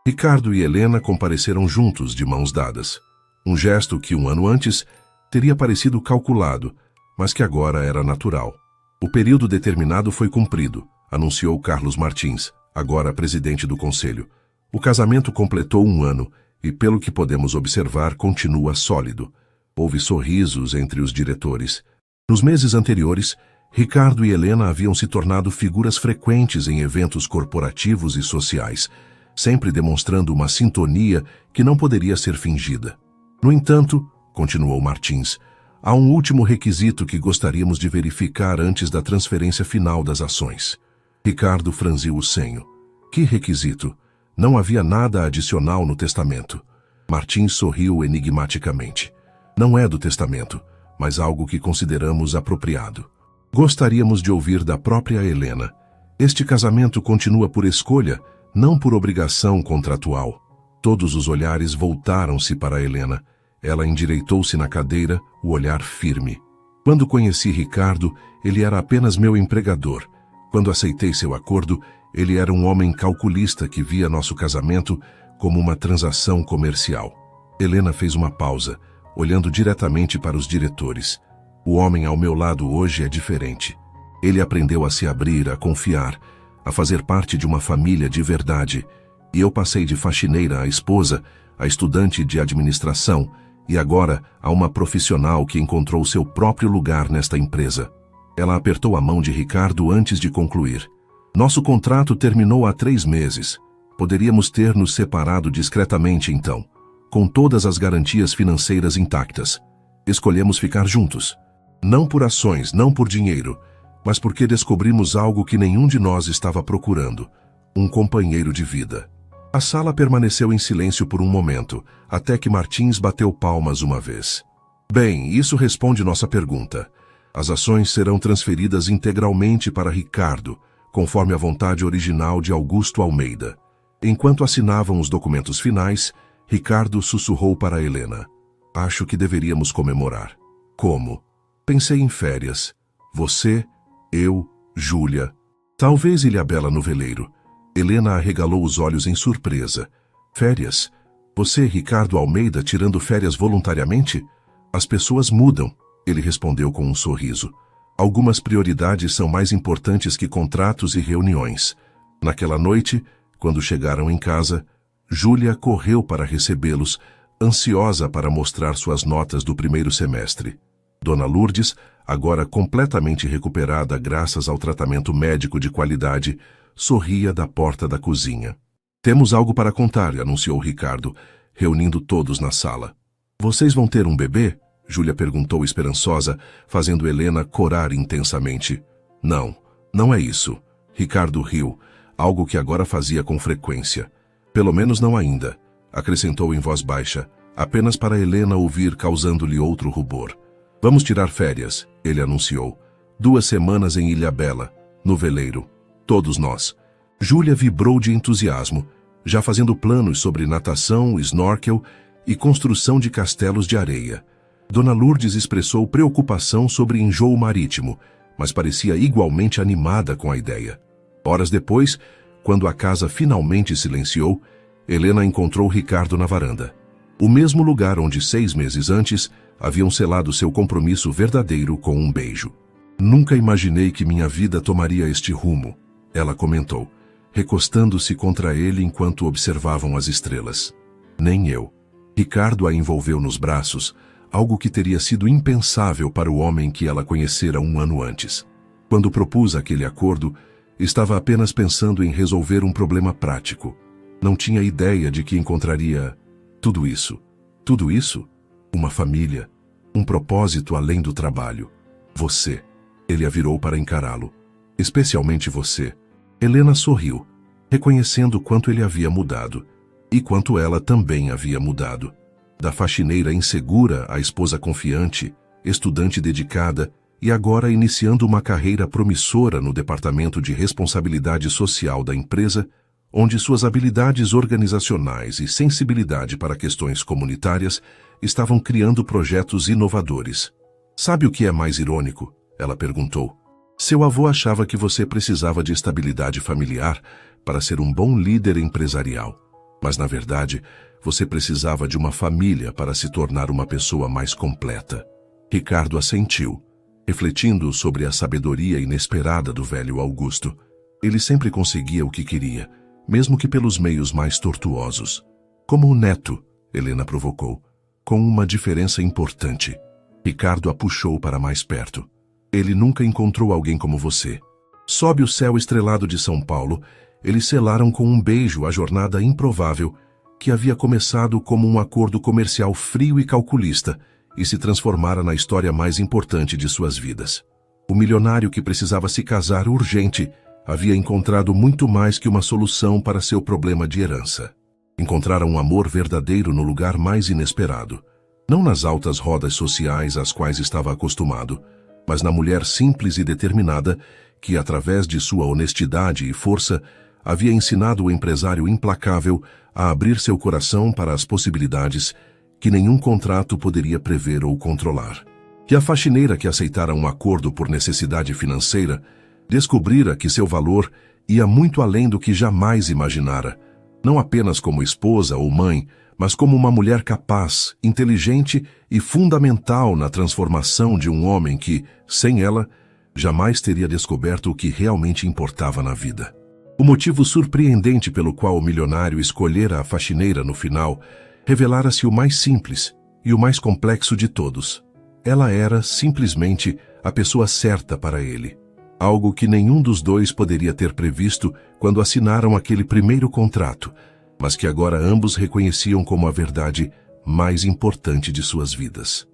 Ricardo e Helena compareceram juntos de mãos dadas. Um gesto que 1 ano antes teria parecido calculado, mas que agora era natural. O período determinado foi cumprido, anunciou Carlos Martins, agora presidente do conselho. O casamento completou 1 ano e, pelo que podemos observar, continua sólido. Houve sorrisos entre os diretores. Nos meses anteriores, Ricardo e Helena haviam se tornado figuras frequentes em eventos corporativos e sociais, sempre demonstrando uma sintonia que não poderia ser fingida. No entanto, continuou Martins, há um último requisito que gostaríamos de verificar antes da transferência final das ações. Ricardo franziu o senho. Que requisito? Não havia nada adicional no testamento. Martins sorriu enigmaticamente. Não é do testamento, mas algo que consideramos apropriado. Gostaríamos de ouvir da própria Helena. Este casamento continua por escolha, não por obrigação contratual. Todos os olhares voltaram-se para Helena. Ela endireitou-se na cadeira, o olhar firme. Quando conheci Ricardo, ele era apenas meu empregador. Quando aceitei seu acordo, ele era um homem calculista que via nosso casamento como uma transação comercial. Helena fez uma pausa, olhando diretamente para os diretores. O homem ao meu lado hoje é diferente. Ele aprendeu a se abrir, a confiar, a fazer parte de uma família de verdade. E eu passei de faxineira a esposa, a estudante de administração e agora a uma profissional que encontrou seu próprio lugar nesta empresa. Ela apertou a mão de Ricardo antes de concluir. Nosso contrato terminou há 3 meses. Poderíamos ter nos separado discretamente então, com todas as garantias financeiras intactas. Escolhemos ficar juntos. Não por ações, não por dinheiro, mas porque descobrimos algo que nenhum de nós estava procurando: um companheiro de vida. A sala permaneceu em silêncio por um momento, até que Martins bateu palmas uma vez. Bem, isso responde nossa pergunta. As ações serão transferidas integralmente para Ricardo, conforme a vontade original de Augusto Almeida. Enquanto assinavam os documentos finais, Ricardo sussurrou para Helena. Acho que deveríamos comemorar. Como? Pensei em férias. Você, eu, Júlia. Talvez Ilhabela no veleiro. Helena arregalou os olhos em surpresa. Férias? Você, Ricardo Almeida, tirando férias voluntariamente? As pessoas mudam, ele respondeu com um sorriso. Algumas prioridades são mais importantes que contratos e reuniões. Naquela noite, quando chegaram em casa, Júlia correu para recebê-los, ansiosa para mostrar suas notas do primeiro semestre. Dona Lourdes, agora completamente recuperada graças ao tratamento médico de qualidade, sorria da porta da cozinha. Temos algo para contar, anunciou Ricardo, reunindo todos na sala. Vocês vão ter um bebê? Júlia perguntou esperançosa, fazendo Helena corar intensamente. Não, não é isso. Ricardo riu, algo que agora fazia com frequência. Pelo menos não ainda, acrescentou em voz baixa. apenas para Helena ouvir, causando-lhe outro rubor. Vamos tirar férias, ele anunciou. 2 semanas em Ilhabela, no veleiro. Todos nós. Júlia vibrou de entusiasmo, já fazendo planos sobre natação, snorkel e construção de castelos de areia. Dona Lourdes expressou preocupação sobre enjoo marítimo, mas parecia igualmente animada com a ideia. Horas depois, quando a casa finalmente silenciou, Helena encontrou Ricardo na varanda. O mesmo lugar onde 6 meses antes haviam selado seu compromisso verdadeiro com um beijo. Nunca imaginei que minha vida tomaria este rumo, ela comentou, recostando-se contra ele enquanto observavam as estrelas. Nem eu. Ricardo a envolveu nos braços, algo que teria sido impensável para o homem que ela conhecera 1 ano antes. Quando propus aquele acordo, estava apenas pensando em resolver um problema prático. Não tinha ideia de que encontraria tudo isso. Tudo isso? Uma família, um propósito além do trabalho. Você. Ele a virou para encará-lo. Especialmente você. Helena sorriu, reconhecendo quanto ele havia mudado, e quanto ela também havia mudado. Da faxineira insegura à esposa confiante, estudante dedicada e agora iniciando uma carreira promissora no departamento de responsabilidade social da empresa, onde suas habilidades organizacionais e sensibilidade para questões comunitárias estavam criando projetos inovadores. Sabe o que é mais irônico? Ela perguntou. Seu avô achava que você precisava de estabilidade familiar para ser um bom líder empresarial. Mas, na verdade, você precisava de uma família para se tornar uma pessoa mais completa. Ricardo assentiu, refletindo sobre a sabedoria inesperada do velho Augusto. Ele sempre conseguia o que queria, mesmo que pelos meios mais tortuosos. Como o neto, Helena provocou, com uma diferença importante. Ricardo a puxou para mais perto. Ele nunca encontrou alguém como você. Sob o céu estrelado de São Paulo, eles selaram com um beijo a jornada improvável que havia começado como um acordo comercial frio e calculista e se transformara na história mais importante de suas vidas. O milionário que precisava se casar urgente havia encontrado muito mais que uma solução para seu problema de herança. Encontrara um amor verdadeiro no lugar mais inesperado, não nas altas rodas sociais às quais estava acostumado, mas na mulher simples e determinada que, através de sua honestidade e força, havia ensinado o empresário implacável a abrir seu coração para as possibilidades que nenhum contrato poderia prever ou controlar. Que a faxineira que aceitara um acordo por necessidade financeira descobrira que seu valor ia muito além do que jamais imaginara, não apenas como esposa ou mãe, mas como uma mulher capaz, inteligente e fundamental na transformação de um homem que, sem ela, jamais teria descoberto o que realmente importava na vida. O motivo surpreendente pelo qual o milionário escolhera a faxineira no final revelara-se o mais simples e o mais complexo de todos. Ela era, simplesmente, a pessoa certa para ele. Algo que nenhum dos dois poderia ter previsto quando assinaram aquele primeiro contrato, mas que agora ambos reconheciam como a verdade mais importante de suas vidas.